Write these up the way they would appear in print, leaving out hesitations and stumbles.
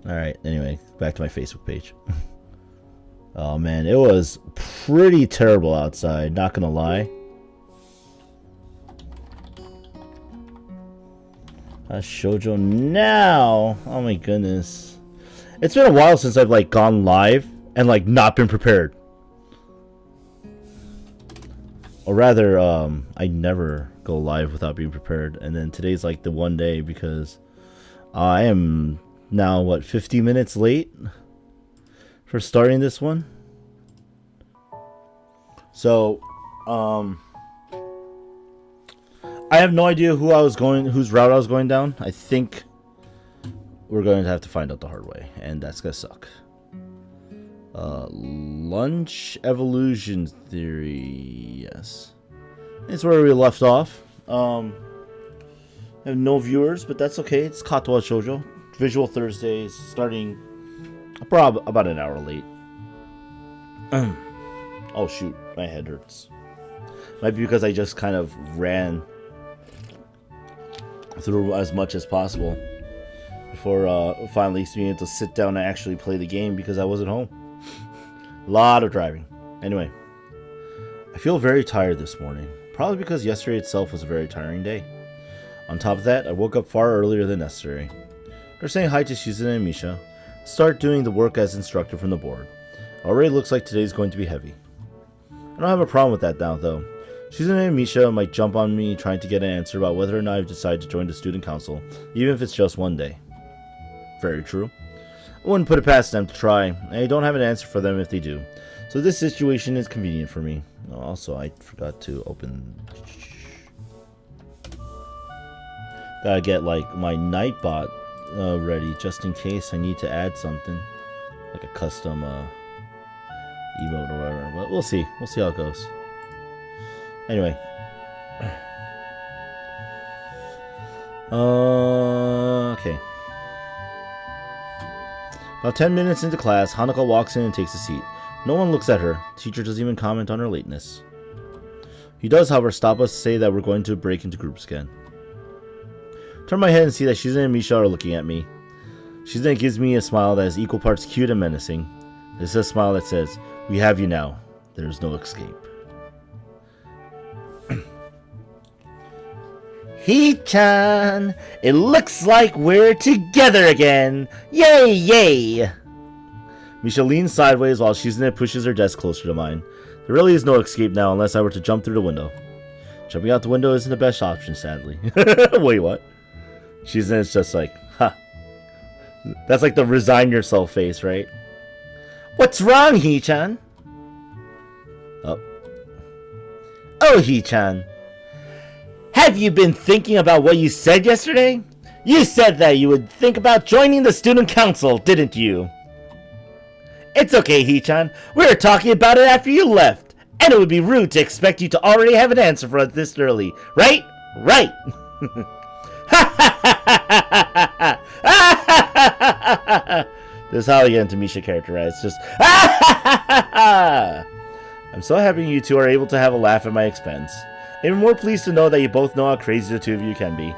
Alright, anyway, back to my Facebook page. Oh man, it was pretty terrible outside, not gonna lie. Shoujo now! Oh my goodness. It's been a while since I've like gone live and like not been prepared. Or rather, I never go live without being prepared. And then today's like the one day because I am now, what, 50 minutes late for starting this one? So, I have no idea whose route I was going down. I think we're going to have to find out the hard way, and that's gonna suck. Lunch evolution theory, yes. That's where we left off. I have no viewers, but that's okay. It's Katawa Shoujo. Visual Thursdays, starting about an hour late. Oh shoot, my head hurts. Might be because I just kind of ran through as much as possible before finally being able to sit down and actually play the game because I wasn't home. A lot of driving. Anyway, I feel very tired this morning. Probably because yesterday itself was a very tiring day. On top of that, I woke up far earlier than necessary. They're saying hi to Shizune and Misha. Start doing the work as instructed from the board. Already looks like today's going to be heavy. I don't have a problem with that now, though. Shizune and Misha might jump on me trying to get an answer about whether or not I've decided to join the student council, even if it's just one day. Very true. I wouldn't put it past them to try, and I don't have an answer for them if they do. So this situation is convenient for me. Also, I forgot to open... Gotta get, like, my Nightbot ready, just in case I need to add something. Like a custom emote or whatever. But we'll see. We'll see how it goes. Anyway. Okay. About 10 minutes into class, Hanako walks in and takes a seat. No one looks at her. Teacher doesn't even comment on her lateness. He does, however, stop us to say that we're going to break into groups again. Turn my head and see that Shizune and Misha are looking at me. Shizune gives me a smile that is equal parts cute and menacing. This is a smile that says, "We have you now. There is no escape." He-chan! It looks like we're together again! Yay, yay! Misha leans sideways while Shizune pushes her desk closer to mine. There really is no escape now unless I were to jump through the window. Jumping out the window isn't the best option, sadly. Wait, what? Shizune's just like, ha. That's like the resign yourself face, right? What's wrong, He-chan? Oh, He-chan. Have you been thinking about what you said yesterday? You said that you would think about joining the student council, didn't you? It's okay, He-chan. We were talking about it after you left. And it would be rude to expect you to already have an answer for us this early. Right? Right! This is how I get into Misha characterized. Just I'm so happy you two are able to have a laugh at my expense. I'm more pleased to know that you both know how crazy the two of you can be.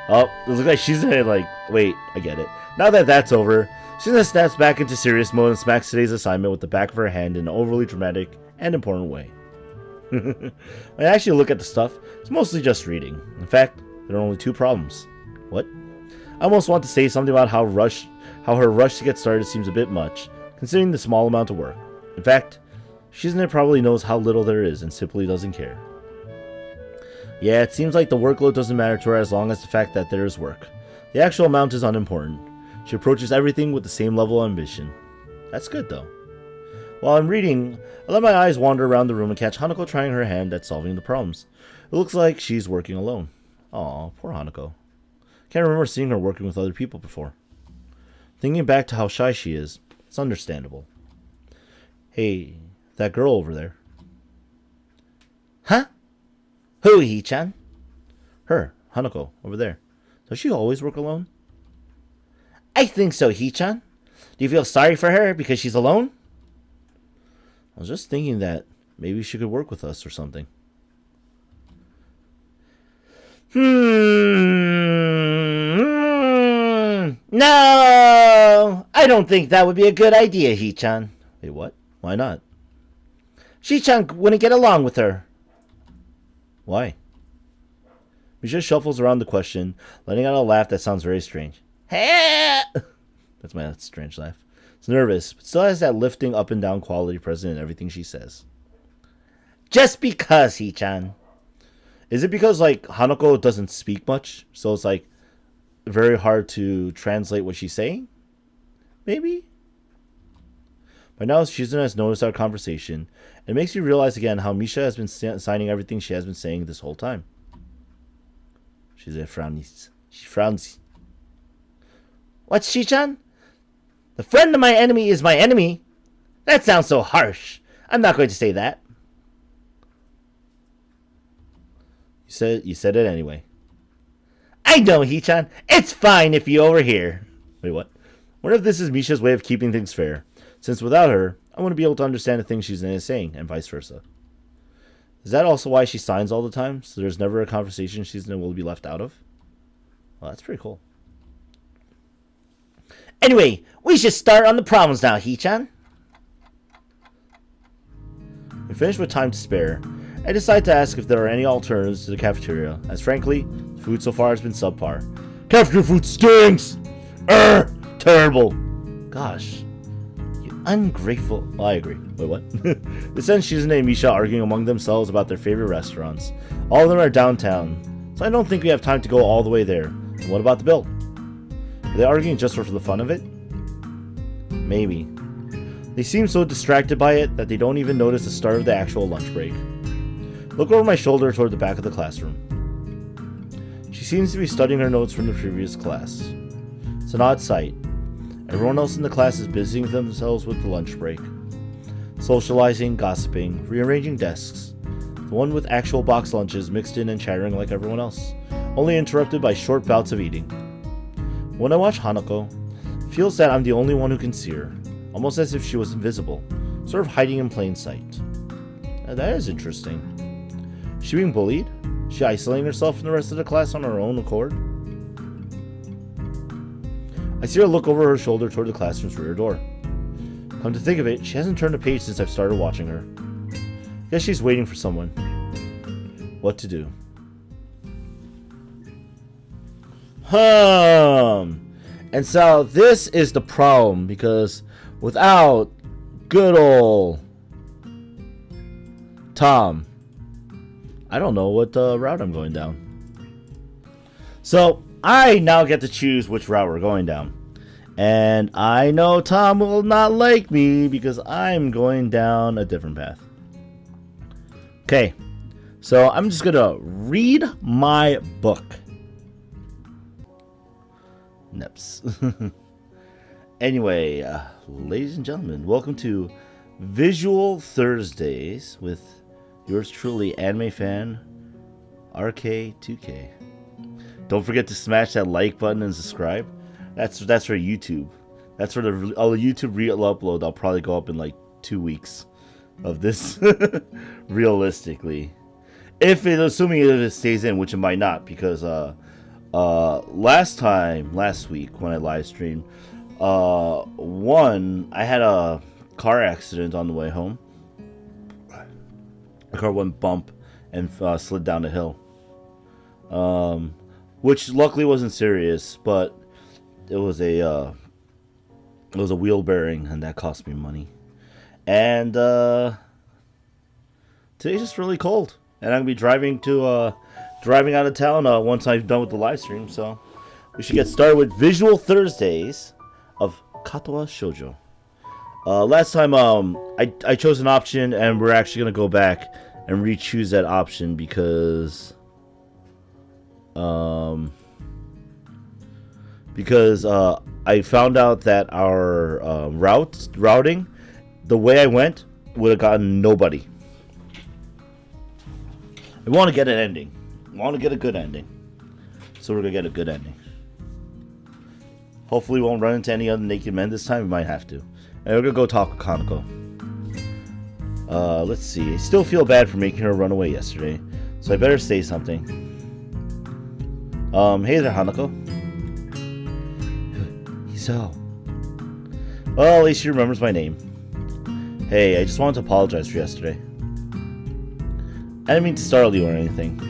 Oh, it looks like she's like, wait, I get it. Now that that's over, Shizune snaps back into serious mode and smacks today's assignment with the back of her hand in an overly dramatic and important way. When I actually look at the stuff, it's mostly just reading. In fact, there are only two problems. What? I almost want to say something about how her rush to get started seems a bit much, considering the small amount of work. In fact, Shizune probably knows how little there is and simply doesn't care. Yeah, it seems like the workload doesn't matter to her as long as the fact that there is work. The actual amount is unimportant. She approaches everything with the same level of ambition. That's good, though. While I'm reading, I let my eyes wander around the room and catch Hanako trying her hand at solving the problems. It looks like she's working alone. Aw, poor Hanako. Can't remember seeing her working with other people before. Thinking back to how shy she is, it's understandable. Hey, that girl over there. Huh? Who, He-chan? Her, Hanako, over there. Does she always work alone? I think so, He-chan. Do you feel sorry for her because she's alone? I was just thinking that maybe she could work with us or something. No! I don't think that would be a good idea, Hee-chan. Wait, what? Why not? Shi-chan wouldn't get along with her. Why? Misha shuffles around the question, letting out a laugh that sounds very strange. That's my strange laugh. It's nervous, but still has that lifting up and down quality present in everything she says. Just because, Hee-chan. Is it because, like, Hanako doesn't speak much, so it's, like, very hard to translate what she's saying? Maybe? By now, Shizune has noticed our conversation. It makes you realize again how Misha has been signing everything she has been saying this whole time. Shizune frowns. She frowns. What, Shi-chan? The friend of my enemy is my enemy? That sounds so harsh. I'm not going to say that. You said it anyway. I know, Hee-chan. It's fine if you overhear. Wait, what? Wonder if this is Misha's way of keeping things fair. Since without her, I want to be able to understand the things she's saying, and vice versa. Is that also why she signs all the time? So there's never a conversation she's will be left out of? Well, that's pretty cool. Anyway, we should start on the problems now, Hee-chan. We finished with time to spare. I decide to ask if there are any alternatives to the cafeteria, as frankly, the food so far has been subpar. Cafeteria food stinks! Terrible. Gosh. You ungrateful... Oh, I agree. Wait, what? This ends Shizune and Misha arguing among themselves about their favorite restaurants. All of them are downtown, so I don't think we have time to go all the way there. And what about the bill? Are they arguing just for the fun of it? Maybe. They seem so distracted by it that they don't even notice the start of the actual lunch break. Look over my shoulder toward the back of the classroom. She seems to be studying her notes from the previous class. It's an odd sight. Everyone else in the class is busying themselves with the lunch break. Socializing, gossiping, rearranging desks. The one with actual box lunches mixed in and chattering like everyone else, only interrupted by short bouts of eating. When I watch Hanako, it feels that I'm the only one who can see her, almost as if she was invisible, sort of hiding in plain sight. That is interesting. Is she being bullied? Is she isolating herself from the rest of the class on her own accord? I see her look over her shoulder toward the classroom's rear door. Come to think of it, she hasn't turned a page since I've started watching her. Guess she's waiting for someone. What to do? And so this is the problem, because without good old Tom, I don't know what route I'm going down. So I now get to choose which route we're going down. And I know Tom will not like me because I'm going down a different path. Okay, so I'm just gonna read my book. Nips. Anyway, ladies and gentlemen, welcome to Visual Thursdays with yours truly, anime fan RK2K. Don't forget to smash that like button and subscribe. That's for YouTube. That's for the YouTube real upload. I'll probably go up in like 2 weeks of this. Realistically, assuming it stays in, which it might not, because last week when I live streamed, I had a car accident on the way home. The car went bump and slid down the hill, which luckily wasn't serious, but it was a wheel bearing, and that cost me money. And today's just really cold, and I'm gonna be driving out of town once I'm done with the live stream. So we should get started with Visual Thursdays of Katawa Shoujo. Last time I chose an option, and we're actually gonna go back and re-choose that option because I found out that our routing, the way I went, would have gotten nobody. I want to get an ending. I want to get a good ending. So we're going to get a good ending. Hopefully we won't run into any other naked men this time. We might have to. And we're going to go talk with Kaneko. Let's see. I still feel bad for making her run away yesterday, so I better say something. Hey there, Hanako. Hisao. Well, at least she remembers my name. Hey, I just wanted to apologize for yesterday. I didn't mean to startle you or anything.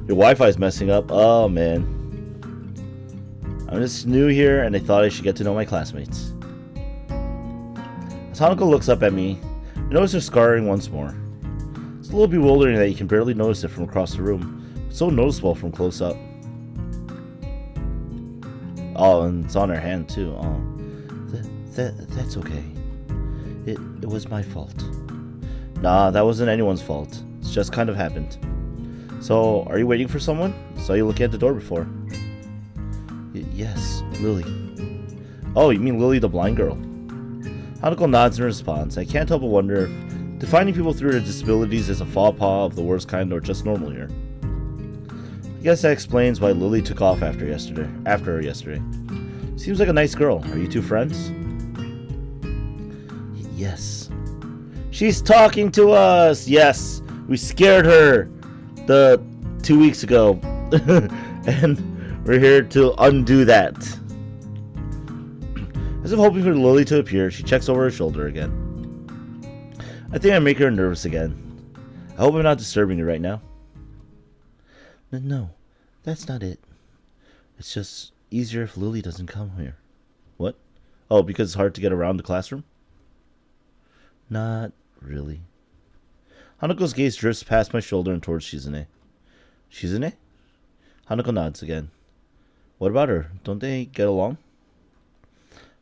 Your Wi-Fi is messing up. Oh, man. I'm just new here, and I thought I should get to know my classmates. As Hanako looks up at me, I notice her scarring once more. It's a little bewildering that you can barely notice it from across the room. It's so noticeable from close up. Oh, and it's on her hand, too. Oh, that's okay. It was my fault. Nah, that wasn't anyone's fault. It's just kind of happened. So, are you waiting for someone? Saw you looking at the door before. Yes, Lily. Oh, you mean Lily the blind girl? Hanako nods in response. I can't help but wonder if defining people through their disabilities is a faux pas of the worst kind or just normal here. I guess that explains why Lily took off after her yesterday. Seems like a nice girl. Are you two friends? Yes. She's talking to us! Yes! We scared her 2 weeks ago. And we're here to undo that. As if hoping for Lily to appear, she checks over her shoulder again. I think I make her nervous again. I hope I'm not disturbing you right now. No, that's not it. It's just easier if Lily doesn't come here. What? Oh, because it's hard to get around the classroom? Not really. Hanako's gaze drifts past my shoulder and towards Shizune. Shizune? Hanako nods again. What about her? Don't they get along?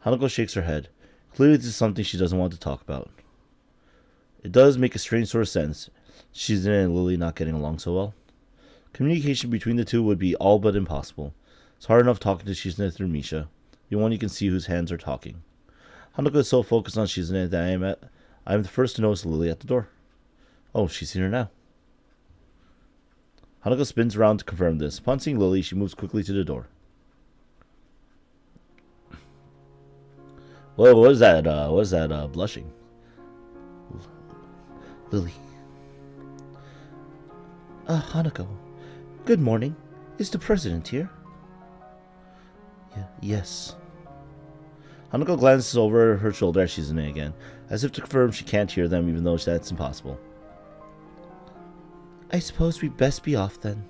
Hanako shakes her head. Clearly this is something she doesn't want to talk about. It does make a strange sort of sense, Shizune and Lily not getting along so well. Communication between the two would be all but impossible. It's hard enough talking to Shizune through Misha, the one you can see whose hands are talking. Hanako is so focused on Shizune that I am the first to notice Lily at the door. Oh, she's here now. Hanako spins around to confirm this. Upon seeing Lily, she moves quickly to the door. Whoa, what is that? Blushing? Lily. Hanako. Good morning. Is the president here? Yes. Hanako glances over her shoulder at Shizune again, as if to confirm she can't hear them even though that's impossible. I suppose we'd best be off then.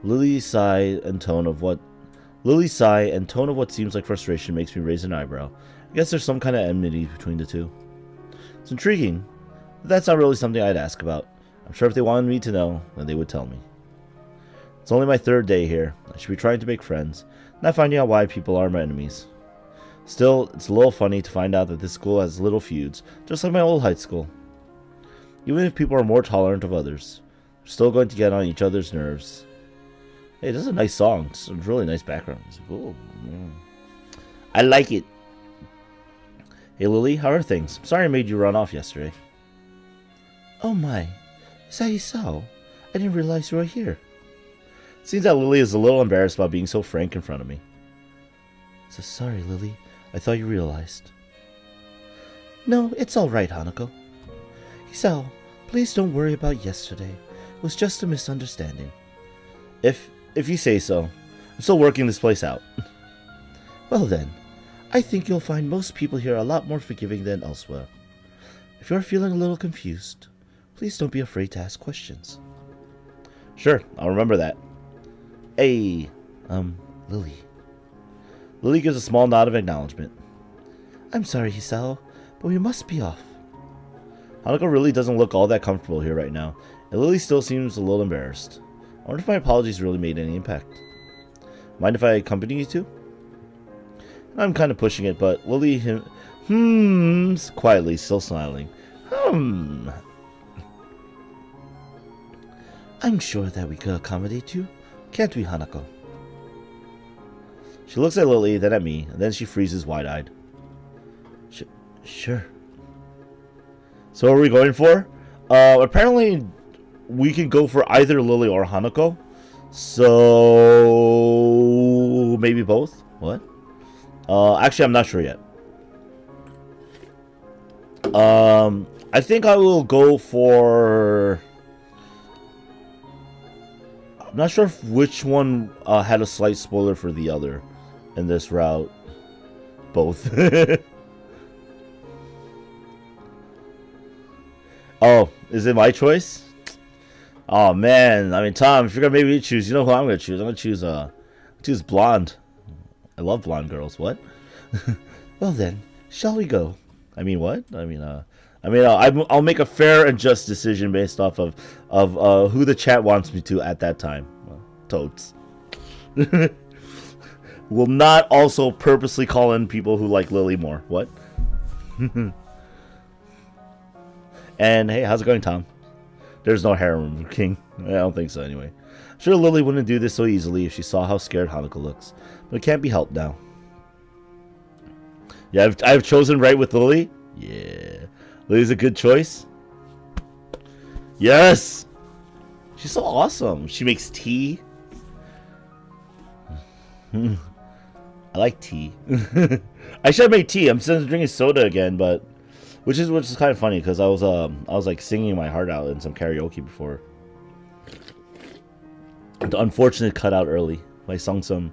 Lily's sigh and tone of what seems like frustration makes me raise an eyebrow. I guess there's some kind of enmity between the two. It's intriguing, but that's not really something I'd ask about. I'm sure if they wanted me to know, then they would tell me. It's only my third day here. I should be trying to make friends, not finding out why people are my enemies. Still, it's a little funny to find out that this school has little feuds, just like my old high school. Even if people are more tolerant of others, they're still going to get on each other's nerves. Hey, this is a nice song. It's a really nice background. Ooh, yeah. I like it. Hey Lily, how are things? I'm sorry I made you run off yesterday. Oh my, is that Hisao? I didn't realize you were here. Seems that Lily is a little embarrassed about being so frank in front of me. So sorry, Lily. I thought you realized. No, it's alright, Hanako. Hisao, please don't worry about yesterday. It was just a misunderstanding. If you say so. I'm still working this place out. Well then, I think you'll find most people here a lot more forgiving than elsewhere. If you're feeling a little confused, please don't be afraid to ask questions. Sure, I'll remember that. Hey, Lily. Lily gives a small nod of acknowledgement. I'm sorry, Hisao, but we must be off. Hanako really doesn't look all that comfortable here right now, and Lily still seems a little embarrassed. I wonder if my apologies really made any impact. Mind if I accompany you two? I'm kind of pushing it, but Lily hums quietly, still smiling. I'm sure that we could accommodate you, can't we, Hanako? She looks at Lily, then at me, and then she freezes wide-eyed. Sure. So what are we going for? Apparently we can go for either Lily or Hanako. So maybe both? What? Actually I'm not sure yet. I think I will go for... I'm not sure if which one had a slight spoiler for the other. in this route. Both. Oh, is it my choice? Oh man, I mean Tom, if you're gonna make me choose, you know who I'm gonna choose? I'm gonna choose blonde. I love blonde girls. What? Well then, shall we go? I mean what? I'll make a fair and just decision based off of who the chat wants me to at that time. Well, totes. Will not also purposely call in people who like Lily more. What? And hey, how's it going, Tom? There's no harem king. I don't think so anyway. I'm sure Lily wouldn't do this so easily if she saw how scared Hanako looks. But it can't be helped now. Yeah, I've chosen right with Lily. Yeah. Lily's a good choice. Yes! She's so awesome. She makes tea. I like tea. I should have made tea. I'm still drinking soda again, but which is kind of funny because I was like singing my heart out in some karaoke before. The unfortunate cut out early. I sang some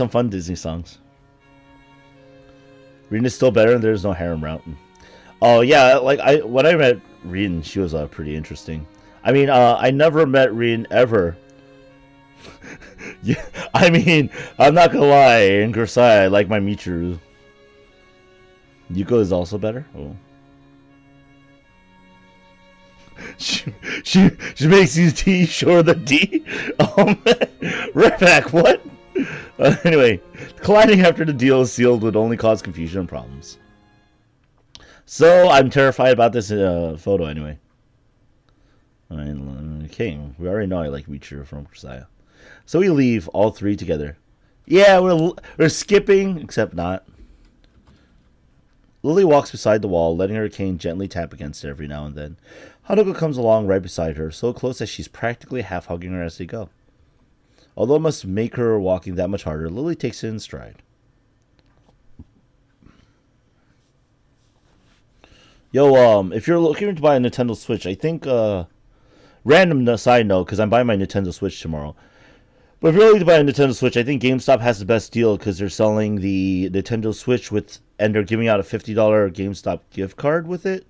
fun Disney songs. Rin is still better, and there's no harem route. Oh yeah, like when I met Rin, she was pretty interesting. I mean, I never met Rin ever. Yeah, I mean, I'm not gonna lie. In Versailles, I like my Michiru. Yuko is also better. Oh. She makes you tea, sure the D. Oh man, right back. What? Anyway, colliding after the deal is sealed would only cause confusion and problems. So I'm terrified about this photo anyway. I mean, King, we already know I like Michiru from Versailles. So we leave all three together. Yeah, we're skipping, except not. Lily walks beside the wall, letting her cane gently tap against it every now and then. Hanako comes along right beside her, so close that she's practically half hugging her as they go. Although it must make her walking that much harder, Lily takes it in stride. Yo, if you're looking to buy a Nintendo Switch, I think, random side note, because I'm buying my Nintendo Switch tomorrow. But if you're looking to buy a Nintendo Switch, I think GameStop has the best deal because they're selling the Nintendo Switch and they're giving out a $50 GameStop gift card with it.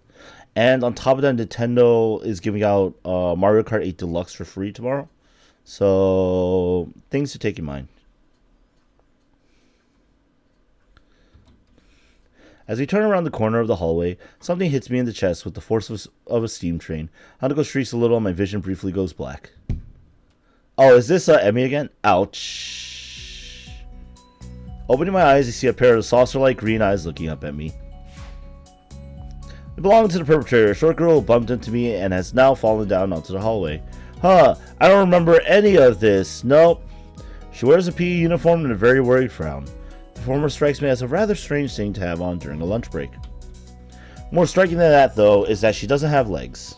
And on top of that, Nintendo is giving out Mario Kart 8 Deluxe for free tomorrow. So, things to take in mind. As we turn around the corner of the hallway, something hits me in the chest with the force of a steam train. Hanako shrieks a little and my vision briefly goes black. Oh, is this Emmy again? Ouch. Opening my eyes, I see a pair of saucer-like green eyes looking up at me. It belonged to the perpetrator, a short girl who bumped into me and has now fallen down onto the hallway. Huh, I don't remember any of this. Nope. She wears a PE uniform and a very worried frown. The former strikes me as a rather strange thing to have on during a lunch break. More striking than that, though, is that she doesn't have legs.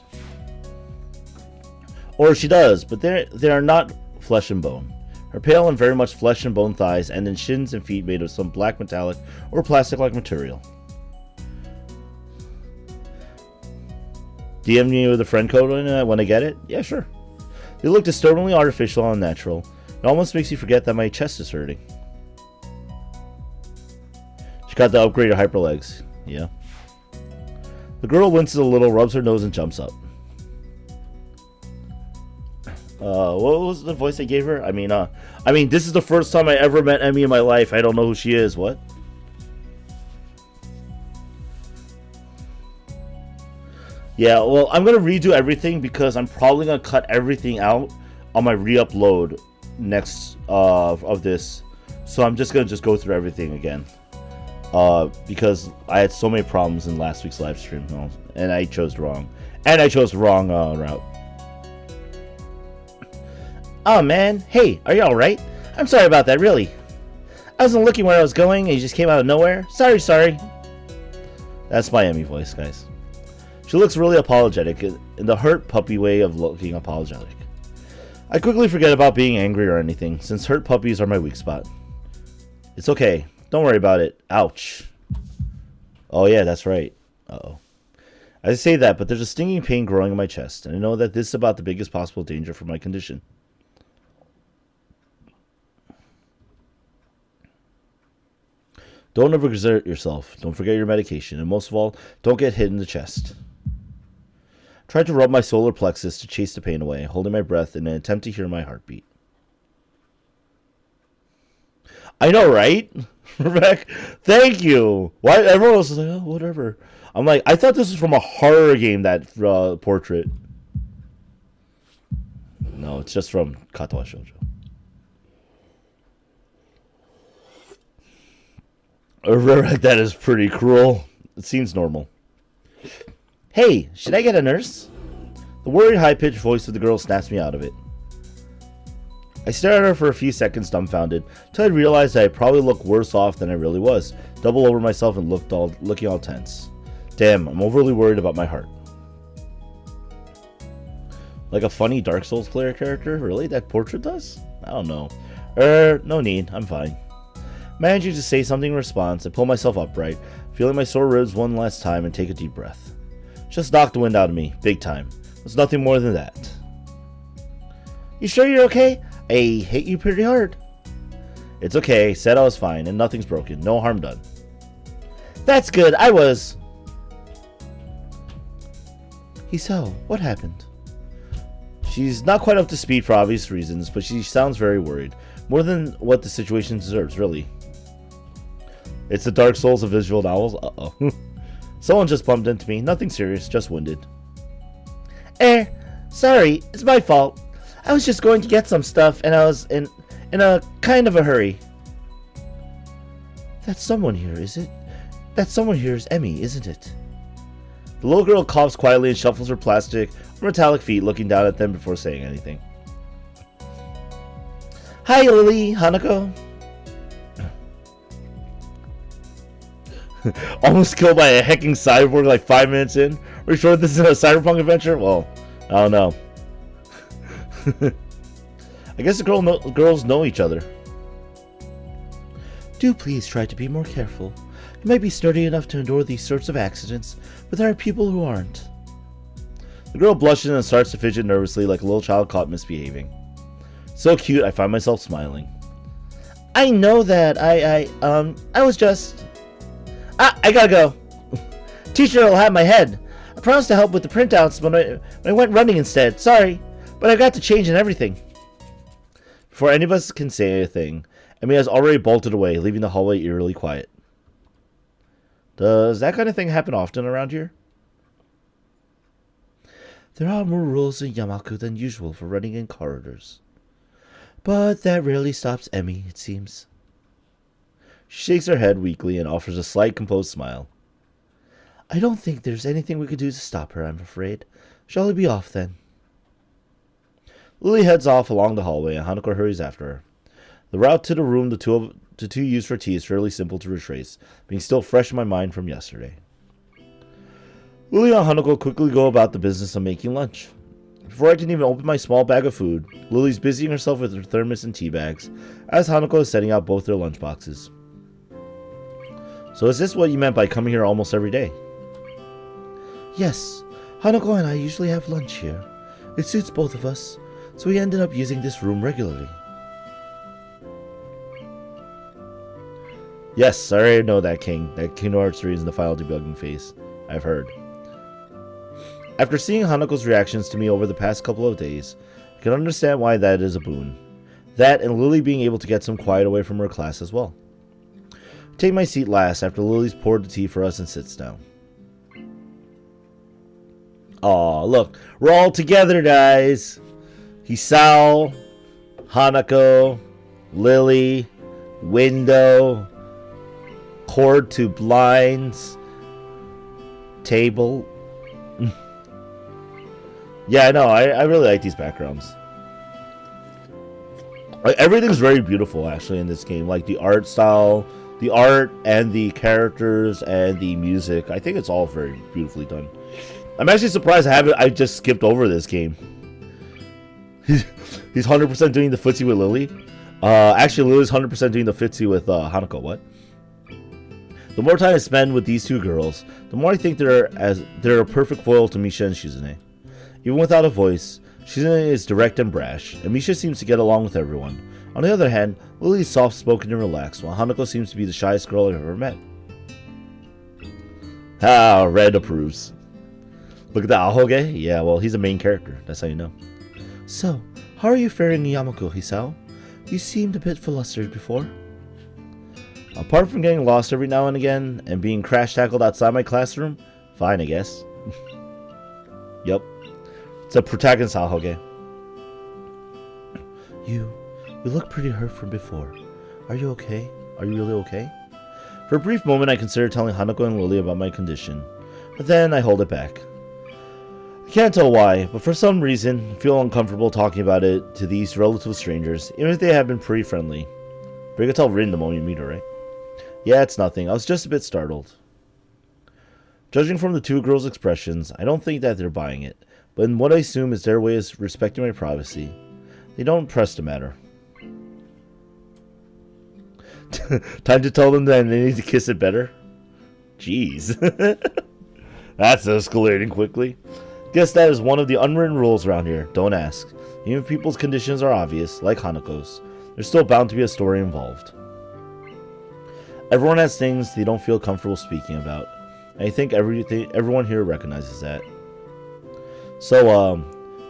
Or she does, but they are not flesh and bone. Her pale and very much flesh and bone thighs end in shins and feet made of some black metallic or plastic-like material. DM me with a friend code when I get it? Yeah, sure. They look disturbingly artificial and unnatural. It almost makes you forget that my chest is hurting. She got the upgraded hyper legs. Yeah. The girl winces a little, rubs her nose, and jumps up. What was the voice I gave her? I mean, this is the first time I ever met Emmy in my life. I don't know who she is. What? Yeah, well, I'm going to redo everything because I'm probably going to cut everything out on my re-upload next of this. So I'm just going to go through everything again. Because I had so many problems in last week's live stream. And I chose wrong. And I chose the wrong route. Oh man, hey, are you alright? I'm sorry about that, really. I wasn't looking where I was going and you just came out of nowhere. Sorry. That's my Emmy voice, guys. She looks really apologetic, in the hurt puppy way of looking apologetic. I quickly forget about being angry or anything, since hurt puppies are my weak spot. It's okay, don't worry about it. Ouch. Oh yeah, that's right. Uh-oh. I say that, but there's a stinging pain growing in my chest, and I know that this is about the biggest possible danger for my condition. Don't overexert yourself. Don't forget your medication. And most of all, don't get hit in the chest. Tried to rub my solar plexus to chase the pain away, holding my breath in an attempt to hear my heartbeat. I know, right? Rebecca, thank you. Why everyone else is like, oh, whatever. I'm like, I thought this was from a horror game, that portrait. No, it's just from Katawa Shoujo. Rebecca, that is pretty cruel. It seems normal. Hey, should I get a nurse? The worried, high-pitched voice of the girl snaps me out of it. I stared at her for a few seconds, dumbfounded, till I realized that I probably looked worse off than I really was, doubled over myself and looking all tense. Damn, I'm overly worried about my heart. Like a funny Dark Souls player character? Really? That portrait does? I don't know. No need. I'm fine. Managing to say something in response, I pull myself upright, feeling my sore ribs one last time and take a deep breath. Just knocked the wind out of me, big time. It's nothing more than that. You sure you're okay? I hit you pretty hard. It's okay, said I was fine, and nothing's broken. No harm done. That's good, I was. Hisao, what happened? She's not quite up to speed for obvious reasons, but she sounds very worried. More than what the situation deserves, really. It's the Dark Souls of visual novels? Uh-oh. Someone just bumped into me. Nothing serious, just winded. Sorry, it's my fault. I was just going to get some stuff, and I was in a kind of a hurry. That someone here, is it? That someone here is Emmy, isn't it? The little girl coughs quietly and shuffles her plastic or metallic feet, looking down at them before saying anything. Hi, Lily, Hanako. Almost killed by a hecking cyborg like 5 minutes in. Are you sure this is a cyberpunk adventure? Well, I don't know. I guess the girls know each other. Do please try to be more careful. You might be sturdy enough to endure these sorts of accidents, but there are people who aren't. The girl blushes and starts to fidget nervously like a little child caught misbehaving. So cute, I find myself smiling. I know that. I was just... I gotta go. Teacher will have my head. I promised to help with the printouts when I went running instead. Sorry, but I got to change and everything. Before any of us can say anything, Emmy has already bolted away, leaving the hallway eerily quiet. Does that kind of thing happen often around here? There are more rules in Yamaku than usual for running in corridors. But that rarely stops Emmy, it seems. She shakes her head weakly and offers a slight, composed smile. I don't think there's anything we could do to stop her, I'm afraid. Shall we be off, then? Lily heads off along the hallway, and Hanako hurries after her. The route to the room the two use for tea is fairly simple to retrace, being still fresh in my mind from yesterday. Lily and Hanako quickly go about the business of making lunch. Before I can even open my small bag of food, Lily's busying herself with her thermos and tea bags, as Hanako is setting out both their lunch boxes. So is this what you meant by coming here almost every day? Yes, Hanako and I usually have lunch here. It suits both of us, so we ended up using this room regularly. Yes, I already know that King. That Kingdom Hearts 3 is in the final debugging phase. I've heard. After seeing Hanako's reactions to me over the past couple of days, I can understand why that is a boon. That and Lily being able to get some quiet away from her class as well. I take my seat last after Lily's poured the tea for us and sits down. Aw, look, we're all together, guys. Hisao, Hanako, Lily, window, cord to blinds, table. Yeah, I know. I really like these backgrounds. Like, everything's very beautiful, actually, in this game. Like, the art style, the art and the characters and the music. I think it's all very beautifully done. I'm actually surprised I just skipped over this game. He's 100% doing the footsie with Lily. Actually, Lily's 100% doing the footsie with Hanako. What? The more time I spend with these two girls, the more I think they're a perfect foil to Misha and Shizune. Even without a voice, Shizune is direct and brash, and Misha seems to get along with everyone, On the other hand, Lily is soft-spoken and relaxed, while Hanako seems to be the shyest girl I've ever met. Ah, Red approves. Look at the Ahoge? Yeah, well, he's a main character. That's how you know. So, how are you faring in Yamako, Hisao? You seemed a bit flustered before. Apart from getting lost every now and again, and being crash-tackled outside my classroom, fine, I guess. Yup. It's a protagonist Ahoge. You look pretty hurt from before. Are you okay? Are you really okay? For a brief moment, I considered telling Hanako and Lily about my condition, but then I hold it back. I can't tell why, but for some reason, I feel uncomfortable talking about it to these relative strangers, even if they have been pretty friendly. But you can tell Rin the moment you meet her, right? Yeah, it's nothing. I was just a bit startled. Judging from the two girls' expressions, I don't think that they're buying it, but in what I assume is their way of respecting my privacy, they don't press the matter. Time to tell them that they need to kiss it better? Jeez. That's escalating quickly. Guess that is one of the unwritten rules around here. Don't ask. Even if people's conditions are obvious, like Hanako's, there's still bound to be a story involved. Everyone has things they don't feel comfortable speaking about. And I think everyone here recognizes that. So,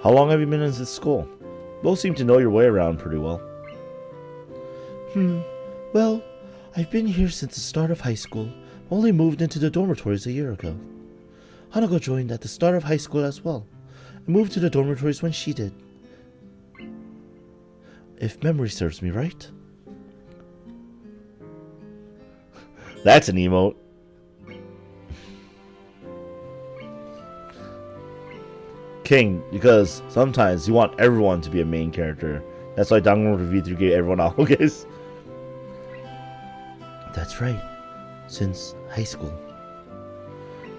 how long have you been in this school? Both seem to know your way around pretty well. Well, I've been here since the start of high school. Only moved into the dormitories a year ago. Hanako joined at the start of high school as well. I moved to the dormitories when she did. If memory serves me right. That's an emote. King, because sometimes you want everyone to be a main character. That's why Danganronpa V3 gave everyone Ahoges. That's right. Since high school.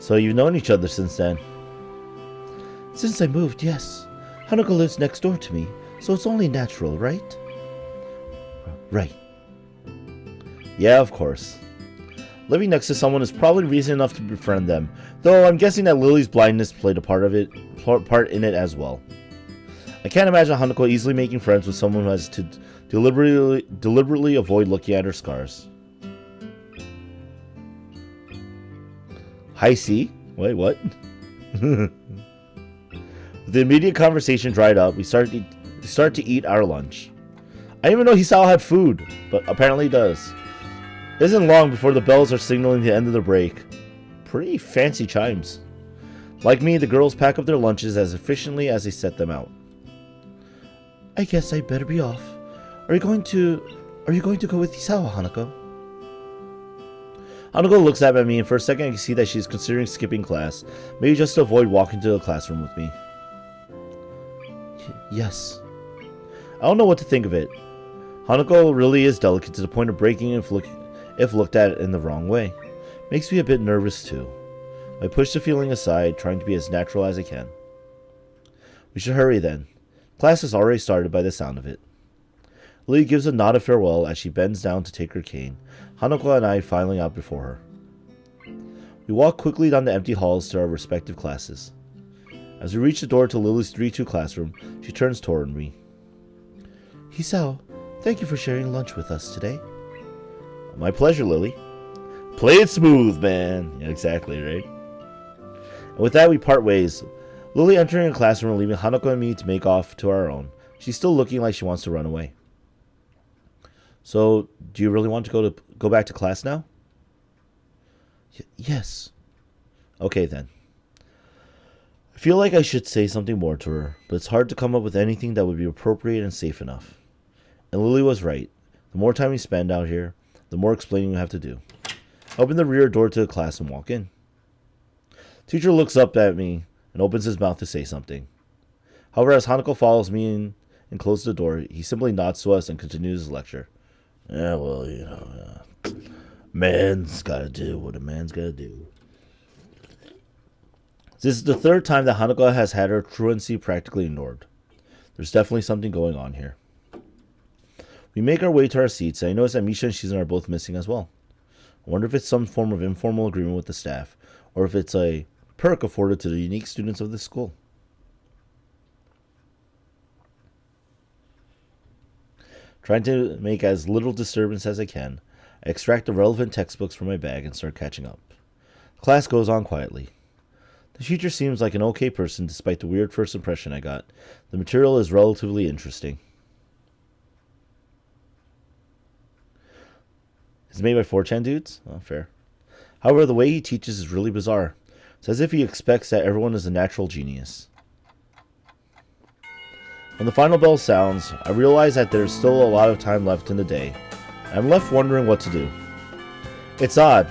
So you've known each other since then? Since I moved, yes. Hanako lives next door to me, so it's only natural, right? Right. Yeah, of course. Living next to someone is probably reason enough to befriend them, though I'm guessing that Lily's blindness played a part in it as well. I can't imagine Hanako easily making friends with someone who has to deliberately avoid looking at her scars. Hi, C? Wait, what? The immediate conversation dried up. We start to eat our lunch. I didn't even know Hisao had food, but apparently he does. It isn't long before the bells are signaling the end of the break. Pretty fancy chimes. Like me, the girls pack up their lunches as efficiently as they set them out. I guess I better be off. Are you going to go with Hisao, Hanako? Hanako looks up at me, and for a second I can see that she's considering skipping class, maybe just to avoid walking to the classroom with me. Yes. I don't know what to think of it. Hanako really is delicate to the point of breaking if looked at in the wrong way. Makes me a bit nervous too. I push the feeling aside, trying to be as natural as I can. We should hurry then. Class has already started by the sound of it. Lily gives a nod of farewell as she bends down to take her cane, Hanako and I filing out before her. We walk quickly down the empty halls to our respective classes. As we reach the door to Lily's 3-2 classroom, she turns toward me. Hisao, thank you for sharing lunch with us today. My pleasure, Lily. Play it smooth, man. Yeah, exactly, right? And with that, we part ways. Lily entering a classroom and leaving Hanako and me to make off to our own. She's still looking like she wants to run away. So, do you really want to go back to class now? Yes. Okay, then. I feel like I should say something more to her, but it's hard to come up with anything that would be appropriate and safe enough. And Lily was right. The more time we spend out here, the more explaining we have to do. I open the rear door to the class and walk in. Teacher looks up at me and opens his mouth to say something. However, as Hanako follows me in and closes the door, he simply nods to us and continues his lecture. Yeah, well, you know, man's gotta do what a man's gotta do. This is the third time that Hanako has had her truancy practically ignored. There's definitely something going on here. We make our way to our seats, and I notice that Misha and Shizan are both missing as well. I wonder if it's some form of informal agreement with the staff, or if it's a perk afforded to the unique students of this school. Trying to make as little disturbance as I can, I extract the relevant textbooks from my bag and start catching up. Class goes on quietly. The teacher seems like an okay person despite the weird first impression I got. The material is relatively interesting. It's made by 4chan dudes? Oh, fair. However, the way he teaches is really bizarre. It's as if he expects that everyone is a natural genius. When the final bell sounds, I realize that there's still a lot of time left in the day. I'm left wondering what to do. It's odd.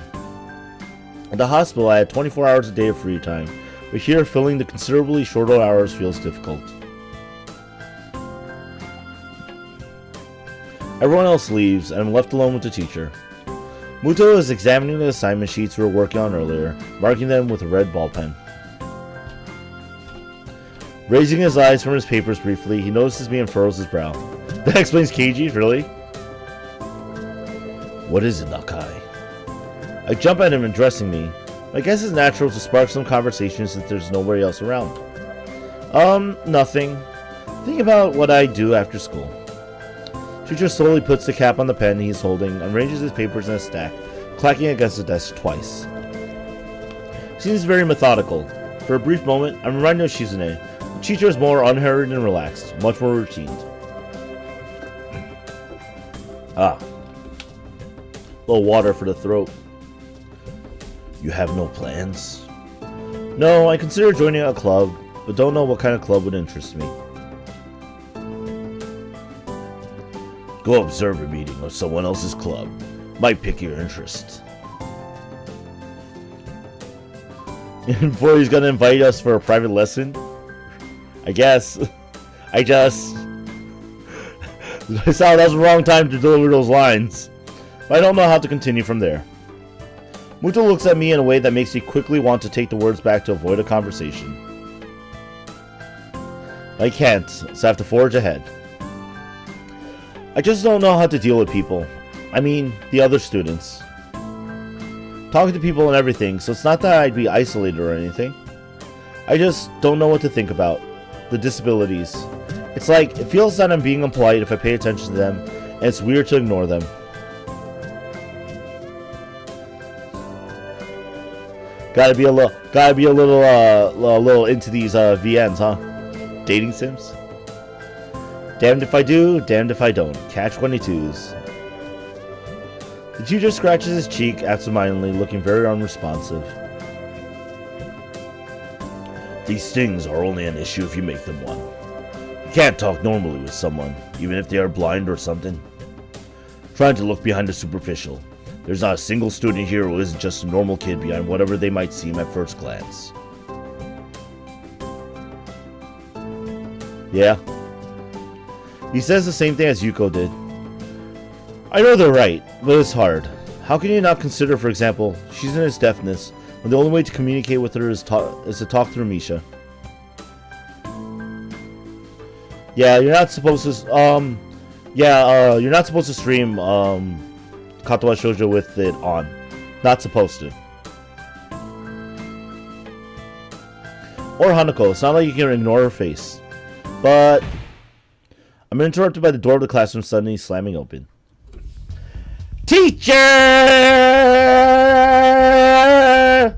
At the hospital, I had 24 hours a day of free time, but here, filling the considerably shorter hours feels difficult. Everyone else leaves, and I'm left alone with the teacher. Muto is examining the assignment sheets we were working on earlier, marking them with a red ball pen. Raising his eyes from his papers briefly, he notices me and furrows his brow. That explains Keiji, really? What is it, Nakai? I jump at him, addressing me. I guess it's natural to spark some conversation since there's nobody else around. Nothing. Think about what I do after school. Teacher slowly puts the cap on the pen he's holding and arranges his papers in a stack, clacking against the desk twice. Seems very methodical. For a brief moment, I'm reminded of Shizune. The teacher is more unhurried and relaxed, much more routine. Ah. A little water for the throat. You have no plans? No, I consider joining a club, but don't know what kind of club would interest me. Go observe a meeting of someone else's club. Might pick your interest. Before he's gonna invite us for a private lesson? I guess. Hisao, that's the wrong time to deliver those lines. But I don't know how to continue from there. Muto looks at me in a way that makes me quickly want to take the words back to avoid a conversation. I can't, so I have to forge ahead. I just don't know how to deal with people. I mean, the other students. Talking to people and everything, so it's not that I'd be isolated or anything. I just don't know what to think about. The disabilities. It's like, it feels that I'm being impolite if I pay attention to them, and it's weird to ignore them. Gotta be a little into these VNs, huh? Dating sims? Damned if I do, damned if I don't. Catch 22s. The teacher scratches his cheek absentmindedly, looking very unresponsive. These things are only an issue if you make them one. You can't talk normally with someone, even if they are blind or something. Trying to look behind the superficial. There's not a single student here who isn't just a normal kid behind whatever they might seem at first glance. Yeah. He says the same thing as Yuko did. I know they're right, but it's hard. How can you not consider, for example, she's in his deafness, when the only way to communicate with her is to talk through Misha? Yeah, you're not supposed to, you're not supposed to stream, Katawa Shoujo with it on. Not supposed to. Or Hanako, it's not like you can ignore her face. But I'm interrupted by the door of the classroom suddenly slamming open. Teacher!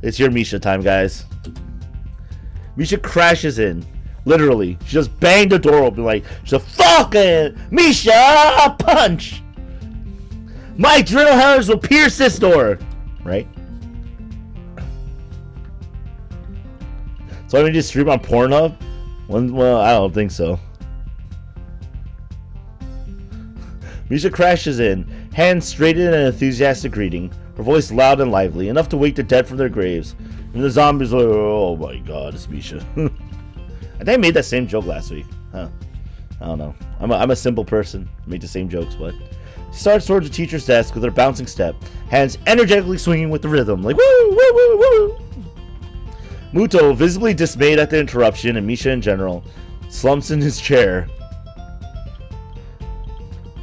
It's your Misha time, guys. Misha crashes in. Literally. She just banged the door open like, she's a fucking Misha punch! My drill hammers will pierce this door! Right? So I mean, just stream on Pornhub? Well, I don't think so. Misha crashes in, hands straight in an enthusiastic greeting, her voice loud and lively, enough to wake the dead from their graves. And the zombies are like, oh my god, it's Misha. I think I made that same joke last week. Huh. I don't know. I'm a simple person. I make the same jokes, but... She starts towards the teacher's desk with her bouncing step, hands energetically swinging with the rhythm, like woo, woo, woo, woo. Muto, visibly dismayed at the interruption, and Misha in general, slumps in his chair.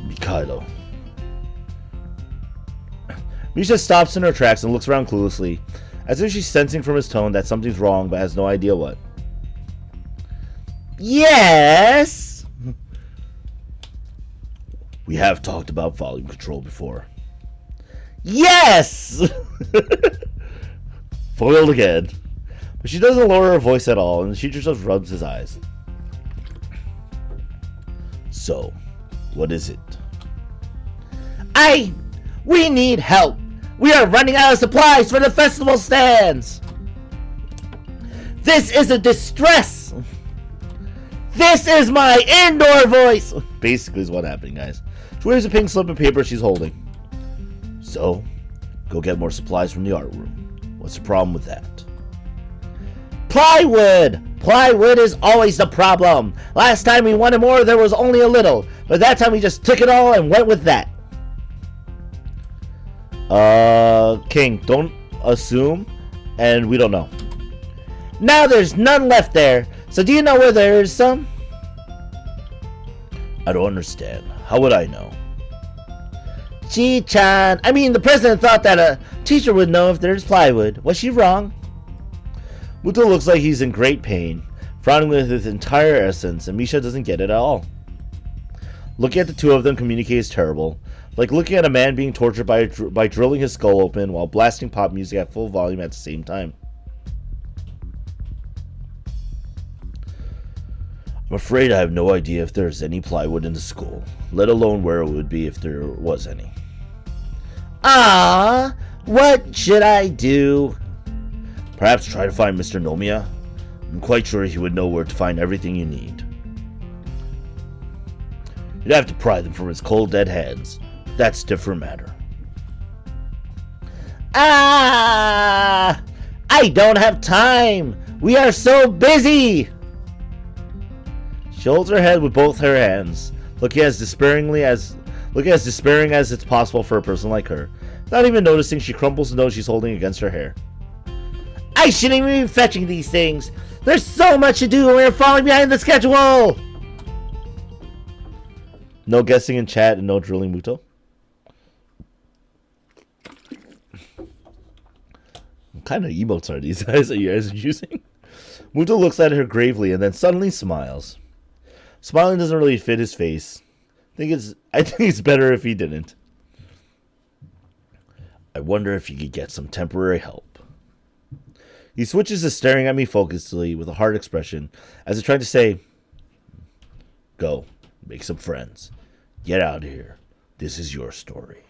Mikado. Misha stops in her tracks and looks around cluelessly, as if she's sensing from his tone that something's wrong but has no idea what. Yes! We have talked about volume control before. Yes! Foiled again. But she doesn't lower her voice at all, and the teacher just rubs his eyes. So, what is it? We need help. We are running out of supplies for the festival stands. This is a distress. This is my indoor voice. Basically is what happened, guys. She waves a pink slip of paper she's holding. So, go get more supplies from the art room. What's the problem with that? Plywood! Plywood is always the problem. Last time we wanted more, there was only a little. But that time we just took it all and went with that. King, don't assume. And we don't know. Now there's none left there. So do you know where there is some? I don't understand. How would I know? Chi-chan. I mean, the president thought that a teacher would know if there's plywood. Was she wrong? Muto looks like he's in great pain, frowning with his entire essence, and Misha doesn't get it at all. Looking at the two of them communicate is terrible, like looking at a man being tortured by drilling his skull open while blasting pop music at full volume at the same time. I'm afraid I have no idea if there's any plywood in the school, let alone where it would be if there was any. Ah, what should I do? Perhaps try to find Mr. Nomiya. I'm quite sure he would know where to find everything you need. You'd have to pry them from his cold, dead hands. That's a different matter. Ah! I don't have time! We are so busy! She holds her head with both her hands, looking as despairing as it's possible for a person like her. Not even noticing, she crumples the note she's holding against her hair. I shouldn't even be fetching these things. There's so much to do and we're falling behind the schedule. No guessing in chat and no drilling, Muto. What kind of emotes are these guys that you guys are using? Muto looks at her gravely and then suddenly smiles. Smiling doesn't really fit his face. I think it's better if he didn't. I wonder if you could get some temporary help. He switches to staring at me focusedly with a hard expression, as if trying to say, go, make some friends. Get out of here. This is your story.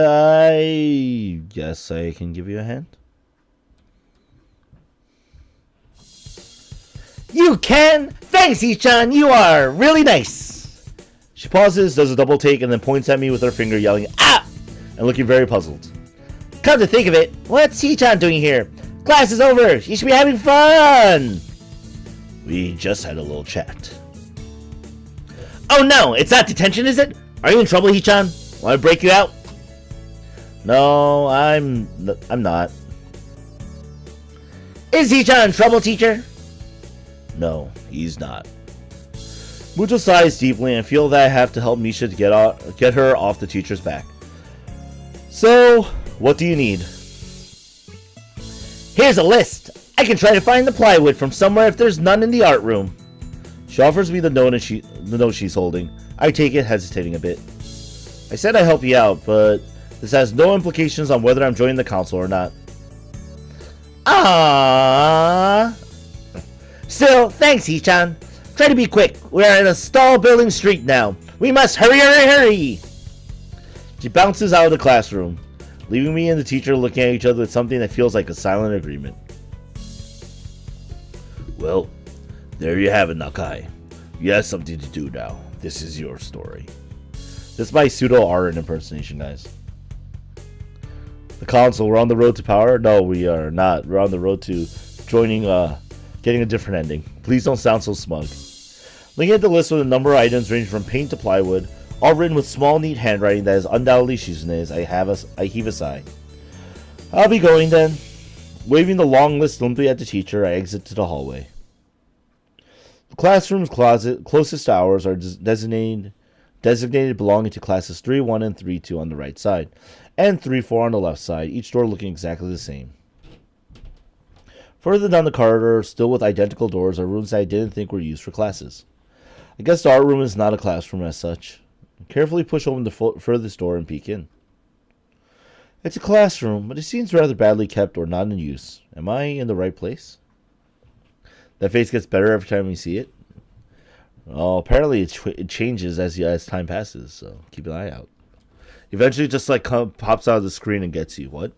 I guess I can give you a hand. You can? Thanks, Ichan. You are really nice. She pauses, does a double take, and then points at me with her finger, yelling, ah! And looking very puzzled. Come to think of it, what's Ichan doing here? Class is over. You should be having fun. We just had a little chat. Oh no, it's not detention, is it? Are you in trouble, Ichan? Want to break you out? No, I'm not. Is Ichan in trouble, teacher? No, he's not. Muto sighs deeply and feel that I have to help Misha to get her off the teacher's back. So, what do you need? Here's a list. I can try to find the plywood from somewhere if there's none in the art room. She offers me the note she's holding. I take it, hesitating a bit. I said I'd help you out, but this has no implications on whether I'm joining the council or not. Ah. Still, thanks, Ichan. Try to be quick. We are in a stall building street now. We must hurry, hurry, hurry. She bounces out of the classroom, leaving me and the teacher looking at each other with something that feels like a silent agreement. Well, there you have it, Nakai. You have something to do now. This is your story. This is my pseudo-Arin impersonation, guys. The council, we're on the road to power? No, we are not. We're on the road to joining, getting a different ending. Please don't sound so smug. Looking at the list with a number of items ranging from paint to plywood, all written with small, neat handwriting that is undoubtedly Shizune's, I heave a sigh. I'll be going then. Waving the long list limply at the teacher, I exit to the hallway. The classroom's closest to ours are designated belonging to classes 3-1 and 3-2 on the right side, and 3-4 on the left side, each door looking exactly the same. Further down the corridor, still with identical doors, are rooms that I didn't think were used for classes. I guess the art room is not a classroom as such. I carefully push open the furthest door and peek in. It's a classroom, but it seems rather badly kept or not in use. Am I in the right place? That face gets better every time we see it. Oh, apparently it changes as time passes, so keep an eye out. Eventually it just like pops out of the screen and gets you. What?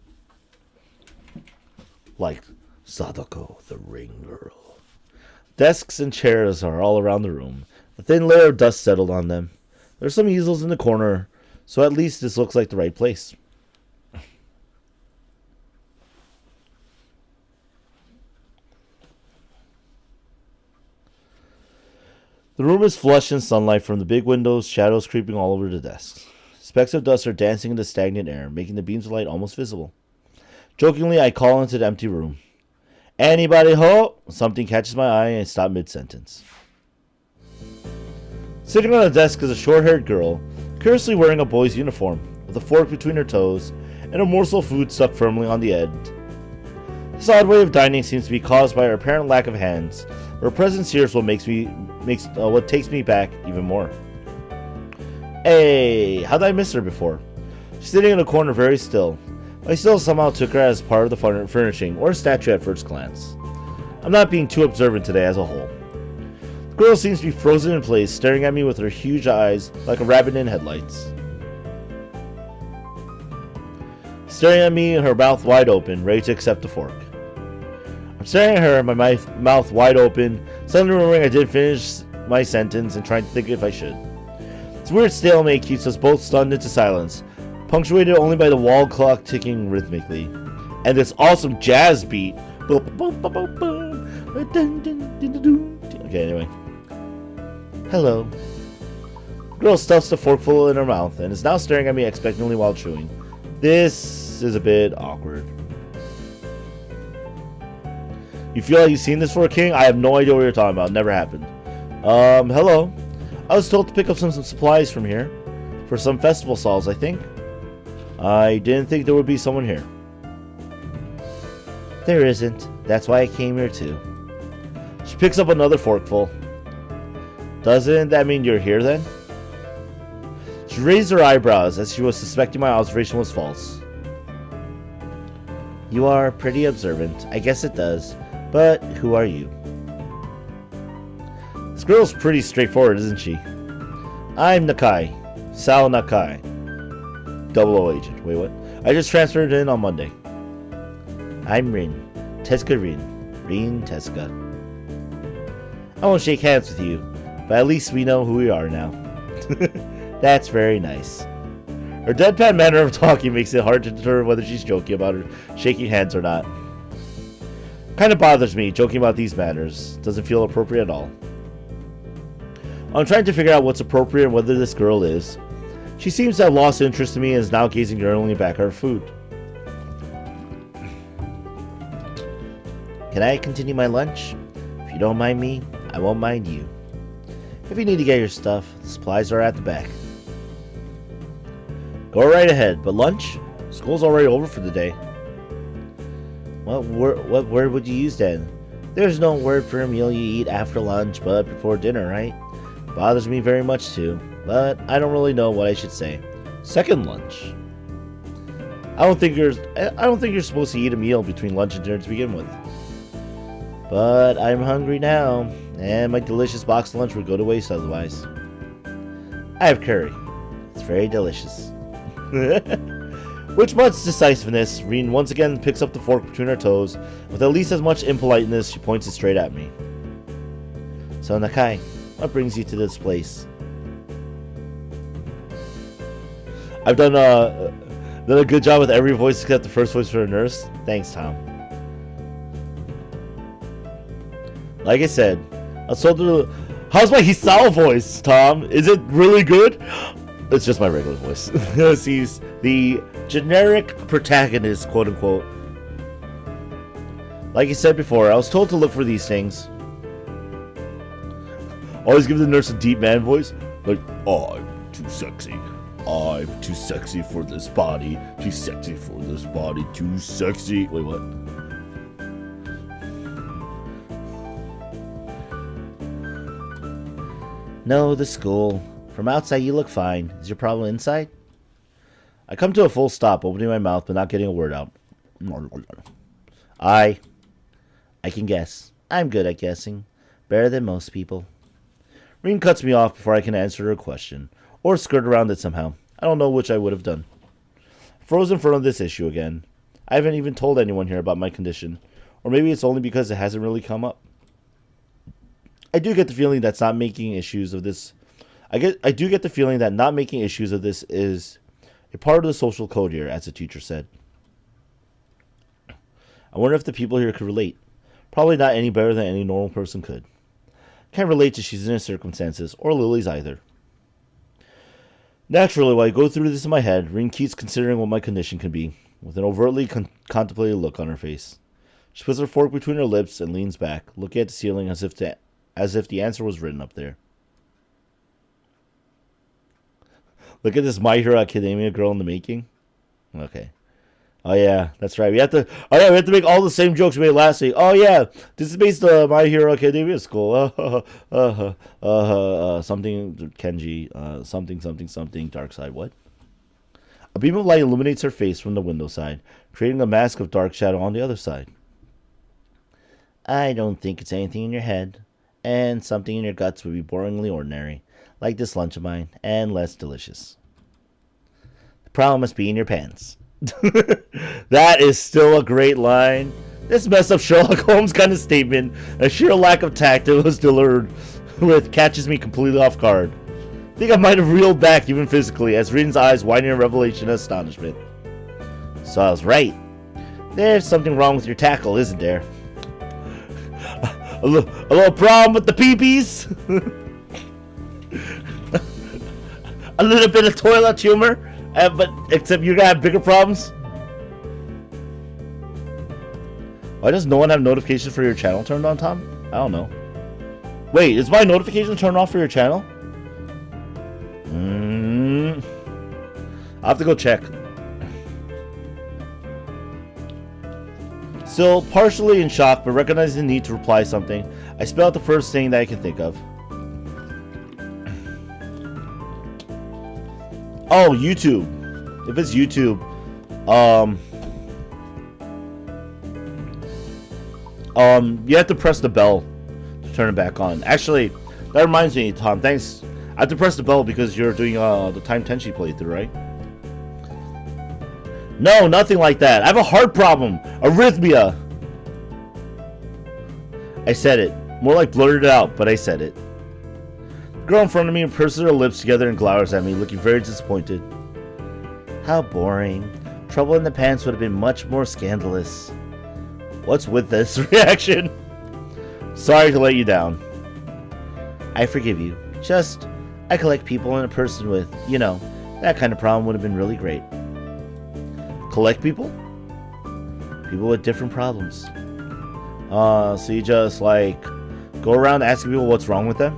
Like Sadako, the ring girl. Desks and chairs are all around the room. A thin layer of dust settled on them. There's some easels in the corner, so at least this looks like the right place. The room is flush in sunlight from the big windows, shadows creeping all over the desks. Specks of dust are dancing in the stagnant air, making the beams of light almost visible. Jokingly, I call into the empty room. Anybody ho? Something catches my eye and I stop mid-sentence. Sitting on a desk is a short-haired girl, curiously wearing a boy's uniform, with a fork between her toes and a morsel of food stuck firmly on the end. This odd way of dining seems to be caused by her apparent lack of hands. Her presence here is what takes me back even more. Hey, how did I miss her before? She's sitting in a corner very still. I still somehow took her as part of the furnishing, or a statue at first glance. I'm not being too observant today as a whole. The girl seems to be frozen in place, staring at me with her huge eyes like a rabbit in headlights. Staring at me, her mouth wide open, ready to accept the fork. I'm staring at her, my mouth wide open, suddenly remembering I didn't finish my sentence and trying to think if I should. This weird stalemate keeps us both stunned into silence, punctuated only by the wall clock ticking rhythmically, and this awesome jazz beat. Okay, anyway. Hello. The girl stuffs the forkful in her mouth and is now staring at me expectantly while chewing. This is a bit awkward. You feel like you've seen this for a king? I have no idea what you're talking about. Never happened. Hello. I was told to pick up some supplies from here. For some festival stalls, I think. I didn't think there would be someone here. There isn't. That's why I came here too. She picks up another forkful. Doesn't that mean you're here then? She raised her eyebrows as she was suspecting my observation was false. You are pretty observant. I guess it does. But who are you? This girl's pretty straightforward, isn't she? I'm Nakai. Sao Nakai. 00 agent. Wait, what? I just transferred in on Monday. I'm Rin. Tezuka Rin. Rin Tezuka. I won't shake hands with you, but at least we know who we are now. That's very nice. Her deadpan manner of talking makes it hard to determine whether she's joking about her shaking hands or not. Kind of bothers me joking about these matters. Doesn't feel appropriate at all. I'm trying to figure out what's appropriate and whether this girl is. She seems to have lost interest in me and is now gazing yearningly back at her food. Can I continue my lunch? If you don't mind me, I won't mind you. If you need to get your stuff, the supplies are at the back. Go right ahead, but lunch? School's already over for the day. What word would you use then? There's no word for a meal you eat after lunch but before dinner, right? Bothers me very much too, but I don't really know what I should say. Second lunch. I don't think you're supposed to eat a meal between lunch and dinner to begin with. But I'm hungry now, and my delicious box lunch would go to waste otherwise. I have curry. It's very delicious. With much decisiveness, Rin once again picks up the fork between her toes. With at least as much impoliteness, she points it straight at me. So Nakai, what brings you to this place? I've done a good job with every voice except the first voice for a nurse. Thanks, Tom. Like I said, I was told to... How's my Hisao voice, Tom? Is it really good? It's just my regular voice. He's the generic protagonist, quote unquote. Like I said before, I was told to look for these things. Always give the nurse a deep man voice. Like, oh, I'm too sexy. I'm too sexy for this body. Too sexy for this body. Too sexy. Wait, what? No, the school. From outside you look fine. Is your problem inside? I come to a full stop, opening my mouth but not getting a word out. I can guess. I'm good at guessing. Better than most people. Rin cuts me off before I can answer her question, or skirt around it somehow. I don't know which I would have done. Froze in front of this issue again. I haven't even told anyone here about my condition, or maybe it's only because it hasn't really come up. I do get the feeling that not making issues of this. I do get the feeling that not making issues of this is a part of the social code here, as the teacher said. I wonder if the people here could relate. Probably not any better than any normal person could. Can't relate to Shizune's circumstances, or Lily's either. Naturally, while I go through this in my head, Rin keeps considering what my condition can be, with an overtly contemplative look on her face. She puts her fork between her lips and leans back, looking at the ceiling as if the answer was written up there. Look at this My Hero Academia girl in the making. Okay. Oh yeah, that's right. We have to make all the same jokes we made last week. Oh yeah, this is based on My Hero Academia school. Something Kenji. Something dark side. What? A beam of light illuminates her face from the window side, creating a mask of dark shadow on the other side. I don't think it's anything in your head, and something in your guts would be boringly ordinary, like this lunch of mine, and less delicious. The problem must be in your pants. That is still a great line. This messed up Sherlock Holmes kind of statement, a sheer lack of tact it was delivered with, catches me completely off guard. I think I might have reeled back even physically as Rin's eyes widen in revelation and astonishment. So I was right. There's something wrong with your tackle, isn't there? A little problem with the peepees? A little bit of toilet humor? But except you're gonna have bigger problems. Why does no one have notifications for your channel turned on, Tom? I don't know. Wait, is my notification turned off for your channel? I'll have to go check. Still partially in shock, but recognizing the need to reply something, I spell out the first thing that I can think of. Oh, YouTube. If it's YouTube, you have to press the bell to turn it back on. Actually, that reminds me, Tom. Thanks. I have to press the bell because you're doing the Time Tenchi playthrough, right? No, nothing like that. I have a heart problem. Arrhythmia. I said it. More like blurted it out, but I said it. The girl in front of me purses her lips together and glowers at me, looking very disappointed. How boring. Trouble in the pants would have been much more scandalous. What's with this reaction? Sorry to let you down. I forgive you. Just, I collect people and a person with, you know, that kind of problem would have been really great. Collect people? People with different problems. So you just, like, go around asking people what's wrong with them?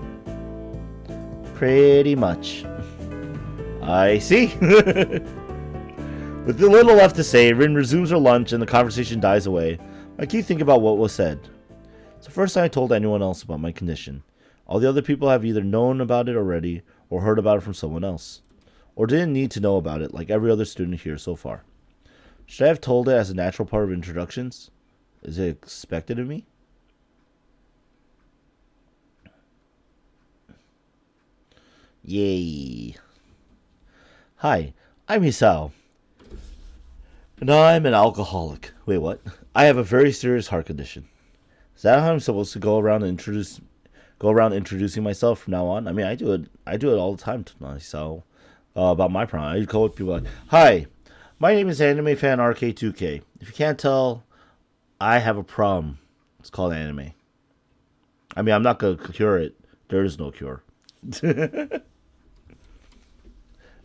Pretty much. I see. With little left to say, Rin resumes her lunch and the conversation dies away. I keep thinking about what was said. It's the first time I told anyone else about my condition. All the other people have either known about it already or heard about it from someone else. Or didn't need to know about it like every other student here so far. Should I have told it as a natural part of introductions? Is it expected of me? Yay. Hi, I'm Hisao. And I'm an alcoholic. Wait, what? I have a very serious heart condition. Is that how I'm supposed to go around introducing myself from now on? I mean, I do it all the time to myself about my problem. I go with people like, "Hi, my name is Anime Fan RK2K. If you can't tell, I have a problem. It's called anime. I mean, I'm not gonna cure it. There is no cure."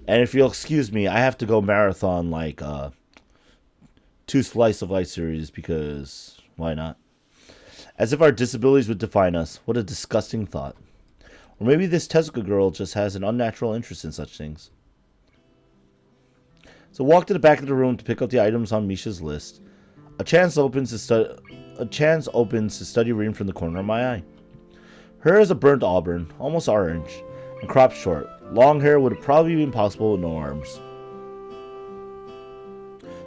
And if you'll excuse me, I have to go marathon like 2 slice of life series because why not? As if our disabilities would define us. What a disgusting thought. Or maybe this Tezuka girl just has an unnatural interest in such things. So walk to the back of the room to pick up the items on Misha's list. A chance opens to study reading from the corner of my eye. Her is a burnt auburn, almost orange, and cropped short. Long hair would have probably been possible with no arms.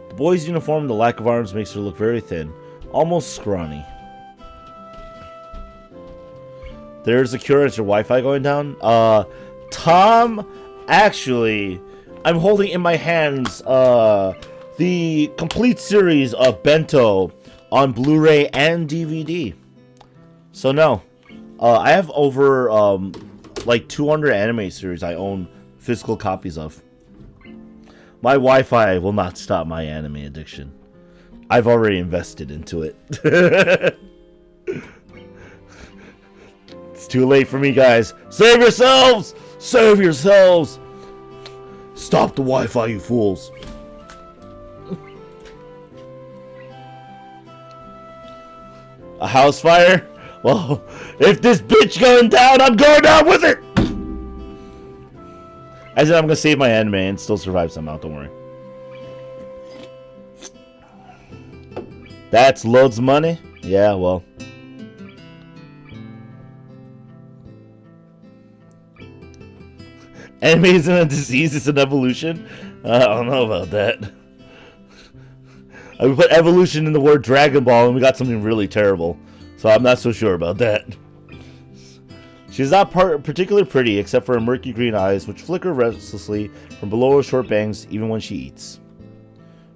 The boy's uniform and the lack of arms makes her look very thin, almost scrawny. There's a cure. Is your Wi-Fi going down? Tom, actually, I'm holding in my hands the complete series of Bento on Blu-ray and DVD. So no, I have over like 200 anime series I own physical copies of. My Wi-Fi will not stop my anime addiction. I've already invested into it. It's too late for me, guys. Save yourselves! Save yourselves! Stop the Wi-Fi, you fools. A house fire? Well, if this bitch going down, I'm going down with it! I said I'm gonna save my anime and still survive somehow, don't worry. That's loads of money? Yeah, well. Anime isn't a disease, it's an evolution? I don't know about that. We put evolution in the word Dragon Ball and we got something really terrible. So I'm not so sure about that. She's not particularly pretty, except for her murky green eyes, which flicker restlessly from below her short bangs even when she eats.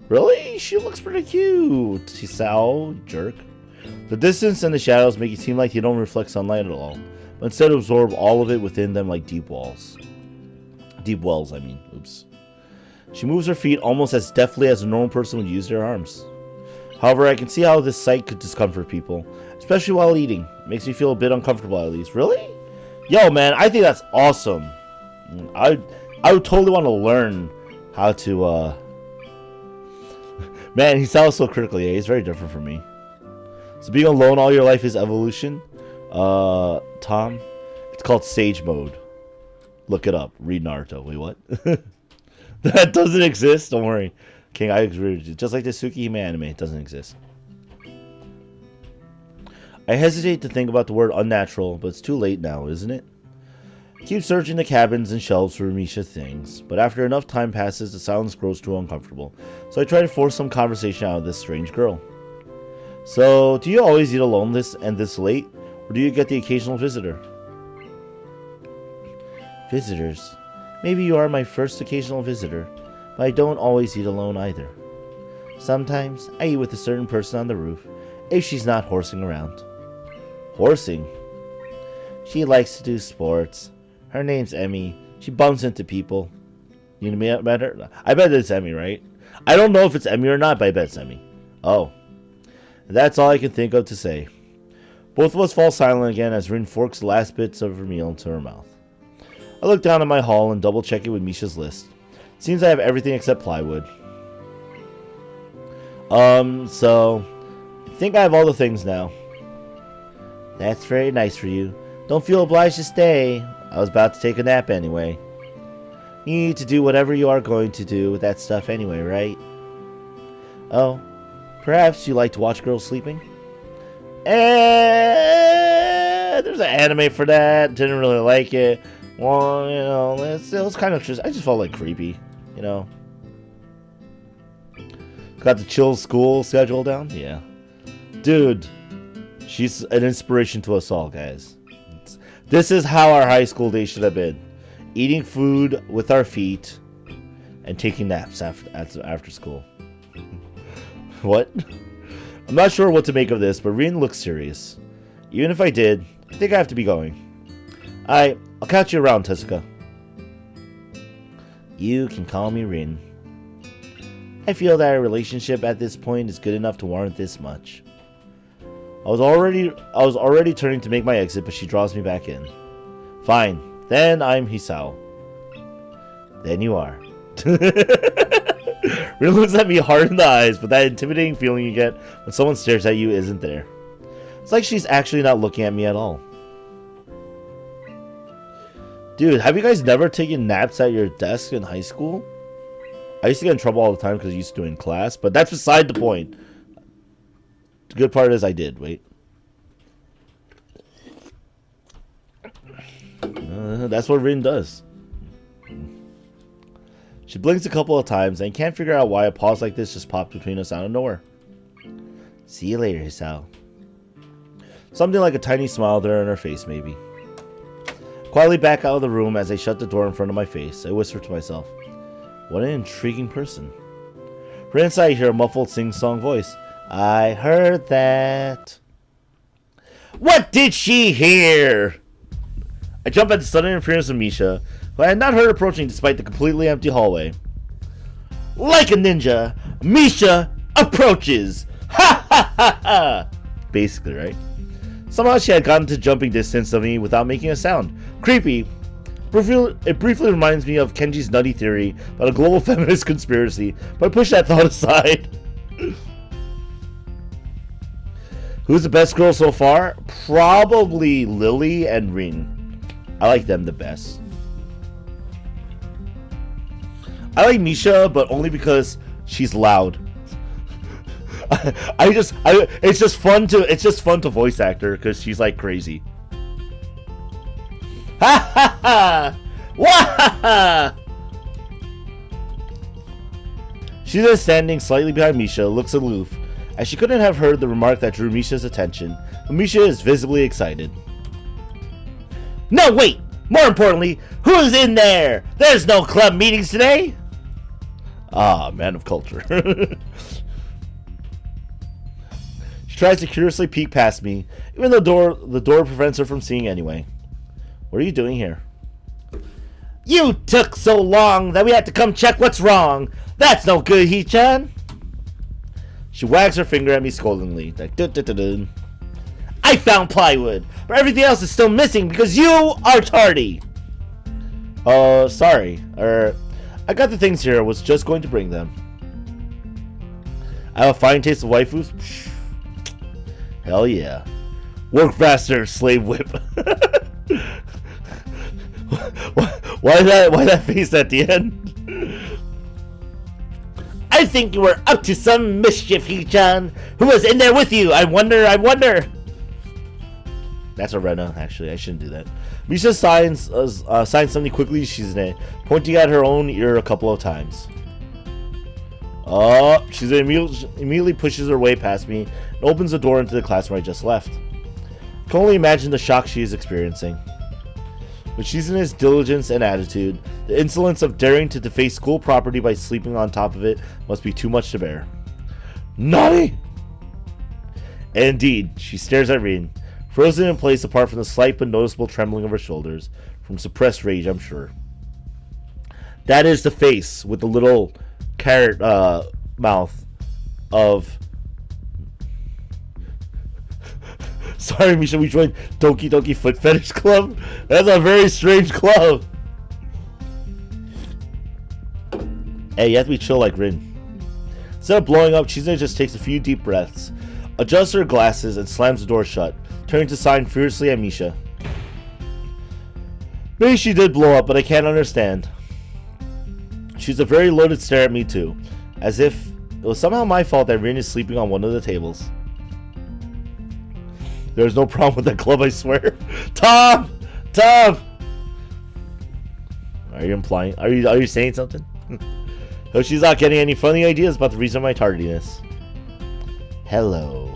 Really? She looks pretty cute, Hisao, jerk. The distance and the shadows make it seem like they don't reflect sunlight at all, but instead absorb all of it within them like deep walls. Deep wells, I mean. Oops. She moves her feet almost as deftly as a normal person would use their arms. However, I can see how this sight could discomfort people, especially while eating. It makes me feel a bit uncomfortable at least. Really? Yo, man, I think that's awesome. I would totally want to learn how to, Man, he sounds so critically. Yeah, he's very different from me. So being alone all your life is evolution? Tom? It's called Sage Mode. Look it up. Read Naruto. Wait, what? That doesn't exist? Don't worry. King, I agree with you. Just like the Tsukihime anime, it doesn't exist. I hesitate to think about the word unnatural, but it's too late now, isn't it? I keep searching the cabins and shelves for Misha things, but after enough time passes, the silence grows too uncomfortable, so I try to force some conversation out of this strange girl. So, do you always eat alone this late, or do you get the occasional visitor? Visitors. Maybe you are my first occasional visitor, but I don't always eat alone either. Sometimes I eat with a certain person on the roof, if she's not horsing around. Horsing? She likes to do sports. Her name's Emmy. She bumps into people. You met her? I bet it's Emmy, right? I don't know if it's Emmy or not, but I bet it's Emmy. Oh. That's all I can think of to say. Both of us fall silent again as Rin forks the last bits of her meal into her mouth. I look down at my haul and double check it with Misha's list. Seems I have everything except plywood. So I think I have all the things now. That's very nice for you. Don't feel obliged to stay. I was about to take a nap anyway. You need to do whatever you are going to do with that stuff anyway, right? Oh, perhaps you like to watch girls sleeping? There's an anime for that. Didn't really like it. Well, you know, it was kind of just, I just felt like creepy, you know. Got the chill school schedule down? Yeah. Dude, she's an inspiration to us all, guys. This is how our high school days should have been. Eating food with our feet and taking naps after school. What? I'm not sure what to make of this, but Rin looks serious. Even if I did, I think I have to be going. I'll catch you around, Tezuka. You can call me Rin. I feel that our relationship at this point is good enough to warrant this much. I was already turning to make my exit, but she draws me back in. Fine, then I'm Hisao. Then you are. Rin looks at me hard in the eyes, but that intimidating feeling you get when someone stares at you isn't there. It's like she's actually not looking at me at all. Dude, have you guys never taken naps at your desk in high school? I used to get in trouble all the time because I used to do it in class, but that's beside the point. The good part is I did. Wait. That's what Rin does. She blinks a couple of times and can't figure out why a pause like this just popped between us out of nowhere. See you later, Hisao. Something like a tiny smile there on her face, maybe. Quietly back out of the room as I shut the door in front of my face, I whisper to myself, what an intriguing person. From inside, I hear a muffled sing-song voice. I heard that. What did she hear? I jump at the sudden interference of Misha, who I had not heard approaching despite the completely empty hallway. Like a ninja, Misha approaches. Ha ha ha ha! Basically, right? Somehow she had gotten to jumping distance of me without making a sound. Creepy. It briefly reminds me of Kenji's nutty theory about a global feminist conspiracy, but I push that thought aside. Who's the best girl so far? Probably Lily and Rin. I like them the best. I like Misha, but only because she's loud. It's just fun to voice act her because she's like crazy. Ha ha ha! Wah! She's just standing slightly behind Misha, looks aloof, as she couldn't have heard the remark that drew Misha's attention, but Misha is visibly excited. No, wait! More importantly, who's in there? There's no club meetings today! Ah, man of culture. She tries to curiously peek past me, even though the door prevents her from seeing anyway. What are you doing here? You took so long that we had to come check what's wrong. That's no good, Hee-chan. She wags her finger at me scoldingly. Like, dun. I found plywood, but everything else is still missing because you are tardy. Sorry. I got the things here. I was just going to bring them. I have a fine taste of waifus. Hell yeah. Work faster, slave whip. Why that face at the end? I think you were up to some mischief, Hee-chan. Who was in there with you? I wonder. That's a Rena, actually. I shouldn't do that. Misha signs something quickly to Shizune, pointing at her own ear a couple of times. Oh, Shizune immediately pushes her way past me and opens the door into the classroom I just left. I can only imagine the shock she is experiencing. With Shizune's diligence and attitude, the insolence of daring to deface school property by sleeping on top of it must be too much to bear. Nani? And indeed, she stares at Rin, frozen in place apart from the slight but noticeable trembling of her shoulders, from suppressed rage, I'm sure. That is the face with the little carrot mouth of... Sorry, Misha, we joined Doki Doki Foot Fetish Club. That's a very strange club. Hey, you have to be chill like Rin. Instead of blowing up, Chizune just takes a few deep breaths, adjusts her glasses, and slams the door shut, turning to sign fiercely at Misha. Maybe she did blow up, but I can't understand. She's a very loaded stare at me too, as if it was somehow my fault that Rin is sleeping on one of the tables. There's no problem with that club, I swear. Tom! Are you implying? Are you saying something? Oh, she's not getting any funny ideas about the reason of my tardiness. Hello.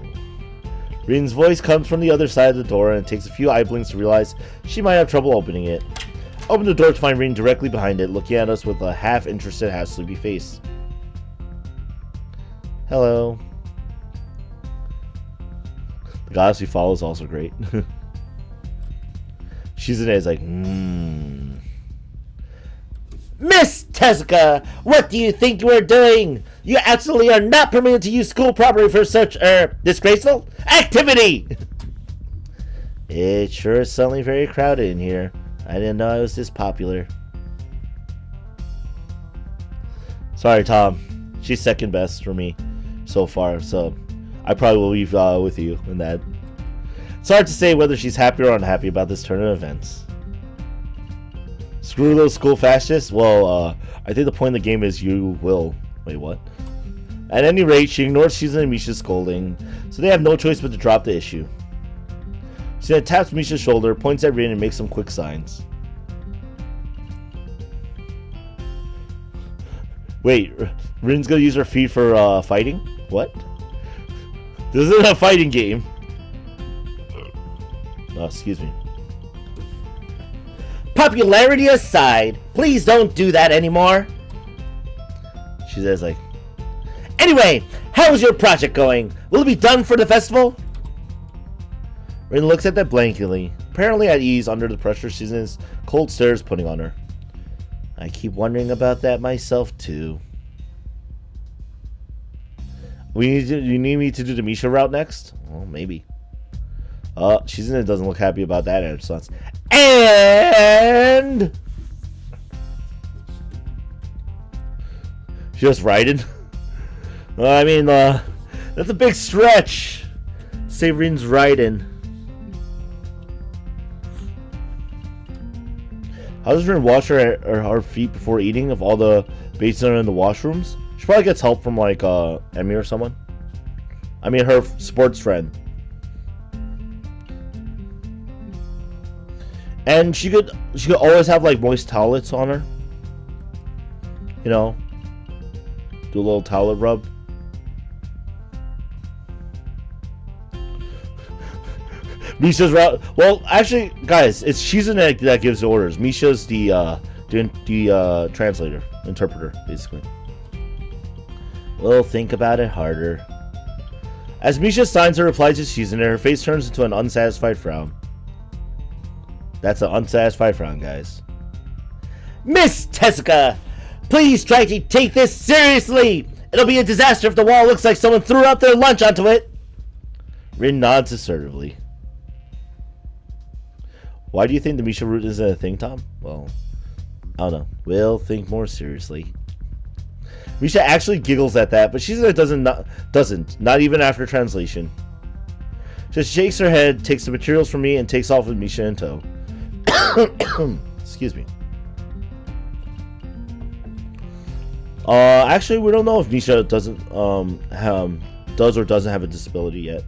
Rin's voice comes from the other side of the door, and it takes a few eye blinks to realize she might have trouble opening it. Open the door to find Rin directly behind it, looking at us with a half-interested, half-sleepy face. Hello. The goddess we follow is also great. Shizune is like, Miss Tezuka, what do you think you are doing? You absolutely are not permitted to use school property for such, disgraceful activity! It sure is suddenly very crowded in here. I didn't know I was this popular. Sorry, Tom. She's second best for me so far, so I probably will leave with you in that. It's hard to say whether she's happy or unhappy about this turn of events. Screw those school fascists? Well, I think the point of the game is you will... Wait, what? At any rate, she ignores Shizune and Misha's scolding, so they have no choice but to drop the issue. She then taps Misha's shoulder, points at Rin, and makes some quick signs. Wait, Rin's gonna use her feet for fighting? What? This isn't a fighting game. Oh, excuse me. Popularity aside, please don't do that anymore. She says like, anyway, how's your project going? Will it be done for the festival? Rin looks at that blankly, apparently at ease under the pressure Shizune's cold stares putting on her. I keep wondering about that myself too. You need me to do the Misha route next? Well, maybe. Shizune doesn't look happy about that response. And just riding. I mean, that's a big stretch. Say Rin's riding. How does Rin wash her feet before eating if all the bases are in the washrooms? She probably gets help from like Emmy or someone. I mean her sports friend. And she could always have like moist towelettes on her. You know. Do a little towelette rub. Misha's route. Well, actually, guys, it's Shizune that gives the orders. Misha's the translator, interpreter, basically. Well, think about it harder. As Misha signs her reply to Shizune, her face turns into an unsatisfied frown. That's an unsatisfied frown, guys. Miss Tezuka, please try to take this seriously. It'll be a disaster if the wall looks like someone threw out their lunch onto it. Rin nods assertively. Why do you think the Misha route isn't a thing, Tom? Well, I don't know. We'll think more seriously. Misha actually giggles at that, but Shizune doesn't. Not even after translation. Just shakes her head, takes the materials from me, and takes off with Misha in tow. Excuse me. Actually, we don't know if Misha does or doesn't have a disability yet.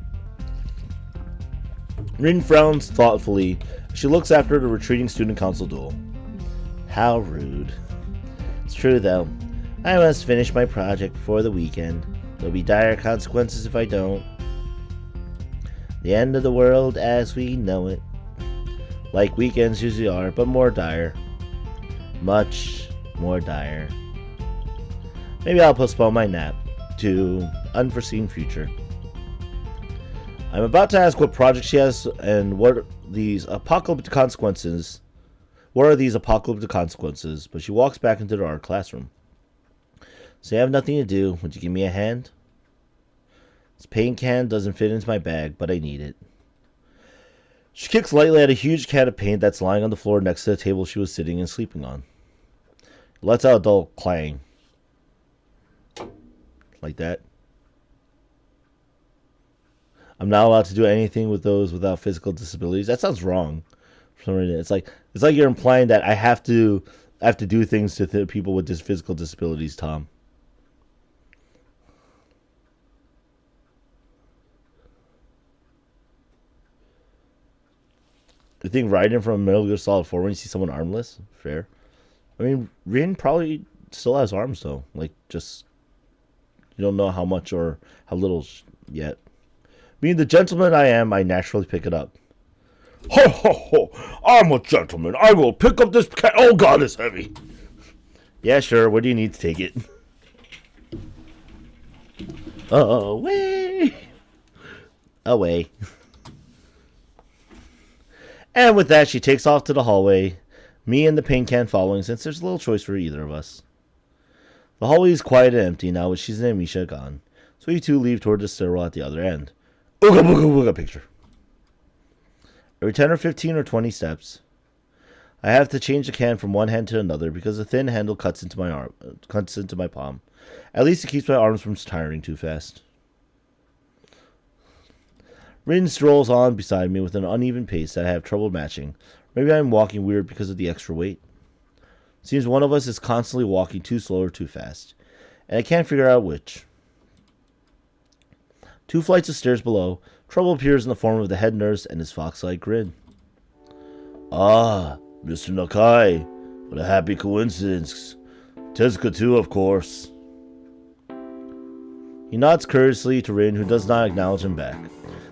Rin frowns thoughtfully. She looks after the retreating student council duel. How rude. It's true though. I must finish my project before the weekend. There'll be dire consequences if I don't. The end of the world as we know it. Like weekends usually are, but more dire. Much more dire. Maybe I'll postpone my nap to unforeseen future. I'm about to ask what project she has and what are these apocalyptic consequences. What are these apocalyptic consequences? But she walks back into the art classroom. So I have nothing to do. Would you give me a hand? This paint can doesn't fit into my bag, but I need it. She kicks lightly at a huge can of paint that's lying on the floor next to the table she was sitting and sleeping on. It lets out a dull clang. Like that. I'm not allowed to do anything with those without physical disabilities. That sounds wrong. For some reason, it's like you're implying that I have to do things to people with physical disabilities, Tom. You think riding from Metal Gear Solid 4 when you see someone armless? Fair. I mean, Rin probably still has arms though. Like, just you don't know how much or how little yet. Being the gentleman I am, I naturally pick it up. Ho ho ho! I'm a gentleman. I will pick up this cat. Oh God, it's heavy. Yeah, sure. What do you need to take it? Away. Away. And with that, she takes off to the hallway, me and the paint can following since there's little choice for either of us. The hallway is quiet and empty now with Shizune and Misha gone, so we two leave toward the stairwell at the other end. Ooga booga booga picture. Every 10 or 15 or 20 steps, I have to change the can from one hand to another because the thin handle cuts into my palm. At least it keeps my arms from tiring too fast. Rin strolls on beside me with an uneven pace that I have trouble matching. Maybe I'm walking weird because of the extra weight. Seems one of us is constantly walking too slow or too fast, and I can't figure out which. 2 flights of stairs below, trouble appears in the form of the head nurse and his fox-like grin. Ah, Mr. Nakai, what a happy coincidence. Tezuka too, of course. He nods courteously to Rin, who does not acknowledge him back.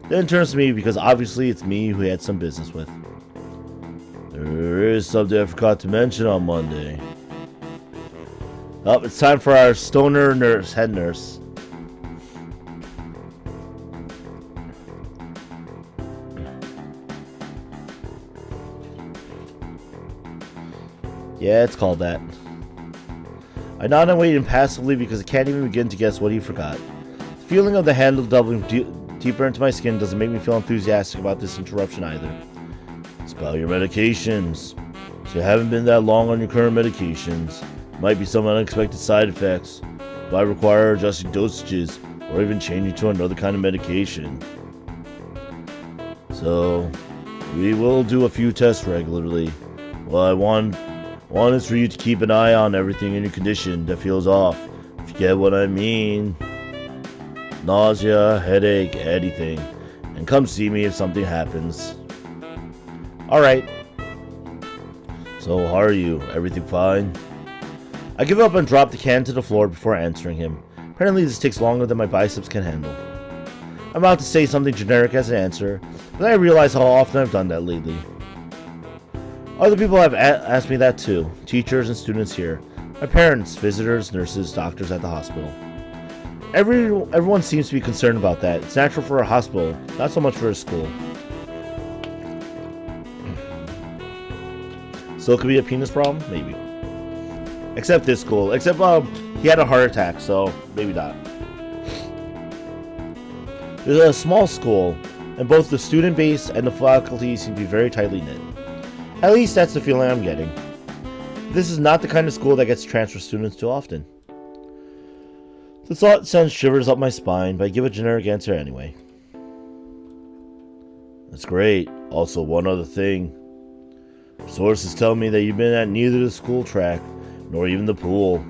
Then turns to me because obviously it's me who he had some business with. There is something I forgot to mention on Monday. Oh, it's time for our stoner nurse, head nurse. Yeah, it's called that. I nod and wait impassively because I can't even begin to guess what he forgot. The feeling of the handle delving deeper into my skin doesn't make me feel enthusiastic about this interruption either. It's about your medications. So you haven't been that long on your current medications. Might be some unexpected side effects. Might require adjusting dosages or even changing to another kind of medication. So, we will do a few tests regularly. What I want is for you to keep an eye on everything in your condition that feels off. If you get what I mean. Nausea, headache, anything. And come see me if something happens. Alright. So, how are you? Everything fine? I give up and drop the can to the floor before answering him. Apparently this takes longer than my biceps can handle. I'm about to say something generic as an answer, but then I realize how often I've done that lately. Other people have asked me that too. Teachers and students here. My parents, visitors, nurses, doctors at the hospital. Everyone seems to be concerned about that. It's natural for a hospital, not so much for a school. So it could be a penis problem? Maybe. Except this school. Except, he had a heart attack, so maybe not. There's a small school, and both the student base and the faculty seem to be very tightly knit. At least that's the feeling I'm getting. This is not the kind of school that gets transfer students too often. The thought sends shivers up my spine, but I give a generic answer anyway. That's great. Also, one other thing. Sources tell me that you've been at neither the school track, nor even the pool.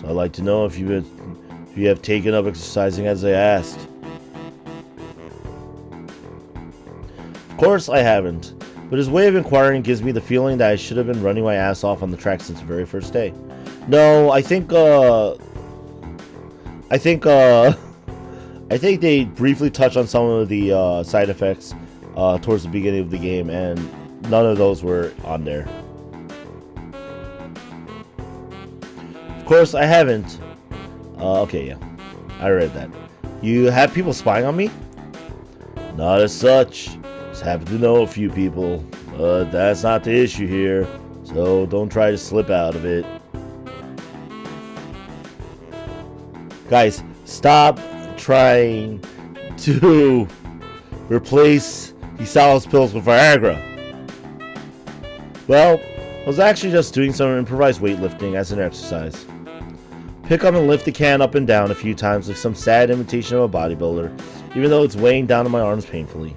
So I'd like to know if you have taken up exercising as I asked. Of course I haven't, but his way of inquiring gives me the feeling that I should have been running my ass off on the track since the very first day. No, I think they briefly touched on some of the side effects towards the beginning of the game, and none of those were on there. Of course, I haven't. Okay, yeah. I read that. You have people spying on me? Not as such. Just happen to know a few people. But that's not the issue here. So don't try to slip out of it. Guys, stop trying to replace Hisao's pills with Viagra. Well, I was actually just doing some improvised weightlifting as an exercise. Pick up and lift the can up and down a few times like some sad imitation of a bodybuilder, even though it's weighing down on my arms painfully.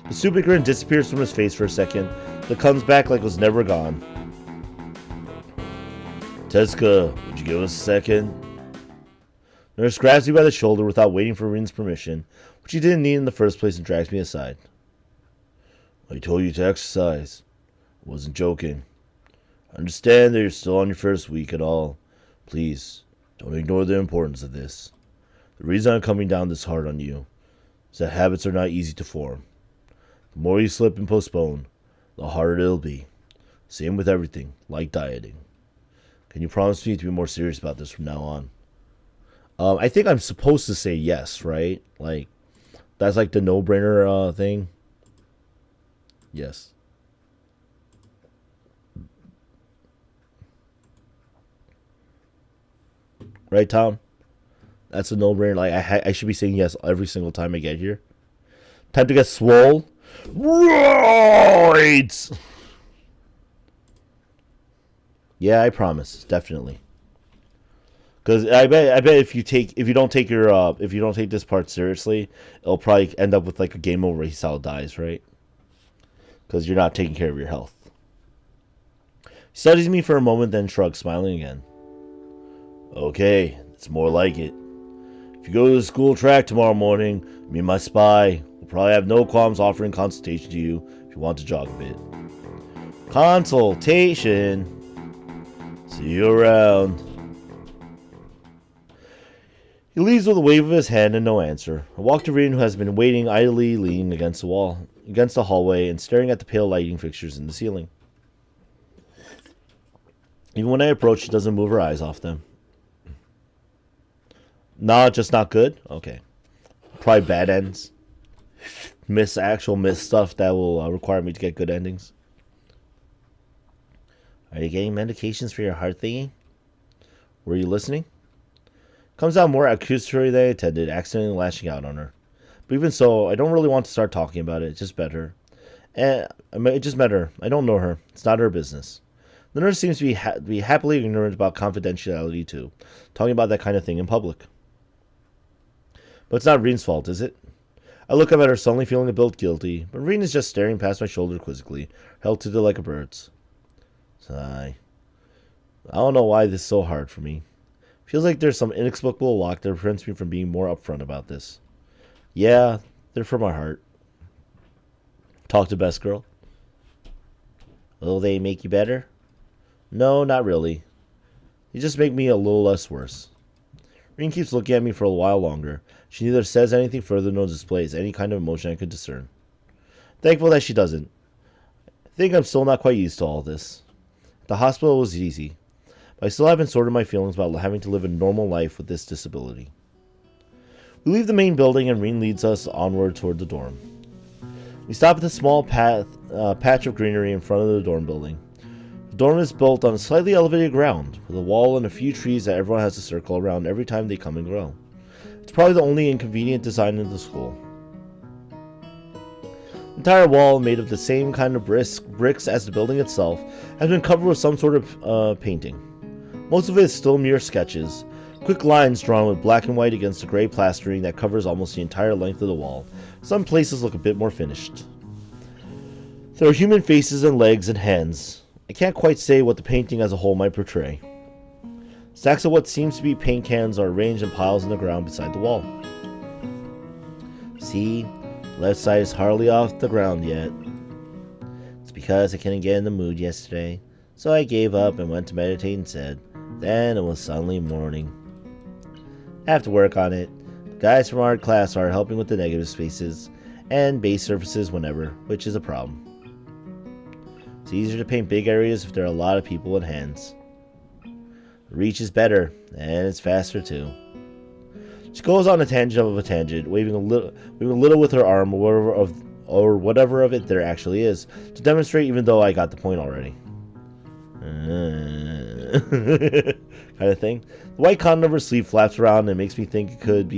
The stupid grin disappears from his face for a second, but comes back like it was never gone. Tezuka, would you give us a second? Nurse grabs me by the shoulder without waiting for Rin's permission, which he didn't need in the first place, and drags me aside. I told you to exercise. I wasn't joking. I understand that you're still on your first week and all. Please, don't ignore the importance of this. The reason I'm coming down this hard on you is that habits are not easy to form. The more you slip and postpone, the harder it'll be. Same with everything, like dieting. Can you promise me to be more serious about this from now on? I think I'm supposed to say yes, right? Like, that's like the no-brainer thing. Yes. Right, Tom? That's a no-brainer. Like, I should be saying yes every single time I get here. Time to get swole. Right! Yeah, I promise. Definitely. Because I bet if you don't take this part seriously, it'll probably end up with like a game over Hisao dies, right? Because you're not taking care of your health. He studies me for a moment, then shrugs, smiling again. Okay, it's more like it. If you go to the school track tomorrow morning, me and my spy will probably have no qualms offering consultation to you if you want to jog a bit. Consultation? See you around. He leaves with a wave of his hand and no answer. I walk to Rin, who has been waiting idly, leaning against the hallway, and staring at the pale lighting fixtures in the ceiling. Even when I approach, she doesn't move her eyes off them. Nah, just not good? Okay. Probably bad ends. Miss stuff that will require me to get good endings. Are you getting medications for your heart thingy? Were you listening? Comes out more accusatory than I intended, accidentally lashing out on her. But even so, I don't really want to start talking about it. It just met her. It just met her. I don't know her. It's not her business. The nurse seems to be happily ignorant about confidentiality, too. Talking about that kind of thing in public. But it's not Rin's fault, is it? I look up at her, suddenly feeling a bit guilty, but Rin is just staring past my shoulder quizzically, held to it like a bird's. Sigh. I don't know why this is so hard for me. Feels like there's some inexplicable lock that prevents me from being more upfront about this. Yeah, they're from our heart. Talk to Best Girl. Will they make you better? No, not really. They just make me a little less worse. Rin keeps looking at me for a while longer. She neither says anything further nor displays any kind of emotion I could discern. Thankful that she doesn't. I think I'm still not quite used to all this. The hospital was easy, but I still haven't sorted my feelings about having to live a normal life with this disability. We leave the main building and Rin leads us onward toward the dorm. We stop at the small patch of greenery in front of the dorm building. The dorm is built on a slightly elevated ground, with a wall and a few trees that everyone has to circle around every time they come and go. It's probably the only inconvenient design in the school. The entire wall, made of the same kind of bricks as the building itself, has been covered with some sort of painting. Most of it is still mere sketches, quick lines drawn with black and white against the gray plastering that covers almost the entire length of the wall. Some places look a bit more finished. There are human faces and legs and hands. I can't quite say what the painting as a whole might portray. Stacks of what seems to be paint cans are arranged in piles on the ground beside the wall. See, the left side is hardly off the ground yet. It's because I couldn't get in the mood yesterday, so I gave up and went to meditate instead. Then it was suddenly morning. I have to work on it. The guys from art class are helping with the negative spaces and base surfaces whenever, which is a problem. It's easier to paint big areas if there are a lot of people and hands. The reach is better, and it's faster too. She goes on a tangent, waving a little with her arm or whatever of it there actually is, to demonstrate even though I got the point already. Kind of thing. The white cotton of her sleeve flaps around and makes me think it could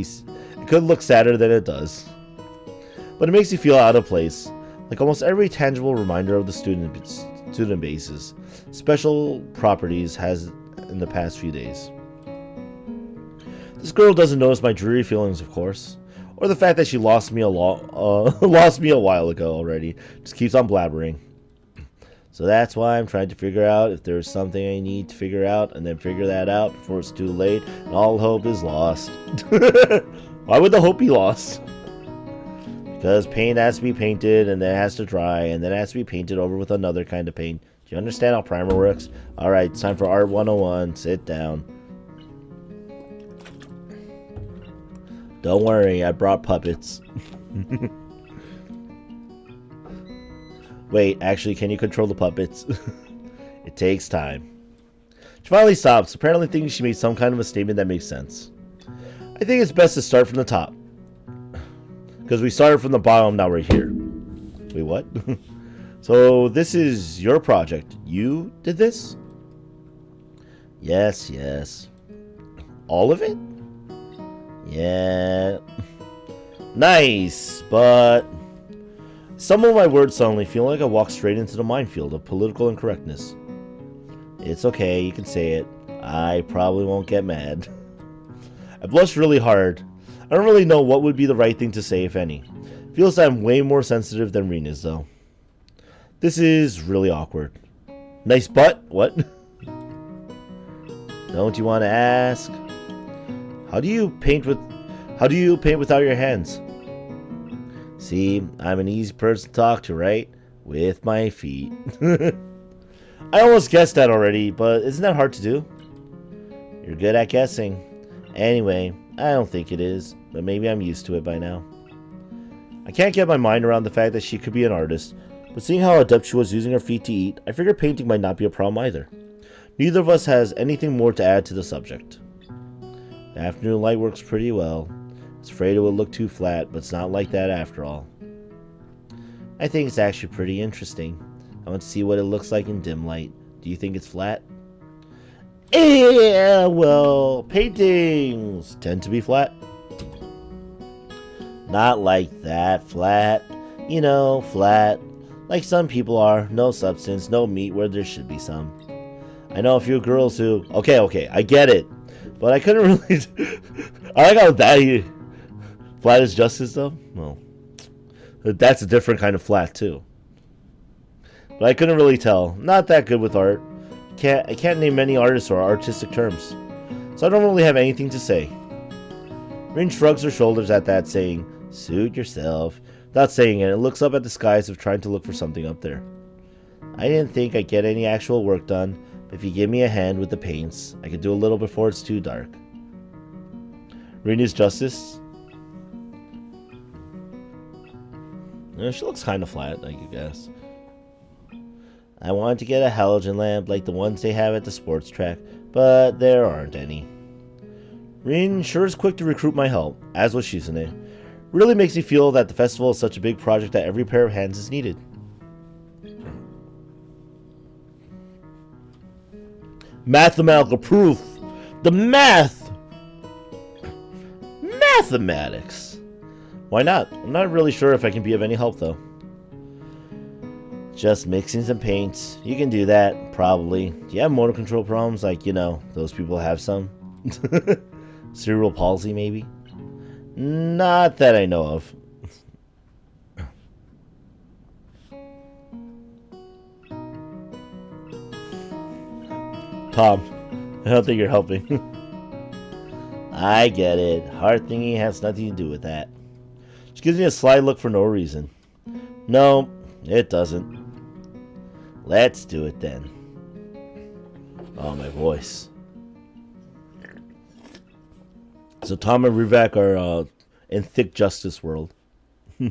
look sadder than it does. But it makes me feel out of place, like almost every tangible reminder of the student base's special properties has in the past few days. This girl doesn't notice my dreary feelings, of course, or the fact that she lost me a while ago already. Just keeps on blabbering. So that's why I'm trying to figure out if there's something I need to figure out, and then figure that out before it's too late and all hope is lost. Why would the hope be lost? Because paint has to be painted, and then it has to dry, and then it has to be painted over with another kind of paint. Do you understand how primer works? Alright, it's time for Art 101. Sit down. Don't worry, I brought puppets. Wait, actually, can you control the puppets? It takes time. She finally stops, apparently thinking she made some kind of a statement that makes sense. I think it's best to start from the top. Because we started from the bottom, now we're here. Wait, what? So, this is your project. You did this? Yes, yes. All of it? Yeah. Nice, but some of my words suddenly feel like I walked straight into the minefield of political incorrectness. It's okay, you can say it. I probably won't get mad. I blushed really hard. I don't really know what would be the right thing to say, if any. Feels that I'm way more sensitive than Rin is, though. This is really awkward. Nice butt? What? Don't you want to ask? How do you paint without your hands? See, I'm an easy person to talk to, right? With my feet. I almost guessed that already, but isn't that hard to do? You're good at guessing. Anyway, I don't think it is, but maybe I'm used to it by now. I can't get my mind around the fact that she could be an artist, but seeing how adept she was using her feet to eat, I figured painting might not be a problem either. Neither of us has anything more to add to the subject. The afternoon light works pretty well. I was afraid it would look too flat, but it's not like that after all. I think it's actually pretty interesting. I want to see what it looks like in dim light. Do you think it's flat? Yeah, well, paintings tend to be flat. Not like that flat. You know, flat. Like some people are. No substance, no meat where there should be some. I know a few girls who... Okay, I get it. But I couldn't really... I like how that... Flat is justice, though? Well, that's a different kind of flat, too. But I couldn't really tell. Not that good with art. I can't name many artists or artistic terms. So I don't really have anything to say. Rin shrugs her shoulders at that, saying, "Suit yourself." Without saying it, it looks up at the sky as if trying to look for something up there. I didn't think I'd get any actual work done, but if you give me a hand with the paints, I could do a little before it's too dark. Rin is justice. She looks kind of flat, I guess. I wanted to get a halogen lamp like the ones they have at the sports track, but there aren't any. Rin sure is quick to recruit my help, as was Shizune. Really makes me feel that the festival is such a big project that every pair of hands is needed. Mathematical proof! The math! Mathematics! Why not? I'm not really sure if I can be of any help, though. Just mixing some paints. You can do that, probably. Do you have motor control problems? Like, you know, those people have some? Cerebral palsy, maybe? Not that I know of. Tom, I don't think you're helping. I get it. Heart thingy has nothing to do with that. She gives me a sly look for no reason. No, it doesn't. Let's do it then. Oh, my voice. So Tom and Rivak are in thick justice world. So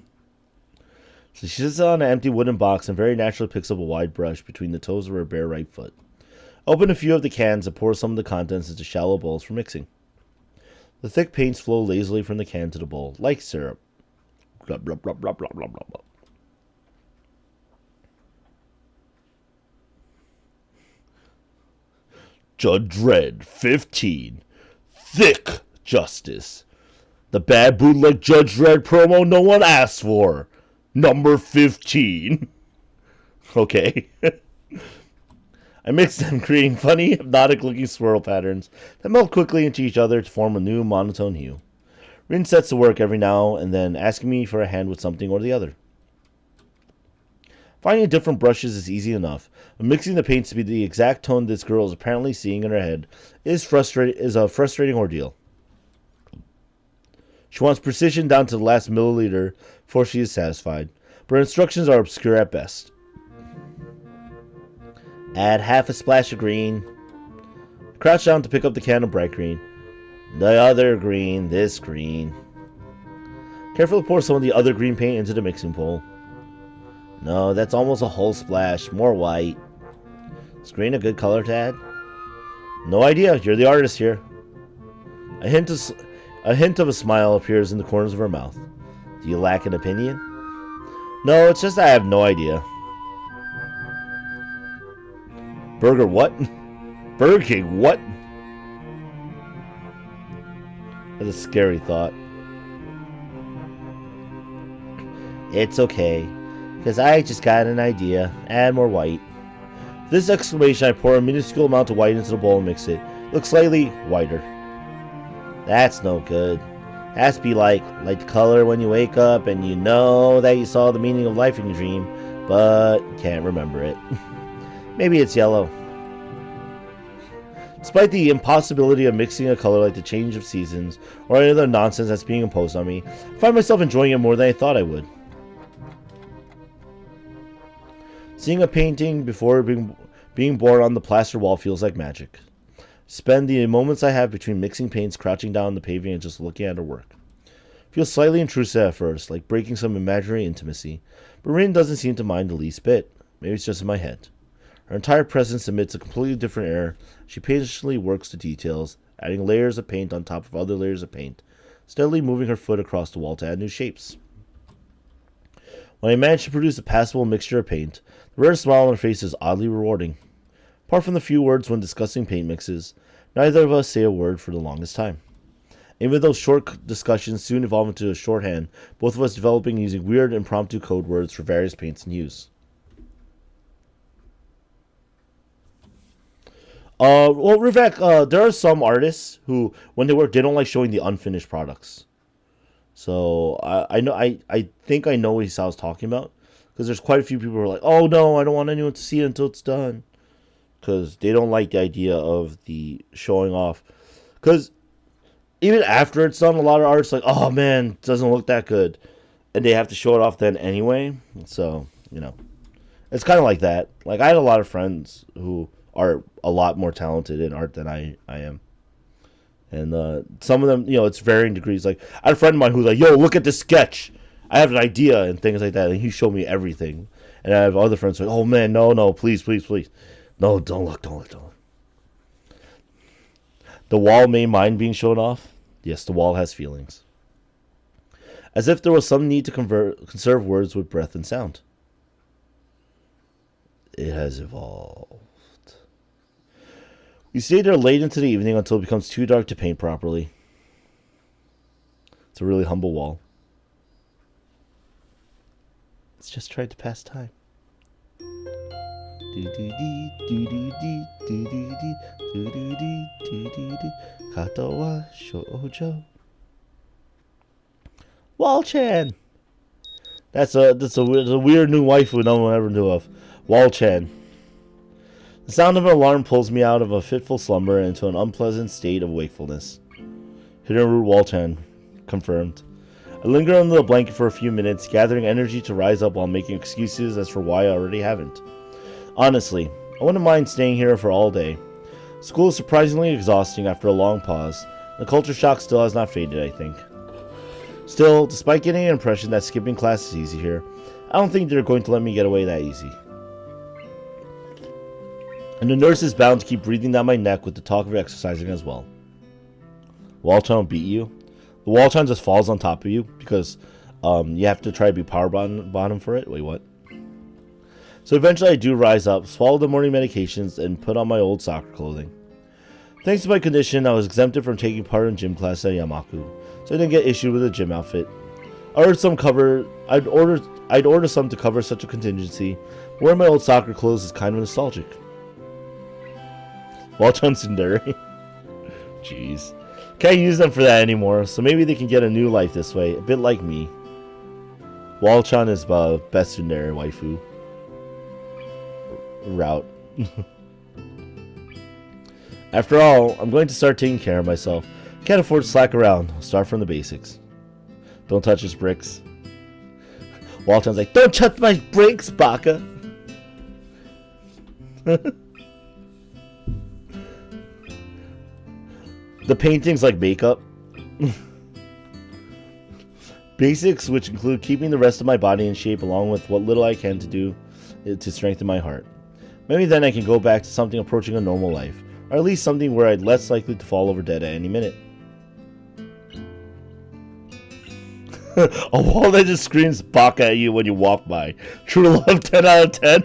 she sits on an empty wooden box and very naturally picks up a wide brush between the toes of her bare right foot. Open a few of the cans and pour some of the contents into shallow bowls for mixing. The thick paints flow lazily from the can to the bowl, like syrup. Blah, blah, blah, blah, blah, blah, blah, blah. Judge Dredd, 15. Thick justice. The bad bootleg Judge Dredd promo no one asked for. Number 15. Okay. I mixed them, creating funny, hypnotic-looking swirl patterns that melt quickly into each other to form a new monotone hue. Rin sets to work every now and then, asking me for a hand with something or the other. Finding different brushes is easy enough, but mixing the paints to be the exact tone this girl is apparently seeing in her head is a frustrating ordeal. She wants precision down to the last milliliter before she is satisfied, but her instructions are obscure at best. Add half a splash of green. Crouch down to pick up the can of bright green. The other green, this green. Carefully pour some of the other green paint into the mixing bowl. No, that's almost a whole splash. More white. Is green a good color to add? No idea. You're the artist here. A hint of a smile appears in the corners of her mouth. Do you lack an opinion? No, it's just I have no idea. Burger what? Burger King what? That's a scary thought. It's okay, because I just got an idea. Add more white. This exclamation, I pour a minuscule amount of white into the bowl and mix it. Looks slightly whiter. That's no good. Has to be like the color when you wake up and you know that you saw the meaning of life in your dream, but can't remember it. Maybe it's yellow. Despite the impossibility of mixing a color like the change of seasons or any other nonsense that's being imposed on me, I find myself enjoying it more than I thought I would. Seeing a painting before Being born on the plaster wall feels like magic. Spend the moments I have between mixing paints, crouching down on the paving and just looking at her work. Feels slightly intrusive at first, like breaking some imaginary intimacy, but Rin doesn't seem to mind the least bit. Maybe it's just in my head. Her entire presence emits a completely different air. She patiently works the details, adding layers of paint on top of other layers of paint, steadily moving her foot across the wall to add new shapes. When I manage to produce a passable mixture of paint, the rare smile on her face is oddly rewarding. Apart from the few words when discussing paint mixes, neither of us say a word for the longest time. Even though short discussions soon evolve into a shorthand, both of us developing using weird impromptu code words for various paints and hues. Rivak, there are some artists who, when they work, they don't like showing the unfinished products. So I think I know what Hisao's talking about, because there's quite a few people who are like, oh no, I don't want anyone to see it until it's done, because they don't like the idea of the showing off. Because even after it's done, a lot of artists are like, oh man, it doesn't look that good, and they have to show it off then anyway. So it's kind of like that. Like, I had a lot of friends who are a lot more talented in art than I am. And some of them, it's varying degrees. Like, I had a friend of mine who's like, yo, look at this sketch. I have an idea and things like that. And he showed me everything. And I have other friends who are like, oh man, no, please. No, don't look. The wall may mind being shown off. Yes, the wall has feelings. As if there was some need to conserve words with breath and sound. It has evolved. We stay there late into the evening until it becomes too dark to paint properly. It's a really humble wall. It's just trying to pass time. Katawa Shoujo. Wall-chan! That's a weird new waifu no one ever knew of. Wall-chan. The sound of an alarm pulls me out of a fitful slumber into an unpleasant state of wakefulness. Hidden root Wall-chan. Confirmed. I linger under the blanket for a few minutes, gathering energy to rise up while making excuses as for why I already haven't. Honestly, I wouldn't mind staying here for all day. School is surprisingly exhausting after a long pause. The culture shock still has not faded, I think. Still, despite getting an impression that skipping class is easy here, I don't think they're going to let me get away that easy. And the nurse is bound to keep breathing down my neck with the talk of exercising as well. Wall-chan will beat you. The Wall-chan just falls on top of you because you have to try to be power bottom for it. Wait, what? So eventually I do rise up, swallow the morning medications, and put on my old soccer clothing. Thanks to my condition, I was exempted from taking part in gym class at Yamaku, so I didn't get issued with a gym outfit. I'd order some to cover such a contingency. Wearing my old soccer clothes is kind of nostalgic. Wall-chan tsundere. Jeez. Can't use them for that anymore, so maybe they can get a new life this way, a bit like me. Wall-chan is the best tsundere waifu. Route. After all, I'm going to start taking care of myself. Can't afford to slack around. I'll start from the basics. Don't touch his bricks. Wall-chan's like, don't touch my bricks, baka! The painting's like makeup. Basics, which include keeping the rest of my body in shape along with what little I can to do to strengthen my heart. Maybe then I can go back to something approaching a normal life, or at least something where I'm less likely to fall over dead at any minute. A wall that just screams baka at you when you walk by. True love, 10 out of 10.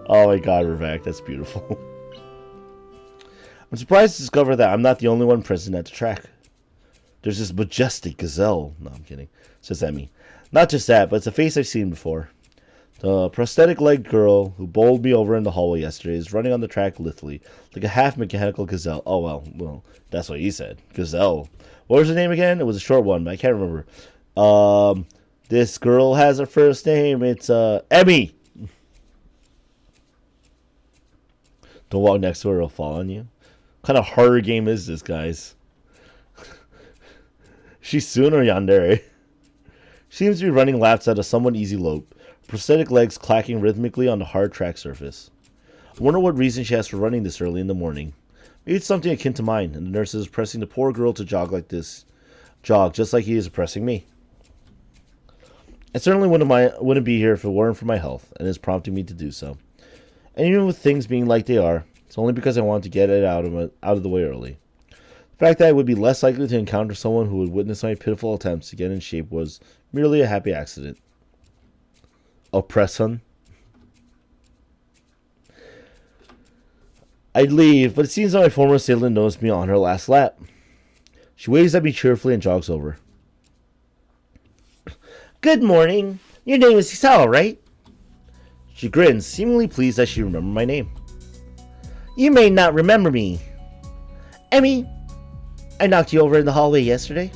Oh my god, Ravak, that's beautiful. I'm surprised to discover that I'm not the only one present at the track. There's this majestic gazelle. No, I'm kidding. It's just Emmy. Not just that, but it's a face I've seen before. The prosthetic-legged girl who bowled me over in the hallway yesterday is running on the track lithely, like a half-mechanical gazelle. Oh, well, that's what he said. Gazelle. What was her name again? It was a short one, but I can't remember. This girl has her first name. It's, Emmy! Don't walk next to her, it'll fall on you. What kind of horror game is this, guys? Shisun or Yandere? She seems to be running laps at a somewhat easy lope, prosthetic legs clacking rhythmically on the hard track surface. I wonder what reason she has for running this early in the morning. Maybe it's something akin to mine, and the nurse is pressing the poor girl to jog like this. Jog, just like he is oppressing me. I certainly wouldn't be here if it weren't for my health, and is prompting me to do so. And even with things being like they are, it's only because I want to get it out of the way early. The fact that I would be less likely to encounter someone who would witness my pitiful attempts to get in shape was merely a happy accident. Oppression. I'd leave, but it seems that my former assailant noticed me on her last lap. She waves at me cheerfully and jogs over. Good morning. Your name is Hisao, right? She grins, seemingly pleased that she remembered my name. You may not remember me. Emmy, I knocked you over in the hallway yesterday.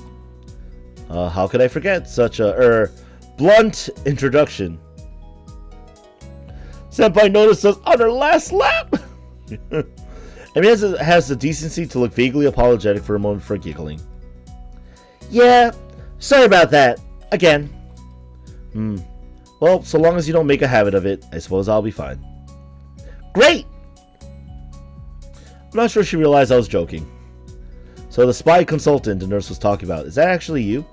How could I forget such a, blunt introduction? Senpai noticed us on her last lap. Emmy has the decency to look vaguely apologetic for a moment for giggling. Yeah, sorry about that. Again. Well, so long as you don't make a habit of it, I suppose I'll be fine. Great! I'm not sure she realized I was joking. So the spy consultant the nurse was talking about, is that actually you?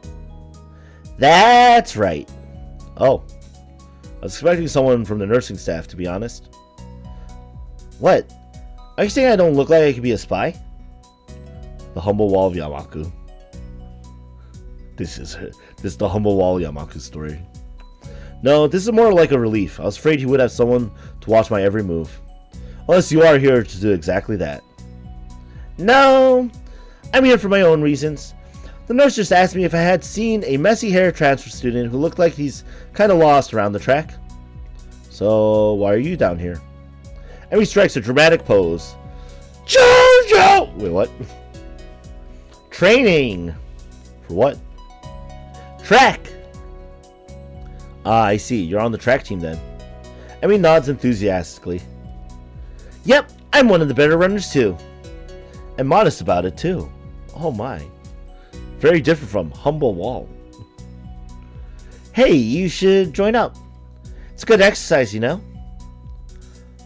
That's right. Oh. I was expecting someone from the nursing staff, to be honest. What? Are you saying I don't look like I could be a spy? The humble wall of Yamaku. This is the humble wall of Yamaku story. No, this is more like a relief. I was afraid he would have someone to watch my every move. Unless you are here to do exactly that. No, I'm here for my own reasons. The nurse just asked me if I had seen a messy hair transfer student who looked like he's kind of lost around the track. So, why are you down here? And he strikes a dramatic pose. Shoujo! Wait, what? Training. For what? Track. Ah, I see. You're on the track team then. Emmy nods enthusiastically. Yep, I'm one of the better runners too. And modest about it too. Oh my. Very different from humble wall. Hey, you should join up. It's good exercise, you know?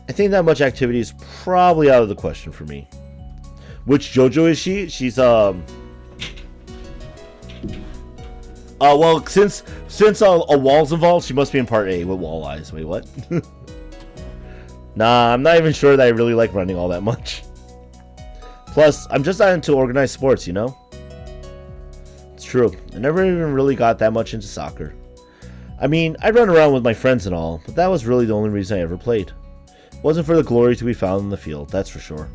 I think that much activity is probably out of the question for me. Which JoJo is she? She's well, since a wall's involved, she must be in part A with wall eyes. Wait, what? Nah, I'm not even sure that I really like running all that much. Plus, I'm just not into organized sports, you know? It's true. I never even really got that much into soccer. I mean, I'd run around with my friends and all, but that was really the only reason I ever played. It wasn't for the glory to be found in the field, that's for sure.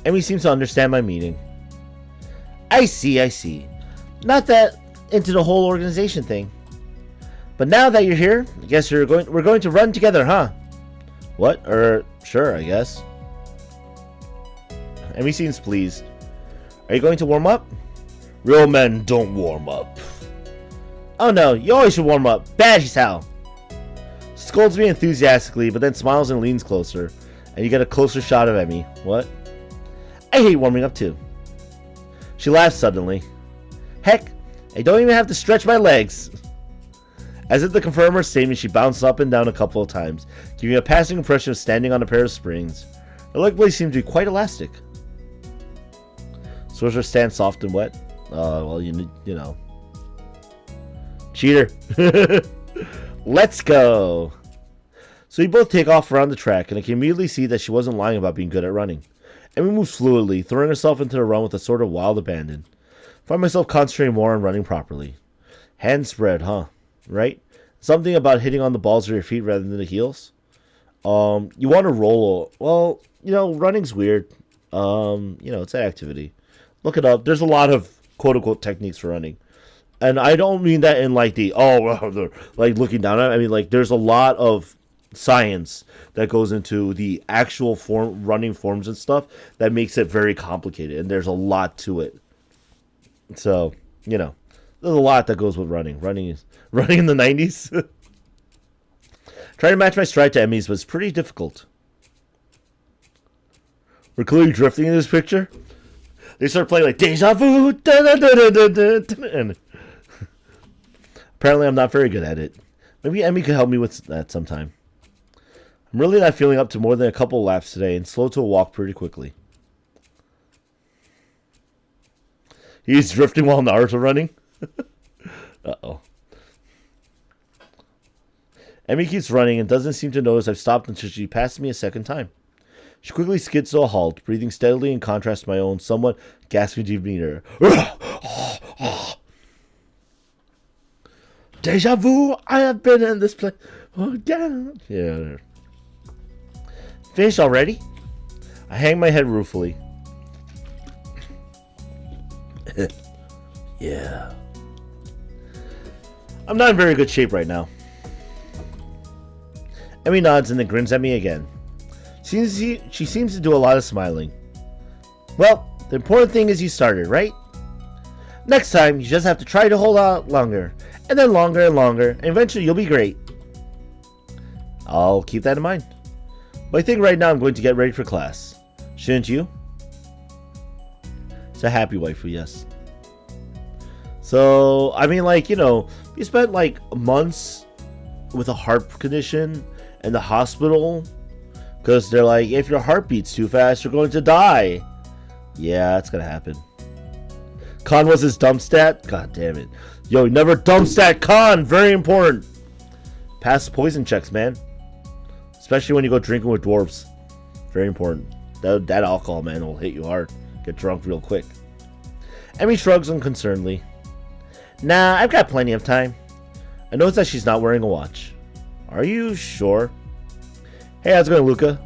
Emmy seems to understand my meaning. I see. Not that into the whole organization thing. But now that you're here, I guess we're going to run together, huh? What? Sure, I guess. Emmy seems pleased. Are you going to warm up? Real men don't warm up. Oh no, you always should warm up. Bad Hisao. Scolds me enthusiastically, but then smiles and leans closer. And you get a closer shot of Emmy. What? I hate warming up too. She laughs suddenly. Heck, I don't even have to stretch my legs. As if to confirm her statement, she bounces up and down a couple of times, giving a passing impression of standing on a pair of springs. Her leg blades seem to be quite elastic. So is her stand soft and wet? Well, you know. Cheater. Let's go. So we both take off around the track, and I can immediately see that she wasn't lying about being good at running. Emmy moves fluidly, throwing herself into the run with a sort of wild abandon. I find myself concentrating more on running properly. Hands spread, huh? Right? Something about hitting on the balls of your feet rather than the heels. You want to roll. Well, you know, running's weird. It's an activity. Look it up. There's a lot of quote-unquote techniques for running. And I don't mean that in like like looking down at it. I mean, like, there's a lot of science that goes into the actual running forms and stuff that makes it very complicated. And there's a lot to it. So, there's a lot that goes with running. Running in the 90s. Trying to match my stride to Emmy's was pretty difficult. We're clearly drifting in this picture. They start playing like Deja Vu. And apparently I'm not very good at it. Maybe Emmy could help me with that sometime. I'm really not feeling up to more than a couple laps today and slow to a walk pretty quickly. He's drifting while Naruto running. Uh-oh. Emmy keeps running and doesn't seem to notice I've stopped until she passes me a second time. She quickly skids to a halt, breathing steadily in contrast to my own somewhat gasping demeanor. Deja vu! I have been in this place again. Yeah. Finished already? I hang my head ruefully. Yeah. I'm not in very good shape right now. Emmy nods and then grins at me again. She seems to do a lot of smiling. Well, the important thing is you started, right? Next time, you just have to try to hold out longer, and then longer and longer, and eventually you'll be great. I'll keep that in mind. But I think right now I'm going to get ready for class. Shouldn't you? It's a happy waifu, yes. So, I mean, like, you know, you spent like months with a heart condition in the hospital because they're like, if your heart beats too fast, you're going to die. Yeah, that's gonna happen. Con was his dump stat? God damn it. Yo, never dump stat Con! Very important. Pass poison checks, man. Especially when you go drinking with dwarves. Very important. That alcohol, man, will hit you hard. Get drunk real quick. Emmy shrugs unconcernedly. Nah, I've got plenty of time. I notice that she's not wearing a watch. Are you sure? Hey, how's it going, Luca?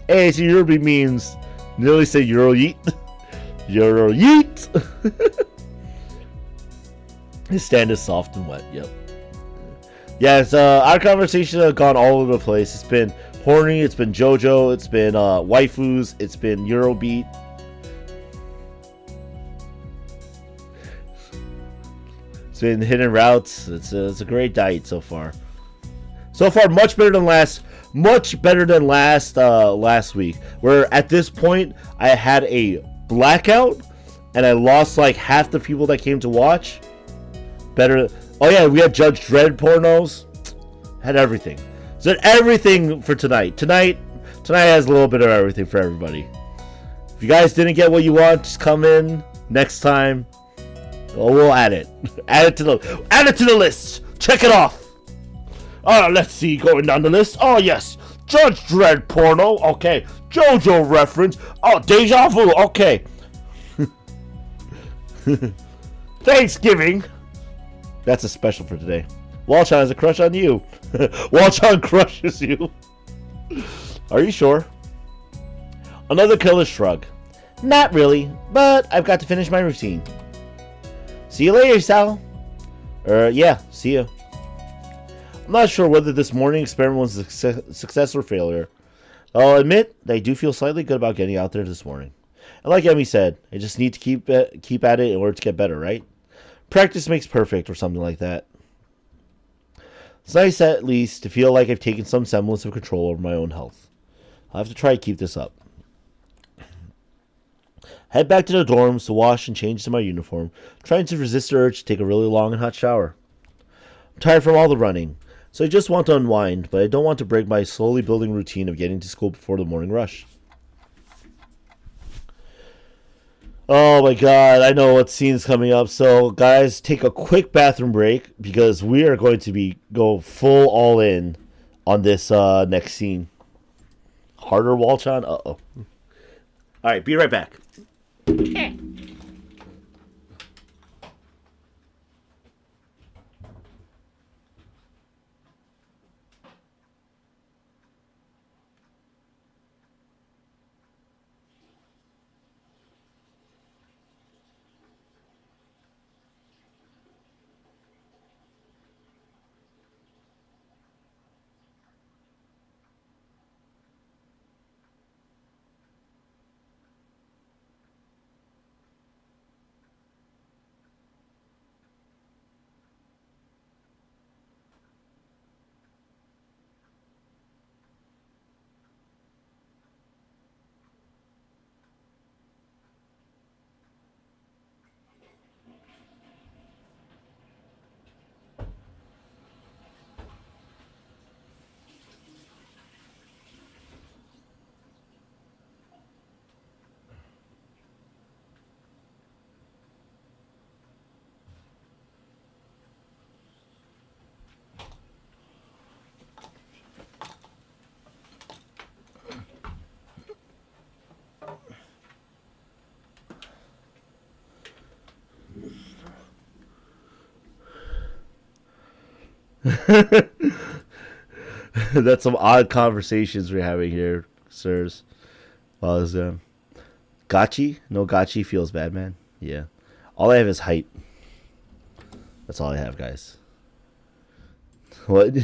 Hey, so Eurobe means nearly say Euro yeet. Euro yeet! His stand is soft and wet, yep. Yeah, it's, our conversations have gone all over the place. It's been horny, it's been JoJo, it's been waifus, it's been Eurobeat. It's been hidden routes. It's a great diet so far. So far, much better than last last week. Where at this point I had a blackout and I lost like half the people that came to watch. Better. Oh yeah, we had Judge Dredd pornos. Had everything. So everything for tonight. Tonight has a little bit of everything for everybody. If you guys didn't get what you want, just come in next time. Oh, we'll add it. Add it to the list. Check it off. Let's see. Going down the list. Oh yes, Judge Dredd porno. Okay, JoJo reference. Oh, deja vu. Okay. Thanksgiving. That's a special for today. Walchan has a crush on you. Walchan crushes you. Are you sure? Another killer shrug. Not really, but I've got to finish my routine. See you later, Hisao. Yeah, see ya. I'm not sure whether this morning experiment was a success or failure. I'll admit that I do feel slightly good about getting out there this morning. And like Emmy said, I just need to keep at it in order to get better, right? Practice makes perfect or something like that. It's nice at least to feel like I've taken some semblance of control over my own health. I'll have to try to keep this up. Head back to the dorms to wash and change to my uniform, trying to resist the urge to take a really long and hot shower. I'm tired from all the running, so I just want to unwind, but I don't want to break my slowly building routine of getting to school before the morning rush. Oh my god, I know what scene's coming up, so guys, take a quick bathroom break, because we are going to go full all in on this next scene. Harder, Walchan? Uh-oh. Alright, be right back. Okay. That's some odd conversations we're having here, sirs. Well, is Gachi? No, Gachi feels bad, man. Yeah. All I have is height. That's all I have, guys. What?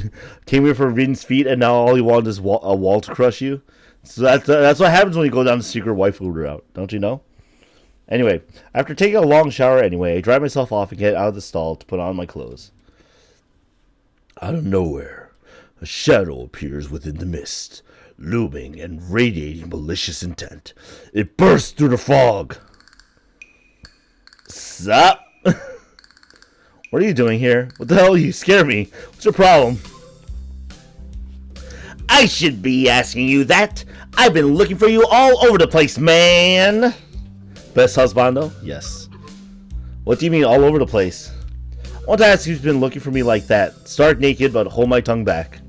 Came here for Rin's feet, and now all you want is a wall to crush you? So that's what happens when you go down the secret waifu route. Don't you know? Anyway, after taking a long shower anyway, I dry myself off and get out of the stall to put on my clothes. Out of nowhere, a shadow appears within the mist, looming and radiating malicious intent. It bursts through the fog. Sup? What are you doing here? What the hell? You scare me. What's your problem? I should be asking you that. I've been looking for you all over the place, man. Best husbando? Yes. What do you mean all over the place? I want to ask who's been looking for me like that. Stark naked, but hold my tongue back.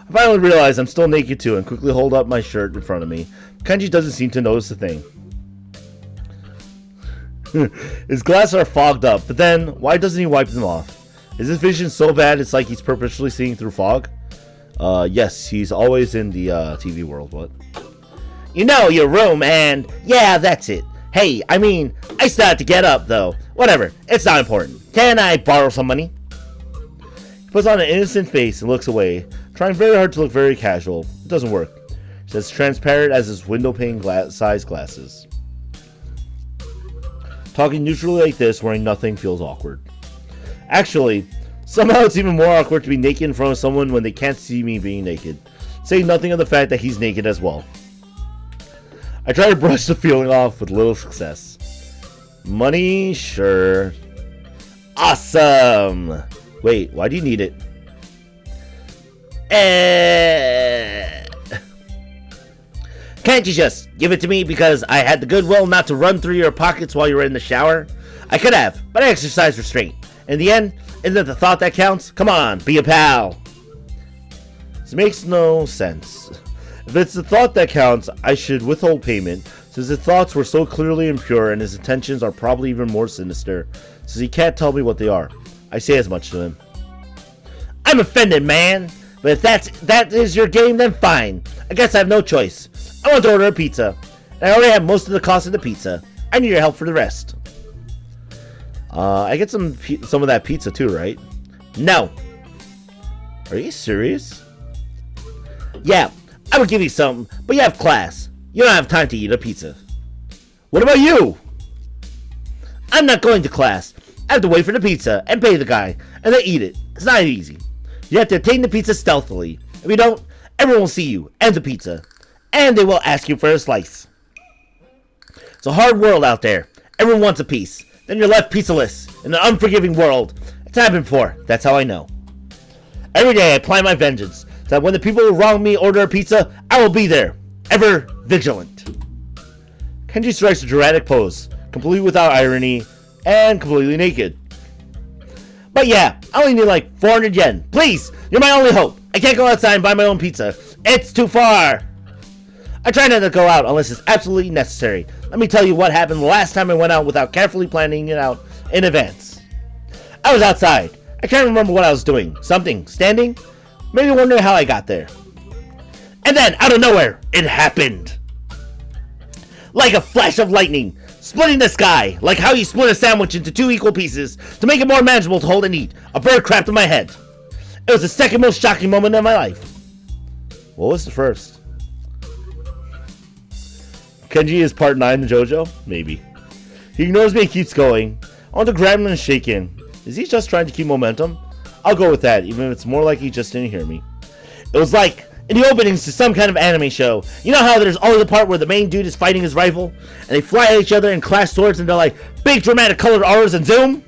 I finally realize I'm still naked too and quickly hold up my shirt in front of me. Kenji doesn't seem to notice a thing. His glasses are fogged up, but then, why doesn't he wipe them off? Is his vision so bad it's like he's purposely seeing through fog? Yes, he's always in the TV world. What? You know your room, and yeah, that's it. Hey, I mean, I still have to get up, though. Whatever, it's not important. Can I borrow some money? He puts on an innocent face and looks away, trying very hard to look very casual. It doesn't work. It's as transparent as his window pane size glasses. Talking neutrally like this, wearing nothing, feels awkward. Actually, somehow it's even more awkward to be naked in front of someone when they can't see me being naked. Saying nothing of the fact that he's naked as well. I try to brush the feeling off with little success. Money? Sure. Awesome! Wait, why do you need it? Can't you just give it to me because I had the goodwill not to run through your pockets while you were in the shower? I could have, but I exercised restraint. In the end, isn't it the thought that counts? Come on, be a pal. This makes no sense. If it's the thought that counts, I should withhold payment, since his thoughts were so clearly impure and his intentions are probably even more sinister, since he can't tell me what they are. I say as much to him. I'm offended, man. But if that is your game, then fine. I guess I have no choice. I want to order a pizza, and I already have most of the cost of the pizza. I need your help for the rest. I get some of that pizza too, right? No. Are you serious? Yeah, I would give you some, but you have class. You don't have time to eat a pizza. What about you? I'm not going to class. I have to wait for the pizza and pay the guy, and then eat it. It's not easy. You have to obtain the pizza stealthily. If you don't, everyone will see you and the pizza. And they will ask you for a slice. It's a hard world out there. Everyone wants a piece. Then you're left pizzaless in an unforgiving world. It's happened before. That's how I know. Every day I plan my vengeance, so that when the people who wrong me order a pizza, I will be there, ever vigilant. Kenji strikes a dramatic pose, completely without irony, and completely naked. But yeah, I only need like 400 yen. Please, you're my only hope. I can't go outside and buy my own pizza. It's too far. I try not to go out unless it's absolutely necessary. Let me tell you what happened the last time I went out without carefully planning it out in advance. I was outside. I can't remember what I was doing. Something. Standing? Maybe wondering how I got there. And then, out of nowhere, it happened. Like a flash of lightning, splitting the sky, like how you split a sandwich into 2 equal pieces to make it more manageable to hold and eat. A bird crapped on my head. It was the second most shocking moment of my life. What was the first? Kenji is part 9 in JoJo? Maybe. He ignores me and keeps going. I want to grab him and shake him. Is he just trying to keep momentum? I'll go with that, even if it's more like he just didn't hear me. It was like in the openings to some kind of anime show. You know how there's always a part where the main dude is fighting his rival? And they fly at each other and clash swords and they're like big dramatic colored auras and zoom?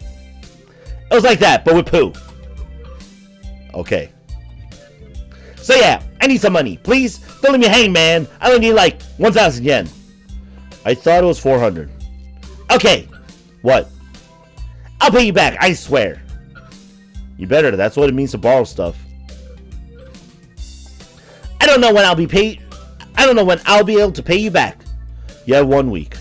It was like that, but with poo. Okay. So yeah, I need some money. Please, don't let me hang, man. I only need like 1,000 yen. I thought it was 400. Okay. What? I'll pay you back, I swear. You better, that's what it means to borrow stuff. I don't know when I'll be able to pay you back. You have 1 week.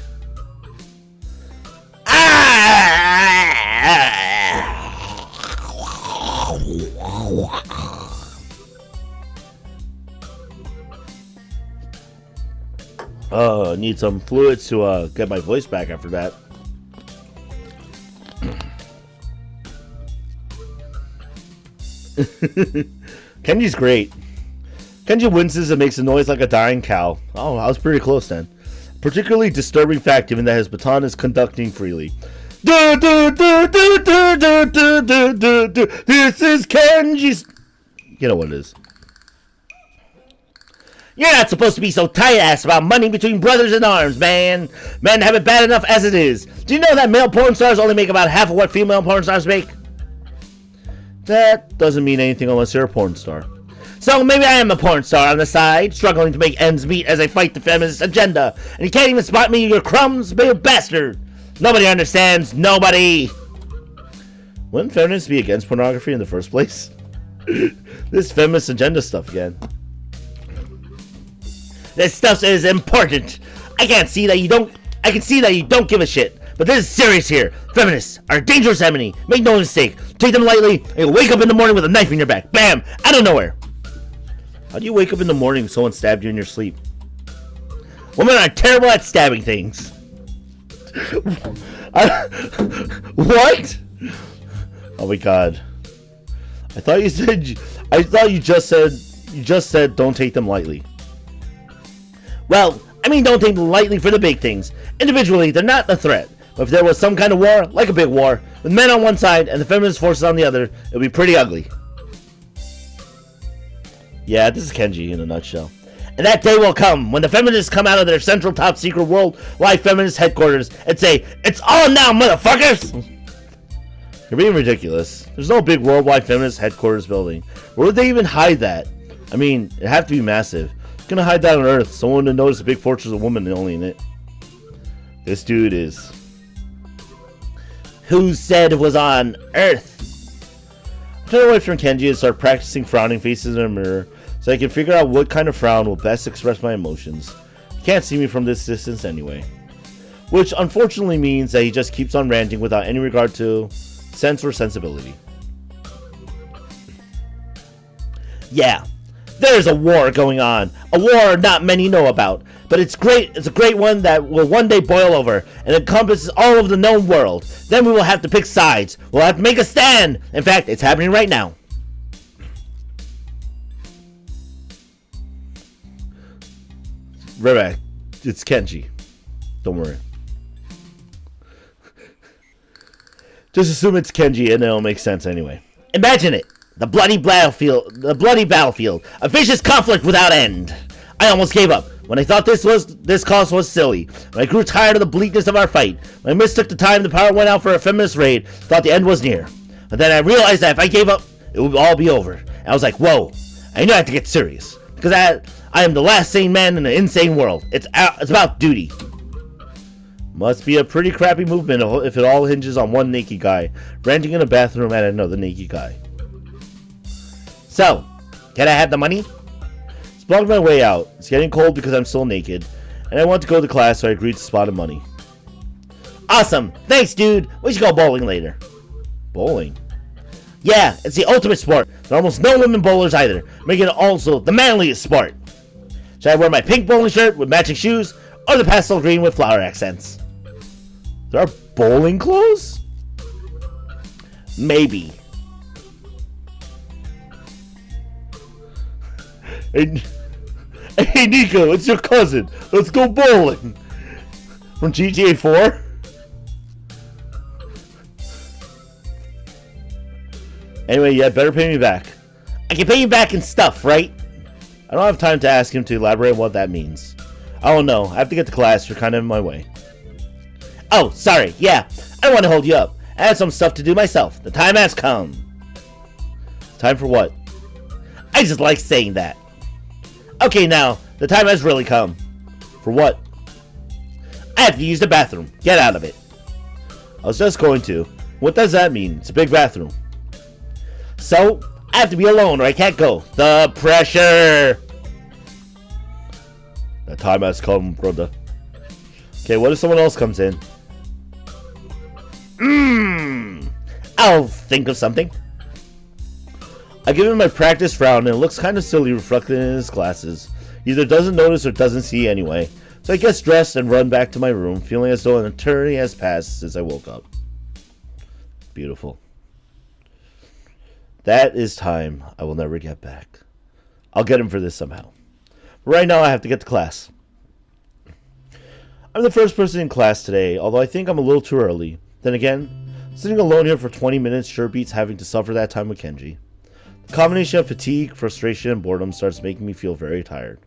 I need some fluids to get my voice back after that. Kenji's great. Kenji winces and makes a noise like a dying cow. Oh, I was pretty close then. Particularly disturbing fact given that his baton is conducting freely. This is Kenji's... You know what it is. You're not supposed to be so tight-ass about money between brothers in arms, man. Men have it bad enough as it is. Do you know that male porn stars only make about half of what female porn stars make? That doesn't mean anything unless you're a porn star. So maybe I am a porn star on the side, struggling to make ends meet as I fight the feminist agenda. And you can't even spot me, you crumbs, you bastard. Nobody understands. Nobody. Wouldn't feminists be against pornography in the first place? This feminist agenda stuff again. This stuff is important. I can see that you don't give a shit. But this is serious here. Feminists are a dangerous enemy. Make no mistake. Take them lightly, and you'll wake up in the morning with a knife in your back. Bam! Out of nowhere. How do you wake up in the morning if someone stabbed you in your sleep? Women are terrible at stabbing things. What? Oh my god. I thought you just said don't take them lightly. Well, I mean don't take them lightly for the big things. Individually, they're not a threat. But if there was some kind of war, like a big war, with men on one side and the feminist forces on the other, it would be pretty ugly. Yeah, this is Kenji in a nutshell. And that day will come when the feminists come out of their central top secret worldwide feminist headquarters and say, "It's on now, motherfuckers!" You're being ridiculous. There's no big worldwide feminist headquarters building. Where would they even hide that? I mean, it'd have to be massive. It's gonna hide that on Earth. Someone would notice a big fortress of women only in it. This dude is... Who said it was on Earth? I turn away from Kenji and start practicing frowning faces in a mirror so I can figure out what kind of frown will best express my emotions. He can't see me from this distance anyway. Which unfortunately means that he just keeps on ranting without any regard to sense or sensibility. Yeah, there's a war going on. A war not many know about. But it's great. It's a great one that will one day boil over and encompasses all of the known world. Then we will have to pick sides. We'll have to make a stand. In fact, it's happening right now. Right back. It's Kenji. Don't worry. Just assume it's Kenji and it'll make sense anyway. Imagine it. The bloody battlefield. A vicious conflict without end. I almost gave up. When I thought this cause was silly, when I grew tired of the bleakness of our fight, when I mistook the time the power went out for a feminist raid, thought the end was near. But then I realized that if I gave up, it would all be over. And I was like, whoa, I knew I had to get serious. Because I am the last sane man in an insane world. It's about duty. Must be a pretty crappy movement if it all hinges on one naked guy ranting in a bathroom at another naked guy. So, can I have the money? Splunked my way out. It's getting cold because I'm still naked, and I want to go to class, so I agreed to spot of money. Awesome! Thanks, dude! We should go bowling later. Bowling? Yeah, it's the ultimate sport. There are almost no women bowlers either, making it also the manliest sport. Should I wear my pink bowling shirt with matching shoes, or the pastel green with flower accents? There are bowling clothes? Maybe. Hey Nico, it's your cousin. Let's go bowling. From GTA 4? Anyway, yeah, better pay me back. I can pay you back in stuff, right? I don't have time to ask him to elaborate on what that means. I don't know. I have to get to class. You're kind of in my way. Oh, sorry. Yeah, I don't want to hold you up. I have some stuff to do myself. The time has come. Time for what? I just like saying that. Okay, now, the time has really come. For what? I have to use the bathroom. Get out of it. I was just going to. What does that mean? It's a big bathroom. So, I have to be alone or I can't go. The pressure! The time has come, brother. Okay, what if someone else comes in? I'll think of something. I give him my practice frown and it looks kind of silly reflected in his glasses. He either doesn't notice or doesn't see anyway. So I get dressed and run back to my room, feeling as though an eternity has passed since I woke up. Beautiful. That is time I will never get back. I'll get him for this somehow. But right now I have to get to class. I'm the first person in class today, although I think I'm a little too early. Then again, sitting alone here for 20 minutes sure beats having to suffer that time with Kenji. The combination of fatigue, frustration, and boredom starts making me feel very tired.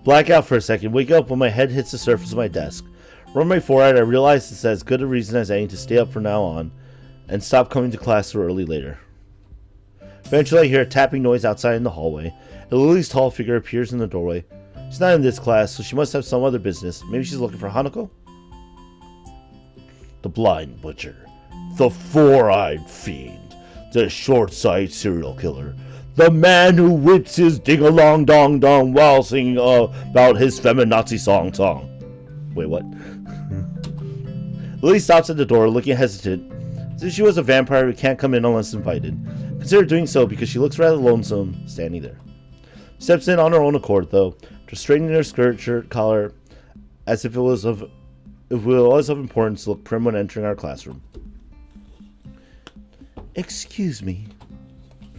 Black out for a second, wake up when my head hits the surface of my desk. Run my forehead, I realize it's as good a reason as any to stay up from now on and stop coming to class so early later. Eventually I hear a tapping noise outside in the hallway. Lily's tall figure appears in the doorway. She's not in this class, so she must have some other business. Maybe she's looking for Hanako? The blind butcher. The four-eyed fiend. The short-sighted serial killer. The man who whips his ding-a-long-dong-dong while singing about his feminazi song. Wait, what? Lily stops at the door, looking hesitant. As if she was a vampire who can't come in unless invited. Consider doing so because she looks rather lonesome standing there. Steps in on her own accord, though, just straightening her shirt collar as if it was of importance to look prim when entering our classroom. Excuse me.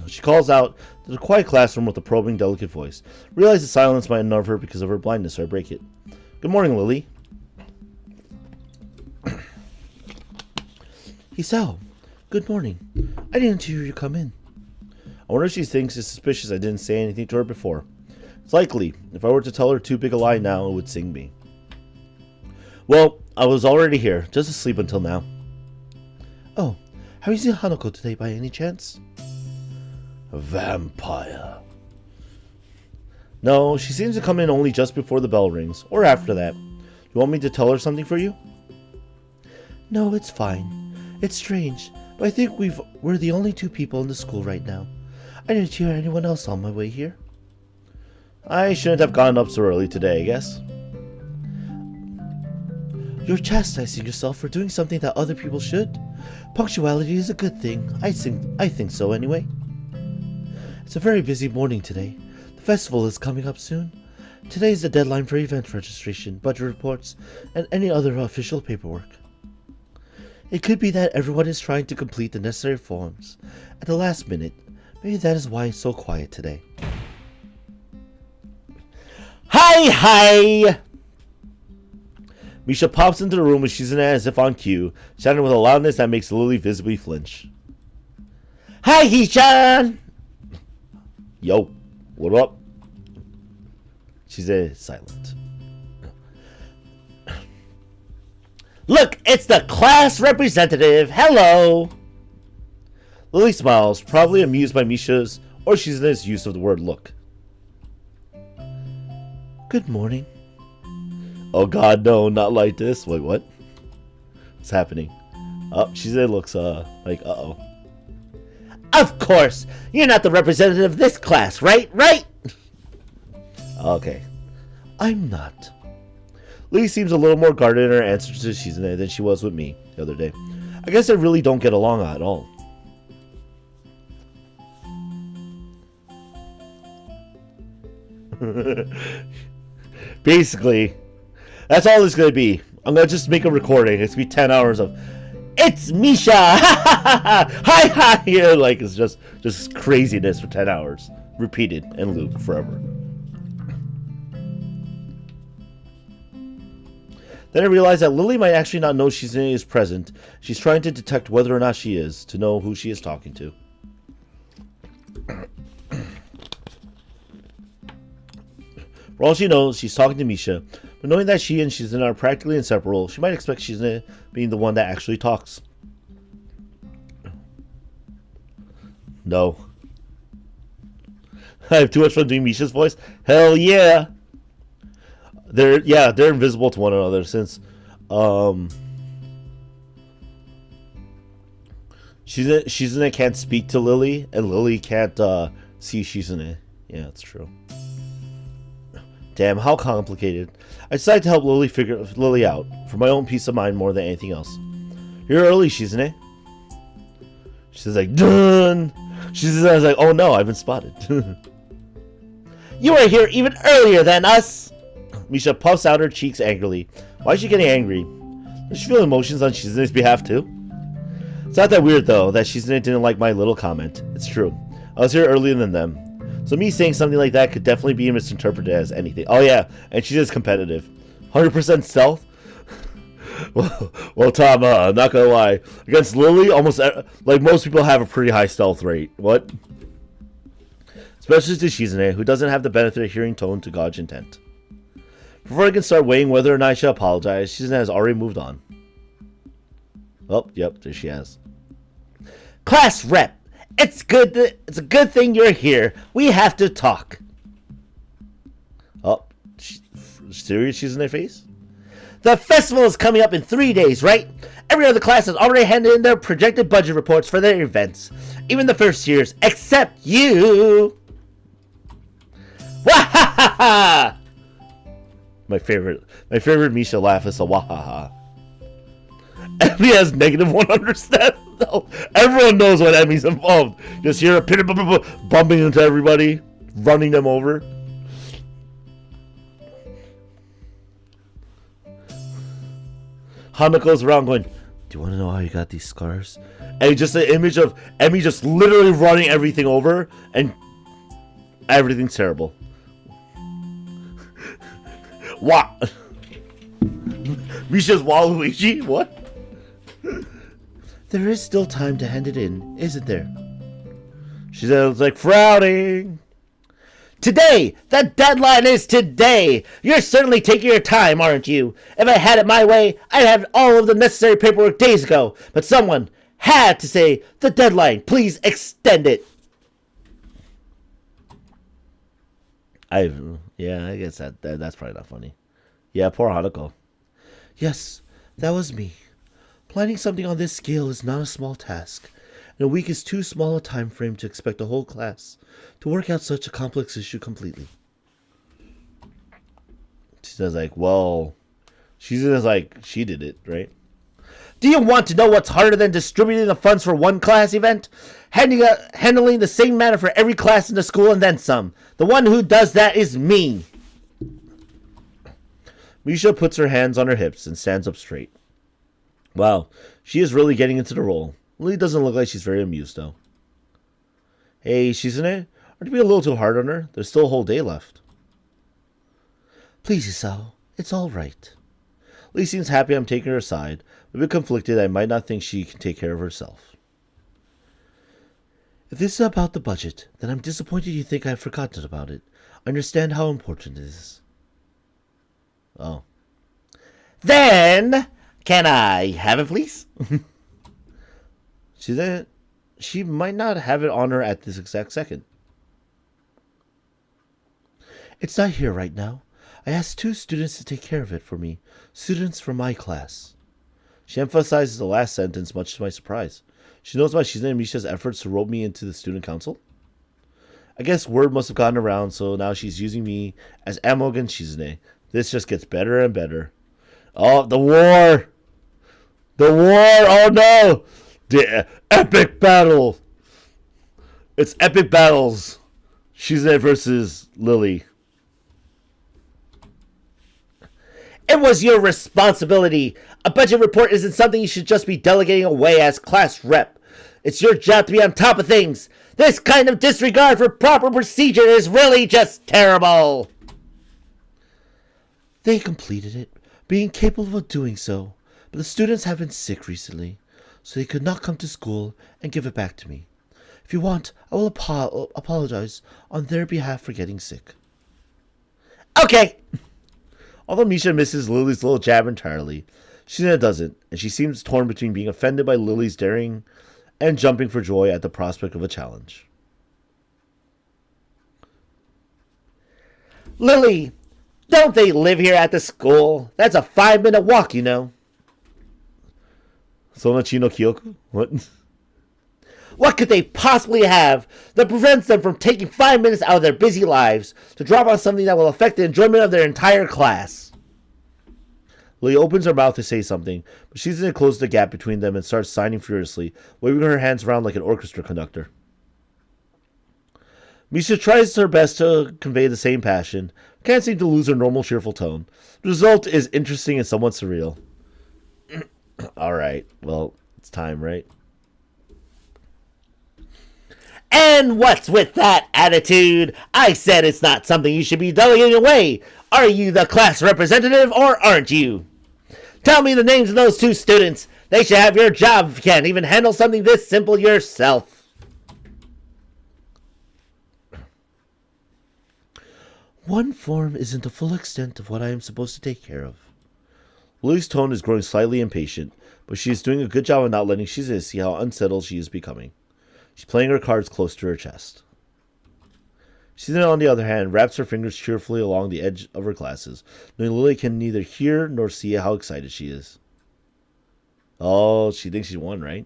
She calls out to the quiet classroom with a probing, delicate voice. Realize the silence might unnerve her because of her blindness, so I break it. Good morning, Lily. Hisao, good morning. I didn't hear you come in. I wonder if she thinks it's suspicious I didn't say anything to her before. It's likely. If I were to tell her too big a lie now, it would sting me. Well, I was already here, just asleep until now. Oh, have you seen Hanako today by any chance? A vampire. No, she seems to come in only just before the bell rings, or after that. You want me to tell her something for you? No, it's fine. It's strange, but I think we're the only two people in the school right now. I didn't hear anyone else on my way here. I shouldn't have gotten up so early today, I guess. You're chastising yourself for doing something that other people should. Punctuality is a good thing. I think so anyway. It's a very busy morning today. The festival is coming up soon. Today is the deadline for event registration, budget reports, and any other official paperwork. It could be that everyone is trying to complete the necessary forms at the last minute. Maybe that is why it's so quiet today. Hi! Misha pops into the room with Shizune as if on cue, shouting with a loudness that makes Lily visibly flinch. Hi, Hishan! Yo, what up? She's silent. Look, it's the class representative. Hello. Lily smiles, probably amused by Misha's or Shizune's use of the word look. Good morning. Oh god, no, not like this. Wait, what? What's happening? Oh, Shizune looks like uh-oh. Of course! You're not the representative of this class, right? Okay. I'm not. Lee seems a little more guarded in her answer to Shizune than she was with me the other day. I guess I really don't get along at all. Basically, that's all it's gonna be. I'm gonna just make a recording. It's gonna be 10 hours of "It's Misha!" Hi! Yeah, like it's just craziness for 10 hours. Repeated and looped forever. Then I realized that Lily might actually not know Shizune is present. She's trying to detect whether or not she is, to know who she is talking to. For all she knows, she's talking to Misha, but knowing that she and Shizune are practically inseparable, she might expect Shizune being the one that actually talks. No. I have too much fun doing Misha's voice? Hell yeah! They're invisible to one another since Shizune can't speak to Lily and Lily can't see Shizune. Yeah, that's true. Damn, how complicated. I decided to help Lily figure Lily out for my own peace of mind more than anything else. You're early, Shizune. She's like, done. She's like, oh no, I've been spotted. You were here even earlier than us! Misha puffs out her cheeks angrily. Why is she getting angry? Does she feel emotions on Shizune's behalf too? It's not that weird though, that Shizune didn't like my little comment. It's true. I was here earlier than them. So me saying something like that could definitely be misinterpreted as anything. Oh yeah, and she's just competitive. 100% stealth? Well, Tom, I'm not gonna lie. Against Lily, almost like most people have a pretty high stealth rate. What? Especially to Shizune, who doesn't have the benefit of hearing tone to gauge intent. Before I can start weighing whether or not I should apologize, Shizune has already moved on. Oh, yep, there she has. Class rep! It's a good thing you're here. We have to talk. Oh, serious? She's in their face? The festival is coming up in 3 days, right? Every other class has already handed in their projected budget reports for their events. Even the first years, except you. Wahahaha! My favorite Misha laugh is a wahaha. Emmy has negative 100 stats. No, everyone knows what Emmy's involved. Just hear a pit bumping into everybody, running them over. Hana goes around going, do you want to know how you got these scars? And just an image of Emmy just literally running everything over, and everything's terrible. What? Misha's Waluigi? What? There is still time to hand it in, isn't there? She sounds like frowning. Today! The deadline is today! You're certainly taking your time, aren't you? If I had it my way, I'd have all of the necessary paperwork days ago. But someone had to say, the deadline, please extend it. I guess that's probably not funny. Yeah, poor Hanako. Yes, that was me. Planning something on this scale is not a small task, and a week is too small a time frame to expect a whole class to work out such a complex issue completely. She says like, well, she says like she did it, right? Do you want to know what's harder than distributing the funds for one class event? Handling the same matter for every class in the school and then some. The one who does that is me. Misha puts her hands on her hips and stands up straight. Wow, she is really getting into the role. Lily doesn't look like she's very amused, though. Hey, Shizune, aren't you being a little too hard on her? There's still a whole day left. Please, Hisao, it's all right. Lily seems happy I'm taking her aside, but a bit conflicted I might not think she can take care of herself. If this is about the budget, then I'm disappointed you think I've forgotten about it. I understand how important it is. Oh. Then... can I have it, please? She might not have it on her at this exact second. It's not here right now. I asked 2 students to take care of it for me. Students from my class. She emphasizes the last sentence, much to my surprise. She knows about Shizune and Misha's efforts to rope me into the student council. I guess word must have gotten around, so now she's using me as ammo against Shizune. This just gets better and better. Oh, the war! The war! Oh no! The epic battle! It's epic battles. Shizune versus Lily. It was your responsibility. A budget report isn't something you should just be delegating away as class rep. It's your job to be on top of things. This kind of disregard for proper procedure is really just terrible. They completed it, being capable of doing so, but the students have been sick recently, so they could not come to school and give it back to me. If you want, I will apologize on their behalf for getting sick. Okay. Although Misha misses Lily's little jab entirely, Shizune doesn't, and she seems torn between being offended by Lily's daring and jumping for joy at the prospect of a challenge. Lily, don't they live here at the school? That's a 5-minute walk, you know. Sonachi no Kyoku? What? What could they possibly have that prevents them from taking 5 minutes out of their busy lives to drop on something that will affect the enjoyment of their entire class? Lily opens her mouth to say something, but she's going to close the gap between them and starts signing furiously, waving her hands around like an orchestra conductor. Misha tries her best to convey the same passion, but can't seem to lose her normal cheerful tone. The result is interesting and somewhat surreal. Alright, well, it's time, right? And what's with that attitude? I said it's not something you should be delegating away. Are you the class representative or aren't you? Tell me the names of those 2 students. They should have your job if you can't even handle something this simple yourself. One form isn't the full extent of what I am supposed to take care of. Lily's tone is growing slightly impatient, but she is doing a good job of not letting Shizuka see how unsettled she is becoming. She's playing her cards close to her chest. Shizuka, on the other hand, wraps her fingers cheerfully along the edge of her glasses, knowing Lily can neither hear nor see how excited she is. Oh, she thinks she won, right?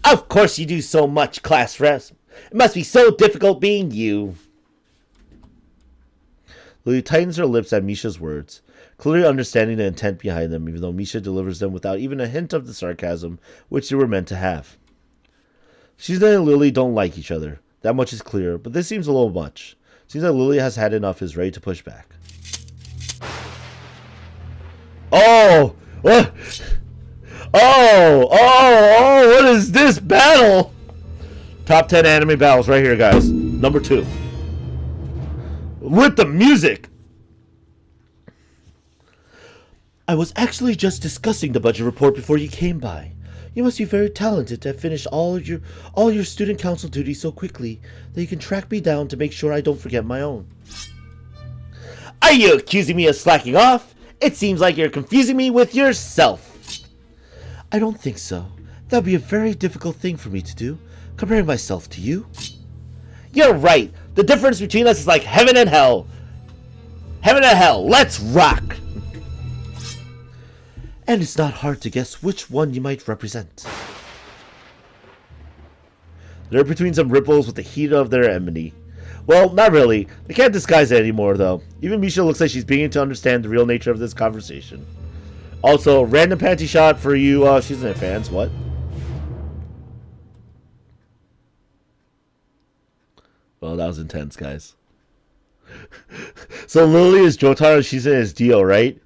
Of course you do so much, class rep. It must be so difficult being you. Lily tightens her lips at Misha's words, clearly understanding the intent behind them, even though Misha delivers them without even a hint of the sarcasm which they were meant to have. Shizuka and Lily don't like each other. That much is clear, but this seems a little much. Seems like Lily has had enough and is ready to push back. Oh! What? Oh, what is this battle? Top 10 anime battles right here, guys. Number 2. With the music! I was actually just discussing the budget report before you came by. You must be very talented to have finished all your student council duties so quickly that you can track me down to make sure I don't forget my own. Are you accusing me of slacking off? It seems like you're confusing me with yourself. I don't think so. That would be a very difficult thing for me to do, comparing myself to you. You're right. The difference between us is like heaven and hell. Heaven and hell. Let's rock. And it's not hard to guess which one you might represent. They're between some ripples with the heat of their enmity. Well, not really. They can't disguise it anymore, though. Even Misha looks like she's beginning to understand the real nature of this conversation. Also, random panty shot for you Shizuka fans. What? Well, that was intense, guys. So Lily is Jotaro and Shizuka is Dio, right?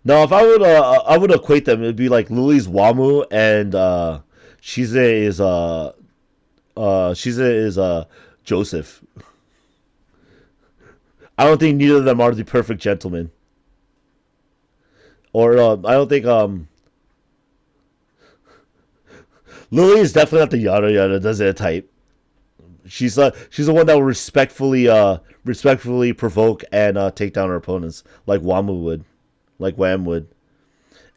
No, if I would equate them, it'd be like Lily's Wamu and Shizuka is Joseph. I don't think neither of them are the perfect gentleman. Or I don't think Lily is definitely not the yada yada does it type. She's the one that will respectfully provoke and take down her opponents like Wamu would. Like Wham would.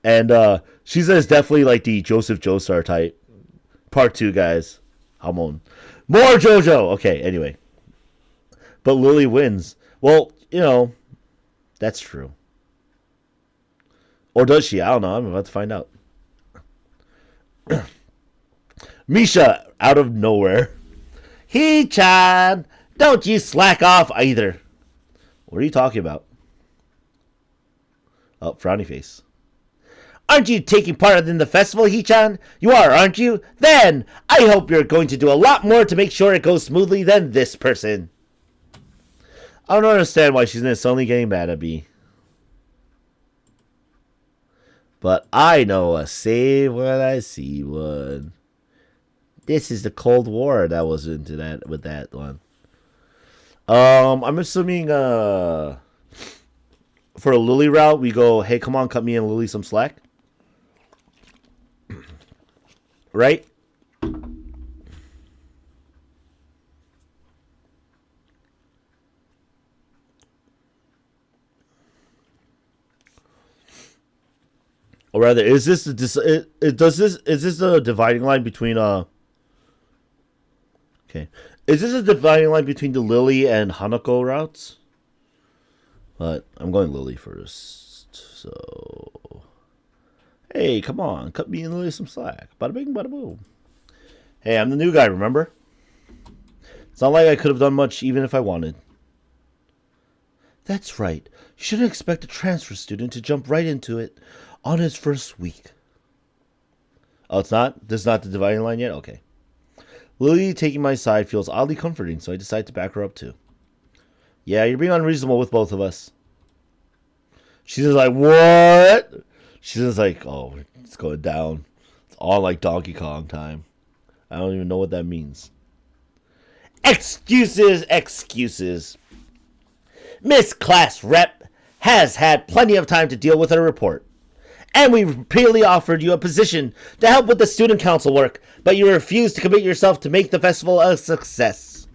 And Shizuka is definitely like the Joseph Joestar type. Part 2, guys. Hamon. More JoJo! Okay, anyway. But Lily wins. Well, you know, that's true. Or does she? I don't know. I'm about to find out. Misha, out of nowhere. Hee-chan! Don't you slack off either. What are you talking about? Oh, frowny face. Aren't you taking part in the festival, Hee-chan? You are, aren't you? Then, I hope you're going to do a lot more to make sure it goes smoothly than this person. I don't understand why she's suddenly getting mad at me. But I know a save when I see one. This is the Cold War that was into that with that one. I'm assuming for a Lily route, we go, hey, come on, cut me and Lily some slack. Right? Or rather, is this the is this a dividing line between okay. Is this a dividing line between the Lily and Hanako routes? But I'm going Lily first. So, hey, come on, cut me and Lily some slack. Bada bing, bada boom. Hey, I'm the new guy, remember? It's not like I could have done much even if I wanted. That's right. You shouldn't expect a transfer student to jump right into it on his first week. Oh, it's not? This is not the dividing line yet? Okay. Lily taking my side feels oddly comforting, so I decide to back her up too. Yeah, you're being unreasonable with both of us. She's just like, what? She's just like, oh, it's going down. It's all like Donkey Kong time. I don't even know what that means. Excuses, excuses. Miss Class Rep has had plenty of time to deal with her report. And we repeatedly offered you a position to help with the student council work, but you refused to commit yourself to make the festival a success.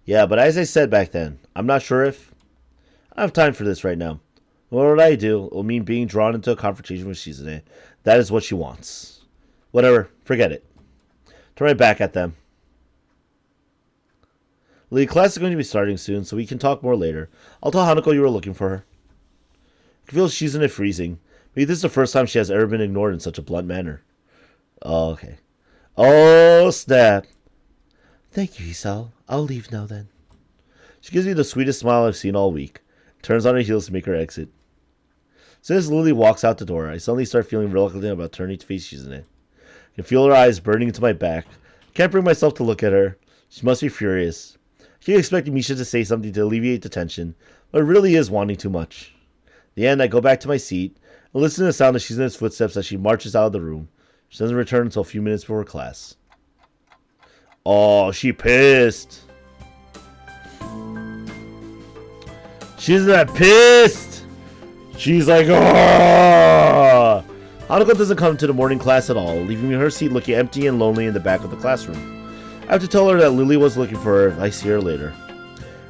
Yeah, but as I said back then, I'm not sure if I have time for this right now. What would I do? It will mean being drawn into a confrontation with Shizune. That is what she wants. Whatever, forget it. Turn right back at them. Lee, class is going to be starting soon, so we can talk more later. I'll tell Hanako you were looking for her. I feel Shizune freezing. Maybe this is the first time she has ever been ignored in such a blunt manner. Oh, okay. Oh, snap. Thank you, Hisao. I'll leave now then. She gives me the sweetest smile I've seen all week. Turns on her heels to make her exit. As soon as Lily walks out the door, I suddenly start feeling reluctant about turning to face Shizune. I can feel her eyes burning into my back. I can't bring myself to look at her. She must be furious. She expected Misha to say something to alleviate the tension, but it really is wanting too much. In the end, I go back to my seat and listen to the sound of Shizune's footsteps as she marches out of the room. She doesn't return until a few minutes before class. Oh, she pissed. She's not pissed. She's like, oh. Hanako doesn't come to the morning class at all, leaving me her seat looking empty and lonely in the back of the classroom. I have to tell her that Lily was looking for her if I see her later.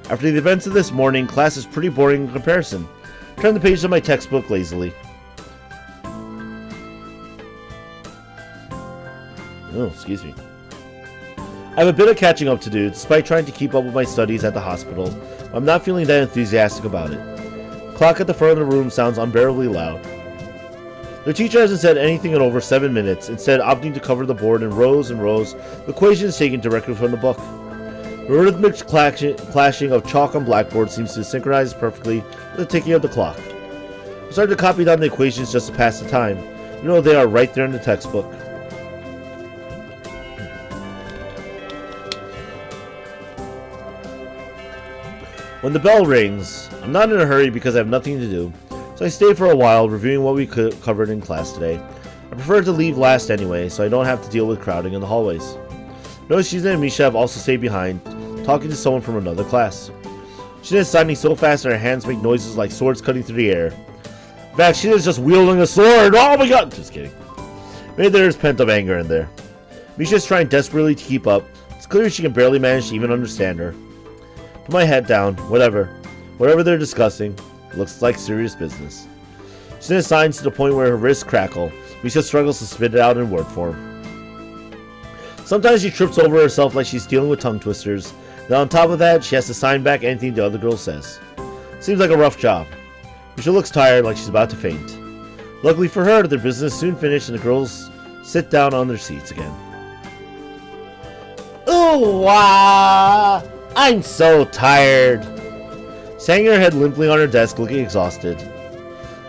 After the events of this morning, class is pretty boring in comparison. I turn the pages of my textbook lazily. Oh, excuse me. I have a bit of catching up to do, despite trying to keep up with my studies at the hospital. I'm not feeling that enthusiastic about it. The clock at the front of the room sounds unbearably loud. The teacher hasn't said anything in over 7 minutes, instead opting to cover the board in rows and rows, the equations taken directly from the book. The rhythmic clashing of chalk on blackboard seems to synchronize perfectly with the ticking of the clock. I started to copy down the equations just to pass the time. You know they are right there in the textbook. When the bell rings, I'm not in a hurry because I have nothing to do, so I stay for a while reviewing what we covered in class today. I prefer to leave last anyway, so I don't have to deal with crowding in the hallways. Notice Shizune and Misha have also stayed behind, talking to someone from another class. Shizune is signing so fast that her hands make noises like swords cutting through the air. In fact, Shizune is just wielding a sword! Oh my god! Just kidding. Maybe there's pent-up anger in there. Misha is trying desperately to keep up. It's clear she can barely manage to even understand her. Put my head down. Whatever they're discussing. Looks like serious business. Shizune signs to the point where her wrists crackle. Misha struggles to spit it out in word form. Sometimes she trips over herself like she's dealing with tongue twisters. Then on top of that, she has to sign back anything the other girl says. Seems like a rough job. Misha looks tired, like she's about to faint. Luckily for her, their business is soon finished and the girls sit down on their seats again. Ooh, wah! I'm so tired. She's hanging her head limply on her desk, looking exhausted.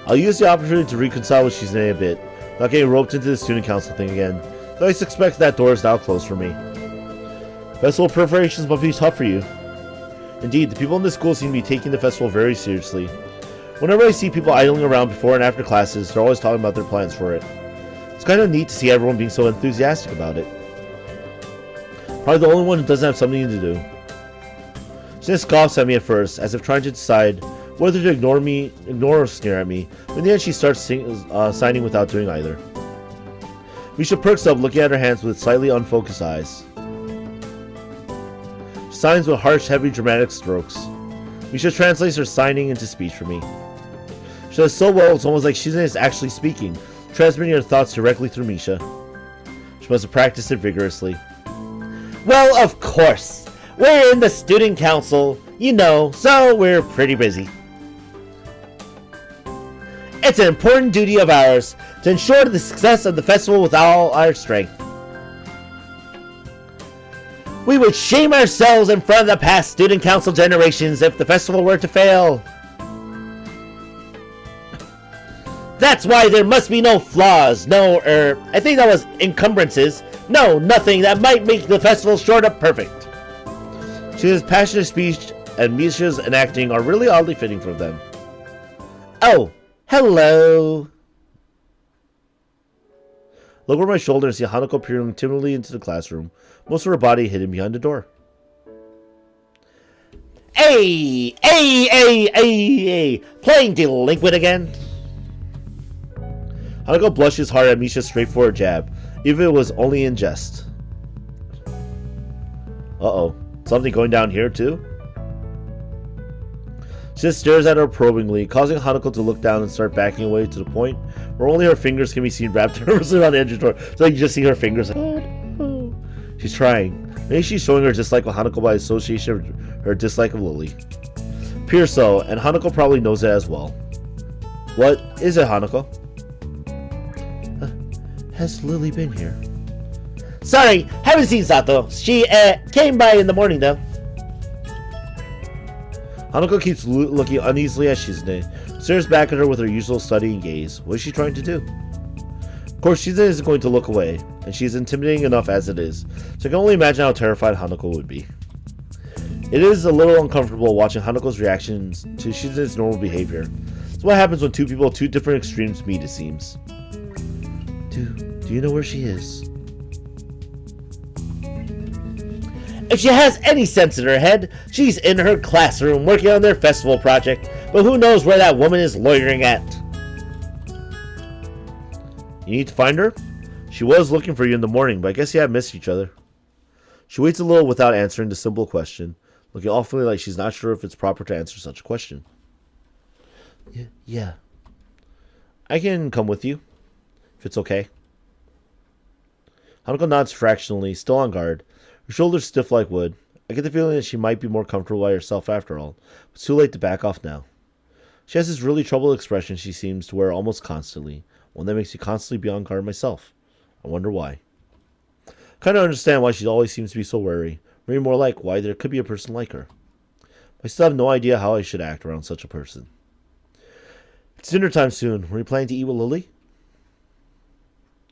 I'll use the opportunity to reconcile with Shizune a bit, not getting roped into the student council thing again, though I suspect that door is now closed for me. Festival preparations must be tough for you. Indeed, the people in this school seem to be taking the festival very seriously. Whenever I see people idling around before and after classes, they're always talking about their plans for it. It's kind of neat to see everyone being so enthusiastic about it. Probably the only one who doesn't have something to do. She scoffs at me at first, as if trying to decide whether to ignore or sneer at me, but in the end she starts signing without doing either. Misha perks up, looking at her hands with slightly unfocused eyes. She signs with harsh, heavy, dramatic strokes. Misha translates her signing into speech for me. She does so well, it's almost like Shizune is actually speaking, transmitting her thoughts directly through Misha. She must have practiced it vigorously. Well, of course! We're in the student council, you know, so we're pretty busy. It's an important duty of ours to ensure the success of the festival with all our strength. We would shame ourselves in front of the past student council generations if the festival were to fail. That's why there must be no flaws, I think that was encumbrances. No, nothing that might make the festival short of perfect. She has passionate speech, and Misha's and acting are really oddly fitting for them. Oh, hello. Look over my shoulder and see Hanako peering timidly into the classroom, most of her body hidden behind the door. Hey! Playing delinquent again? Hanako blushes hard at Misha's straightforward jab, even if it was only in jest. Uh-oh. Something going down here, too? She just stares at her probingly, causing Hanako to look down and start backing away to the point where only her fingers can be seen wrapped nervously around the edge of the door. So you just see her fingers like, oh, no. She's trying. Maybe she's showing her dislike of Hanako by association of her dislike of Lily. Appears so, and Hanako probably knows it as well. What is it, Hanako? Has Lily been here? Sorry, haven't seen Sato. She came by in the morning though. Hanako keeps looking uneasily at Shizune, stares back at her with her usual studying gaze. What is she trying to do? Of course, Shizune isn't going to look away, and she's intimidating enough as it is, so I can only imagine how terrified Hanako would be. It is a little uncomfortable watching Hanako's reactions to Shizune's normal behavior. It's what happens when two people of two different extremes meet, it seems. Do you know where she is? If she has any sense in her head, she's in her classroom working on their festival project, but who knows where that woman is loitering at. You need to find her? She was looking for you in the morning, but I guess you have missed each other. She waits a little without answering the simple question, looking awfully like she's not sure if it's proper to answer such a question. Yeah. I can come with you, if it's okay. Hanako nods fractionally, still on guard. Her shoulders stiff like wood. I get the feeling that she might be more comfortable by herself after all, but it's too late to back off now. She has this really troubled expression she seems to wear almost constantly, one that makes me constantly be on guard myself. I wonder why. Kind of understand why she always seems to be so wary, or even more like why there could be a person like her. But I still have no idea how I should act around such a person. It's dinner time soon. Were you planning to eat with Lily?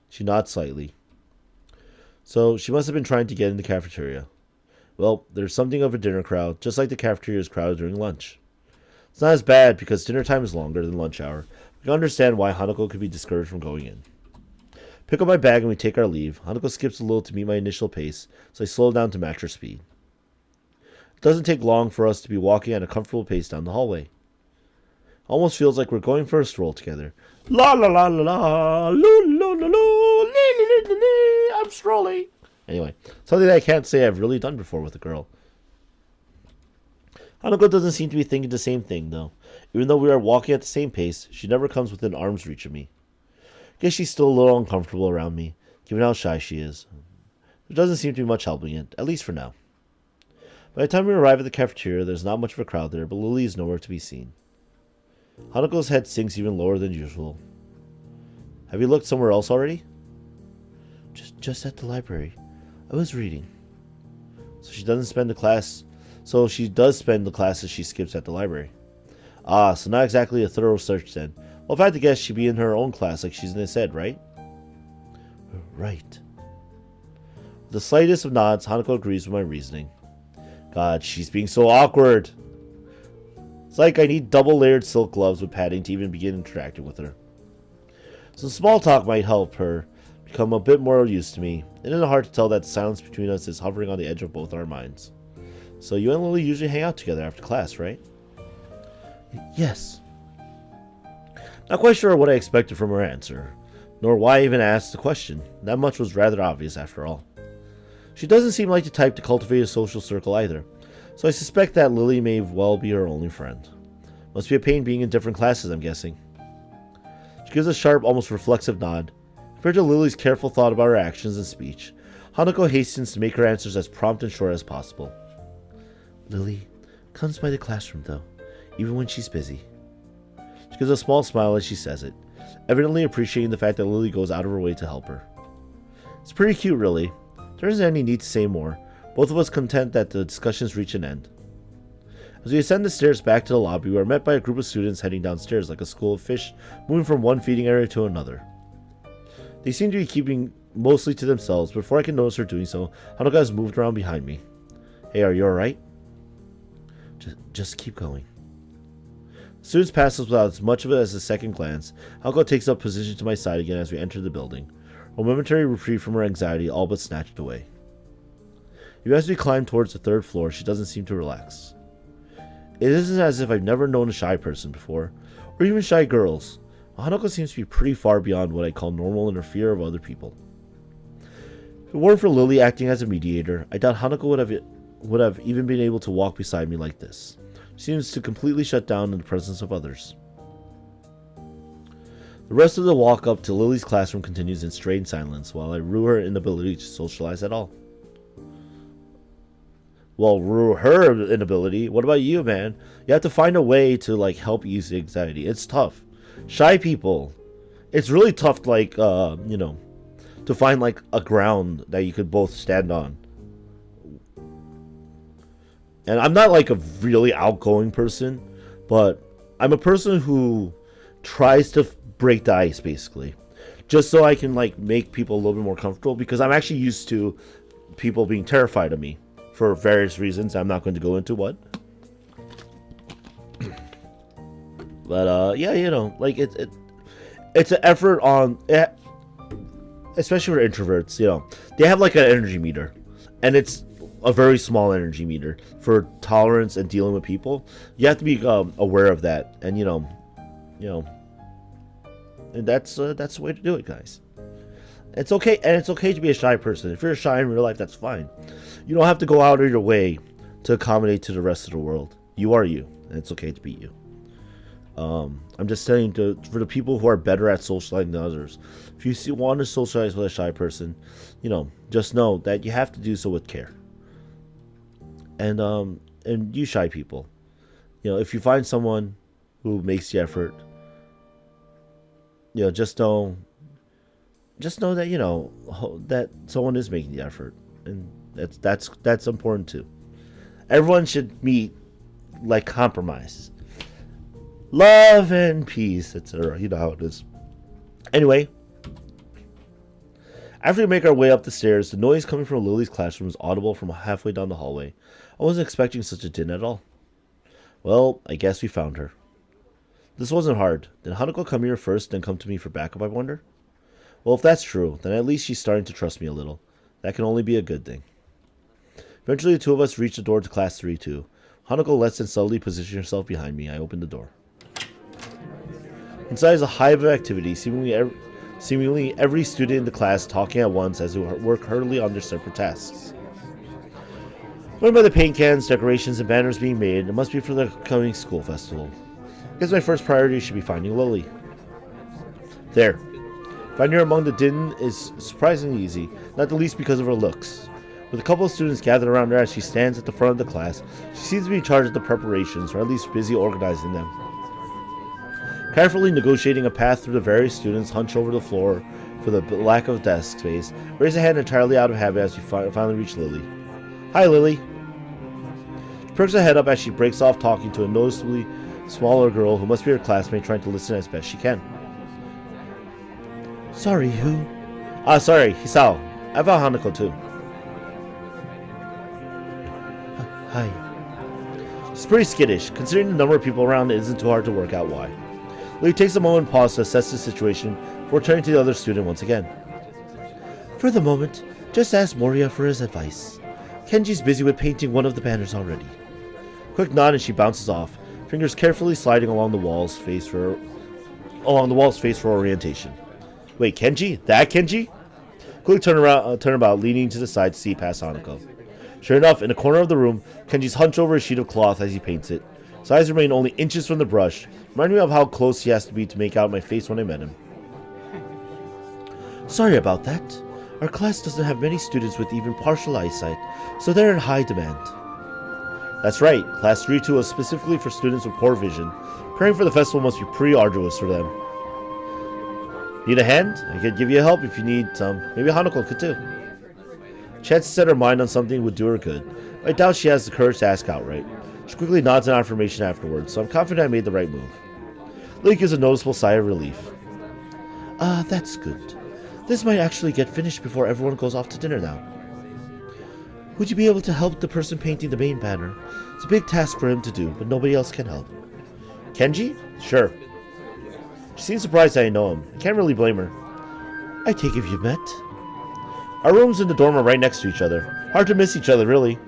She nods slightly. So she must have been trying to get in the cafeteria. Well, there's something of a dinner crowd, just like the cafeteria is crowded during lunch. It's not as bad because dinner time is longer than lunch hour. We can understand why Hanako could be discouraged from going in. Pick up my bag and we take our leave. Hanako skips a little to meet my initial pace, so I slow down to match her speed. It doesn't take long for us to be walking at a comfortable pace down the hallway. Almost feels like we're going for a stroll together. La la la la la, loo loo loo loo, lee lee lee lee, I'm strolling. Anyway, something that I can't say I've really done before with a girl. Hanako doesn't seem to be thinking the same thing, though. Even though we are walking at the same pace, she never comes within arm's reach of me. Guess she's still a little uncomfortable around me, given how shy she is. There doesn't seem to be much helping it, at least for now. By the time we arrive at the cafeteria, there's not much of a crowd there, but Lily is nowhere to be seen. Hanako's head sinks even lower than usual. Have you looked somewhere else already? Just at the library. I was reading. So she does spend the classes she skips at the library. Ah, so not exactly a thorough search then. Well, if I had to guess, she'd be in her own class like she's in his head, right? Right. With the slightest of nods, Hanako agrees with my reasoning. God, she's being so awkward. It's like I need double-layered silk gloves with padding to even begin interacting with her. Some small talk might help her become a bit more used to me. It isn't hard to tell that the silence between us is hovering on the edge of both our minds. So you and Lily usually hang out together after class, right? Yes. Not quite sure what I expected from her answer, nor why I even asked the question. That much was rather obvious after all. She doesn't seem like the type to cultivate a social circle either, so I suspect that Lily may well be her only friend. Must be a pain being in different classes, I'm guessing. She gives a sharp, almost reflexive nod. Compared to Lily's careful thought about her actions and speech, Hanako hastens to make her answers as prompt and short as possible. Lily comes by the classroom, though, even when she's busy. She gives a small smile as she says it, evidently appreciating the fact that Lily goes out of her way to help her. It's pretty cute, really. There isn't any need to say more, both of us content that the discussions reach an end. As we ascend the stairs back to the lobby, we are met by a group of students heading downstairs like a school of fish, moving from one feeding area to another. They seem to be keeping mostly to themselves. Before I can notice her doing so, Hanuka has moved around behind me. Hey, are you alright? Just keep going. The students pass us without as much of it as a second glance. Hanuka takes up position to my side again as we enter the building. A momentary reprieve from her anxiety, all but snatched away. Even as we climb towards the third floor, she doesn't seem to relax. It isn't as if I've never known a shy person before, or even shy girls. Hanuka seems to be pretty far beyond what I call normal in her fear of other people. If it weren't for Lily acting as a mediator, I doubt Hanuka would have even been able to walk beside me like this. She seems to completely shut down in the presence of others. The rest of the walk up to Lily's classroom continues in strained silence, while I rue her inability to socialize at all. Well, rue her inability. What about you, man? You have to find a way to, like, help ease the anxiety. It's tough. Shy people. It's really tough, like, to find, like, a ground that you could both stand on. And I'm not, like, a really outgoing person, but I'm a person who tries to break the ice, basically. Just so I can, like, make people a little bit more comfortable, because I'm actually used to people being terrified of me. For various reasons, I'm not going to go into what. But yeah, like it's an effort on, especially for introverts. They have like an energy meter, and it's a very small energy meter for tolerance and dealing with people. You have to be aware of that, and and that's the way to do it, guys. It's okay, and it's okay to be a shy person. If you're shy in real life, that's fine. You don't have to go out of your way to accommodate to the rest of the world. You are you, and it's okay to be you. I'm just saying for the people who are better at socializing than others, if you want to socialize with a shy person, just know that you have to do so with care. And you shy people, if you find someone who makes the effort, just know that that someone is making the effort, and that's important too. Everyone should meet like compromise, love and peace, etc. You know how it is. Anyway, after we make our way up the stairs, the noise coming from Lily's classroom is audible from halfway down the hallway. I wasn't expecting such a din at all. Well, I guess we found her. This wasn't hard. Did Hanako come here first, then come to me for backup, I wonder? Well, if that's true, then at least she's starting to trust me a little. That can only be a good thing. Eventually, the two of us reach the door to Class 3-2. Hanako lets and subtly position herself behind me. I open the door. Inside is a hive of activity, seemingly every student in the class talking at once as they work hurriedly on their separate tasks. Going by the paint cans, decorations, and banners being made, it must be for the coming school festival. I guess my first priority should be finding Lily. There. Finding her among the din is surprisingly easy, not the least because of her looks. With a couple of students gathered around her as she stands at the front of the class, she seems to be in charge of the preparations, or at least busy organizing them. Carefully negotiating a path through the various students hunched over the floor for the lack of desk space, raise a hand entirely out of habit as we finally reach Lily. Hi, Lily. She perks her head up as she breaks off talking to a noticeably smaller girl who must be her classmate trying to listen as best she can. Sorry, who? Sorry, Hisao. I found Hanako too. Hi. She's pretty skittish. Considering the number of people around, it isn't too hard to work out why. Lily takes a moment and pause to assess the situation before turning to the other student once again. For the moment, just ask Moria for his advice. Kenji's busy with painting one of the banners already. Quick nod and she bounces off, fingers carefully sliding along the wall's face for orientation. Wait, Kenji? That Kenji? Quickly turn about, leaning to the side to see past Hanako. Sure enough, in a corner of the room, Kenji's hunched over a sheet of cloth as he paints it. His eyes remain only inches from the brush, reminding me of how close he has to be to make out my face when I met him. Sorry about that. Our class doesn't have many students with even partial eyesight, so they're in high demand. That's right, Class 3-2 was specifically for students with poor vision. Preparing for the festival must be pretty arduous for them. Need a hand? I could give you help if you need some. Maybe Hanako could too. Chance to set her mind on something would do her good. I doubt she has the courage to ask outright. She quickly nods in affirmation afterwards, so I'm confident I made the right move. Lily gives a noticeable sigh of relief. That's good. This might actually get finished before everyone goes off to dinner now. Would you be able to help the person painting the main banner? It's a big task for him to do, but nobody else can help. Kenji? Sure. She seems surprised I know him. I can't really blame her. I take it you've met. Our rooms in the dorm are right next to each other. Hard to miss each other, really.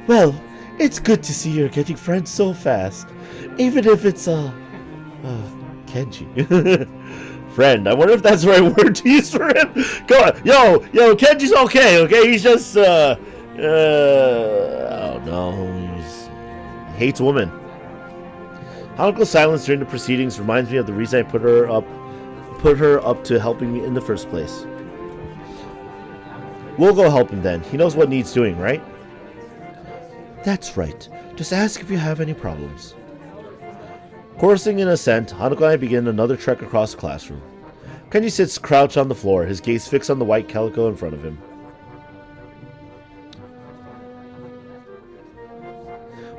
Well, it's good to see you're getting friends so fast. Even if it's, Kenji. Friend. I wonder if that's the right word to use for him. Go on. Yo, Kenji's okay? He's just, oh no, he hates women. Hanako's silence during the proceedings reminds me of the reason I put her up to helping me in the first place. We'll go help him then. He knows what needs doing, right? That's right. Just ask if you have any problems. Chorusing in assent, Hanako and I begin another trek across the classroom. Kenji sits crouched on the floor, his gaze fixed on the white calico in front of him.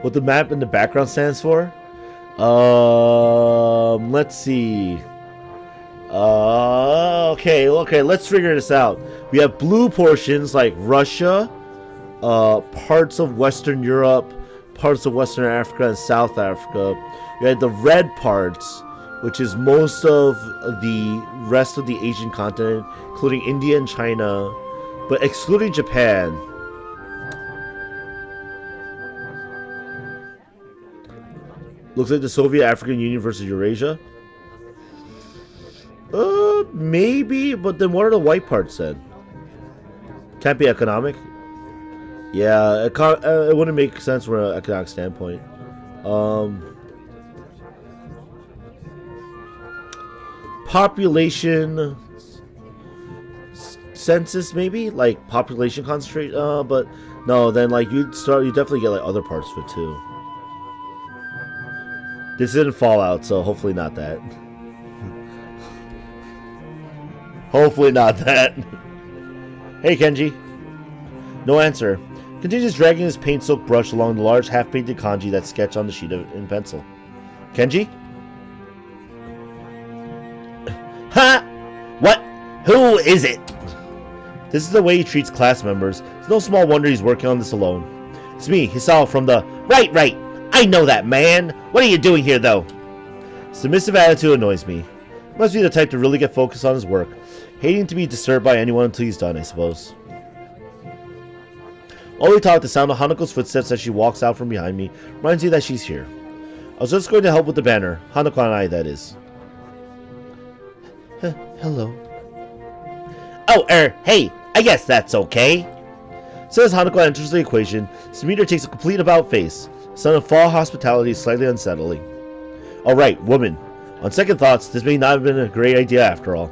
What the map in the background stands for? Let's see. Okay, let's figure this out. We have blue portions like Russia, parts of Western Europe, parts of Western Africa and South Africa. We had the red parts, which is most of the rest of the Asian continent, including India and China, but excluding Japan. Looks like the Soviet African Union versus Eurasia. Maybe, but then what are the white parts then? Can't be economic. Yeah, it wouldn't make sense from an economic standpoint. Population census, maybe like population concentration. But no, then like you definitely get like other parts of it too. This isn't Fallout, so hopefully not that. Hopefully not that. Hey, Kenji. No answer. Continues dragging his paint-soaked brush along the large half-painted kanji that's sketched on the sheet in pencil. Kenji? Ha! What? Who is it? This is the way he treats class members. It's no small wonder he's working on this alone. It's me, Hisao from the... Right. I know that, man. What are you doing here, though? Submissive attitude annoys me. He must be the type to really get focused on his work. Hating to be disturbed by anyone until he's done, I suppose. Only thought the sound of Hanako's footsteps as she walks out from behind me reminds me that she's here. I was just going to help with the banner. Hanako and I, that is. Hello. Oh, hey, I guess that's okay. Says Hanako enters the equation. Sumida takes a complete about face. Son of fall hospitality is slightly unsettling. Alright, woman. On second thoughts, this may not have been a great idea after all.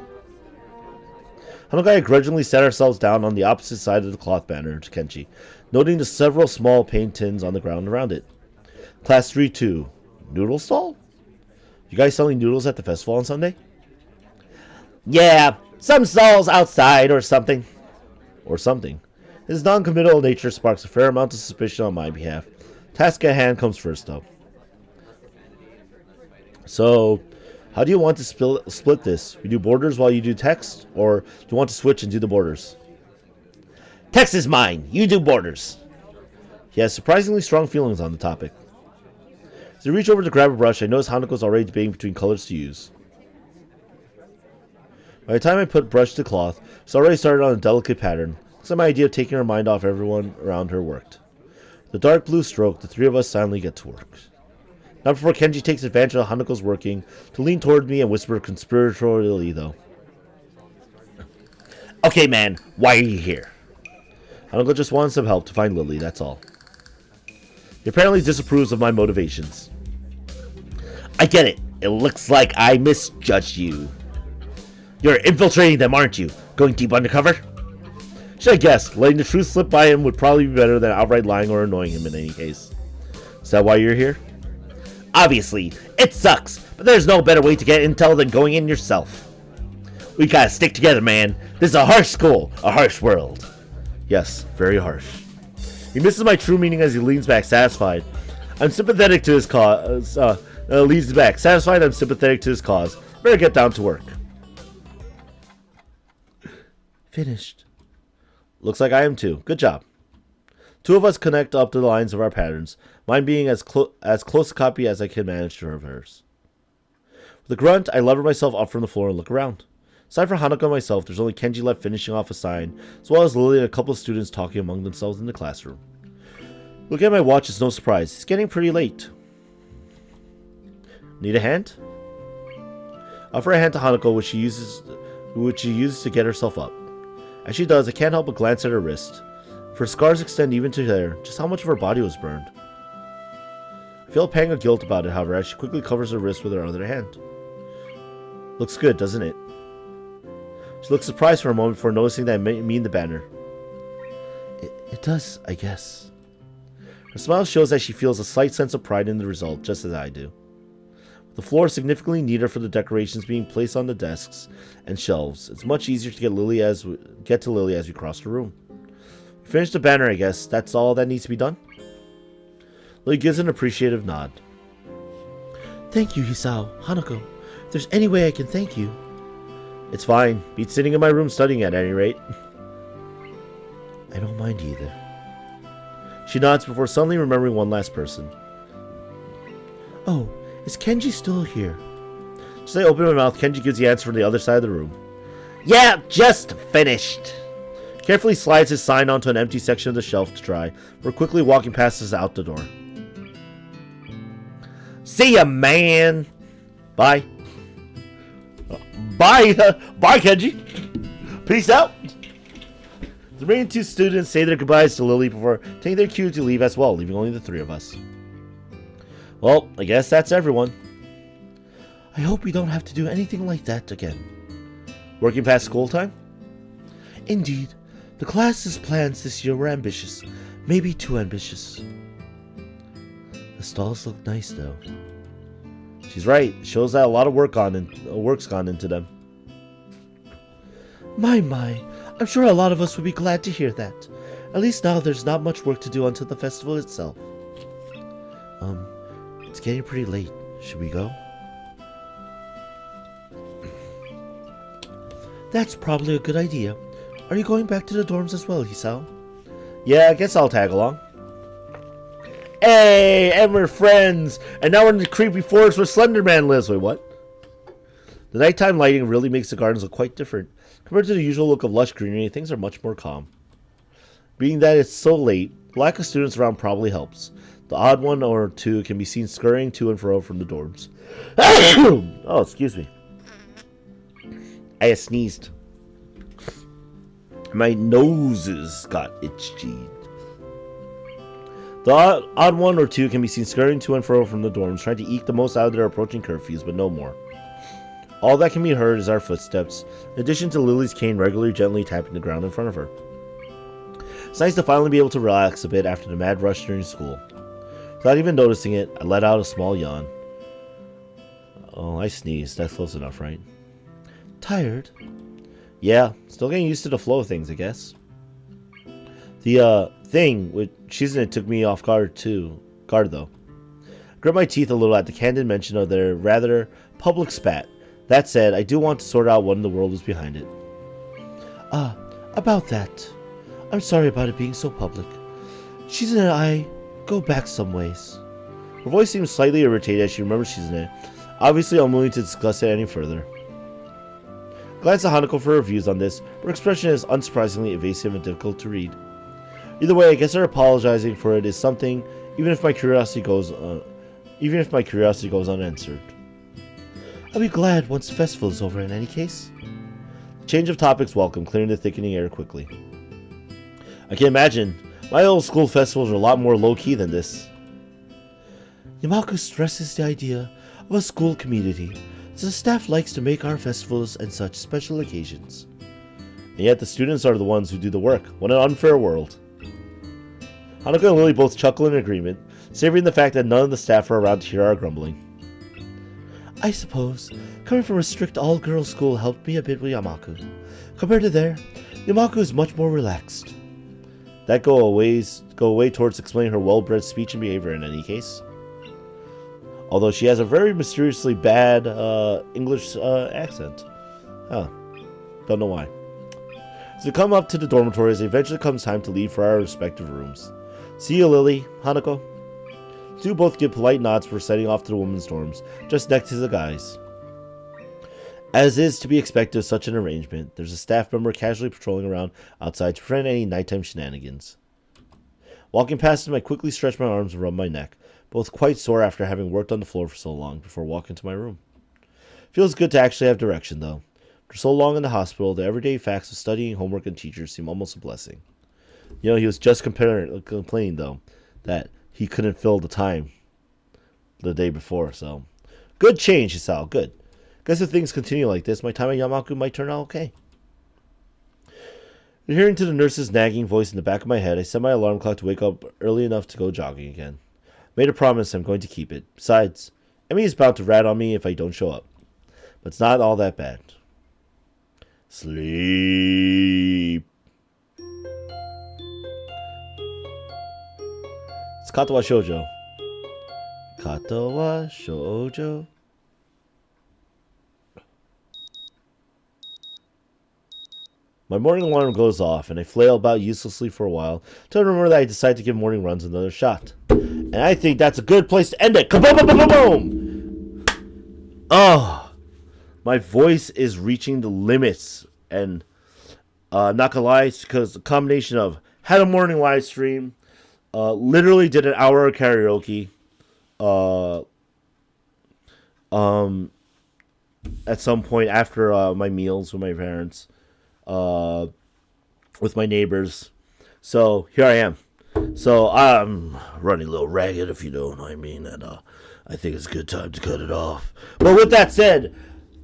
Hanako and I grudgingly set ourselves down on the opposite side of the cloth banner to Kenji, noting the several small paint tins on the ground around it. Class 3-2. Noodle stall? You guys selling noodles at the festival on Sunday? Yeah, some stalls outside or something. His non-committal nature sparks a fair amount of suspicion on my behalf. Task at hand comes first, though. So, how do you want to split this? We do borders while you do text? Or do you want to switch and do the borders? Text is mine. You do borders. He has surprisingly strong feelings on the topic. As I reach over to grab a brush, I notice Hanako's already debating between colors to use. By the time I put brush to cloth, it's already started on a delicate pattern. Looks like my idea of taking her mind off everyone around her worked. The dark blue stroke, the three of us silently get to work. Not before Kenji takes advantage of Hanako's working to lean toward me and whisper conspiratorially, though. Okay, man, why are you here? Hanako just wants some help to find Lily, that's all. He apparently disapproves of my motivations. I get it. It looks like I misjudged you. You're infiltrating them, aren't you? Going deep undercover? Should I guess, letting the truth slip by him would probably be better than outright lying or annoying him in any case. Is that why you're here? Obviously, it sucks, but there's no better way to get intel than going in yourself. We gotta stick together, man. This is a harsh school, a harsh world. Yes, very harsh. He misses my true meaning as he leans back, satisfied. I'm sympathetic to his cause. Leans back, satisfied. I'm sympathetic to his cause. Better get down to work. Finished. Looks like I am too. Good job. Two of us connect up to the lines of our patterns, mine being as close a copy as I can manage to hers. With a grunt, I lever myself up from the floor and look around. Aside from Hanako and myself, there's only Kenji left finishing off a sign, as well as Lily and a couple of students talking among themselves in the classroom. Looking at my watch is no surprise. It's getting pretty late. Need a hand? I offer a hand to Hanako, which she uses to get herself up. As she does, I can't help but glance at her wrist. For scars extend even to there, just how much of her body was burned. I feel a pang of guilt about it, however, as she quickly covers her wrist with her other hand. Looks good, doesn't it? She looks surprised for a moment before noticing that I mean the banner. It does, I guess. Her smile shows that she feels a slight sense of pride in the result, just as I do. With the floor significantly neater for the decorations being placed on the desks and shelves, it's much easier to get to Lily as we cross the room. We finished the banner, I guess. That's all that needs to be done? Lily gives an appreciative nod. Thank you, Hisao. Hanako. If there's any way I can thank you. It's fine. Beats sitting in my room studying at any rate. I don't mind either. She nods before suddenly remembering one last person. Oh, is Kenji still here? Just as I open my mouth, Kenji gives the answer from the other side of the room. Yeah, just finished. Carefully slides his sign onto an empty section of the shelf to dry, before quickly walking past us out the door. See ya, man! Bye. Bye! Bye, Kenji! Peace out! The remaining two students say their goodbyes to Lily before taking their cue to leave as well, leaving only the three of us. Well, I guess that's everyone. I hope we don't have to do anything like that again. Working past school time? Indeed. The class's plans this year were ambitious. Maybe too ambitious. The stalls look nice, though. She's right. It shows that a lot of work's gone into them. My. I'm sure a lot of us would be glad to hear that. At least now there's not much work to do until the festival itself. It's getting pretty late. Should we go? That's probably a good idea. Are you going back to the dorms as well, Hisao? Yeah, I guess I'll tag along. Hey, and we're friends! And now we're in the creepy forest where Slenderman lives. Wait, what? The nighttime lighting really makes the gardens look quite different. Compared to the usual look of lush greenery, things are much more calm. Being that it's so late, the lack of students around probably helps. The odd one or two can be seen scurrying to and fro from the dorms. Oh, excuse me. I sneezed. My noses got itchy. The odd one or two can be seen scurrying to and fro from the dorms, trying to eke the most out of their approaching curfews, but no more. All that can be heard is our footsteps, in addition to Lily's cane regularly gently tapping the ground in front of her. It's nice to finally be able to relax a bit after the mad rush during school. Without even noticing it, I let out a small yawn. Oh, I sneezed. That's close enough, right? Tired? Yeah, still getting used to the flow of things, I guess. The thing with Shizune took me off guard though. I grit my teeth a little at the candid mention of their rather public spat. That said, I do want to sort out what in the world was behind it. About that. I'm sorry about it being so public. Shizune and I go back some ways. Her voice seems slightly irritated as she remembers Shizune, obviously unwilling to discuss it any further. Glance at Hanako for her views on this. Her expression is unsurprisingly evasive and difficult to read. Either way, I guess her apologizing for it is something, even if my curiosity goes unanswered. I'll be glad once the festival is over in any case. Change of topics welcome, clearing the thickening air quickly. I can imagine. My old school festivals are a lot more low-key than this. Yamaku stresses the idea of a school community, so the staff likes to make our festivals and such special occasions. And yet the students are the ones who do the work. What an unfair world. Hanako and Lily both chuckle in agreement, savoring the fact that none of the staff are around to hear our grumbling. I suppose coming from a strict all-girls school helped me a bit with Yamaku. Compared to there, Yamaku is much more relaxed. That go away towards explaining her well-bred speech and behavior in any case. Although she has a very mysteriously bad English accent. Huh. Don't know why. As we come up to the dormitories, it eventually comes time to leave for our respective rooms. See you, Lily. Hanako. The two both give polite nods for setting off to the women's dorms, just next to the guys. As is to be expected of such an arrangement, there's a staff member casually patrolling around outside to prevent any nighttime shenanigans. Walking past him, I quickly stretch my arms and rub my neck, both quite sore after having worked on the floor for so long before walking to my room. Feels good to actually have direction, though. For so long in the hospital, the everyday facts of studying, homework, and teachers seem almost a blessing. You know, he was just complaining, though, that he couldn't fill the time the day before, so... Good change, Hisao, good. Guess if things continue like this, my time at Yamaku might turn out okay. Adhering to the nurse's nagging voice in the back of my head, I set my alarm clock to wake up early enough to go jogging again. Made a promise, I'm going to keep it. Besides, Emmy is bound to rat on me if I don't show up. But it's not all that bad. Sleep. It's Katawa Shoujo. Katawa Shoujo. My morning alarm goes off, and I flail about uselessly for a while, till I remember that I decide to give morning runs another shot. And I think that's a good place to end it. Kaboom! Oh, my voice is reaching the limits, and not gonna lie, it's because the combination of had a morning live stream, literally did an hour of karaoke, at some point after my meals with my parents. With my neighbors. So here I am. So I'm running a little ragged, if you know what I mean, and I think it's a good time to cut it off. But with that said,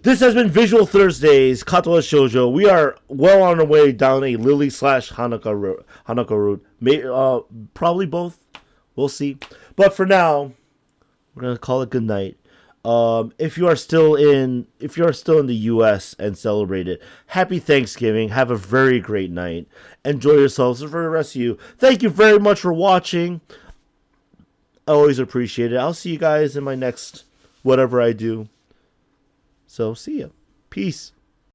this has been Visual Thursdays, Katawa Shoujo. We are well on our way down a Lily / Hanako route. Probably both. We'll see. But for now, we're gonna call it good night. If you are still in the U.S. and celebrate it, happy Thanksgiving. Have a very great night. Enjoy yourselves. And for the rest of you, thank you very much for watching. I always appreciate it. I'll see you guys in my next whatever I do. So, see ya. Peace.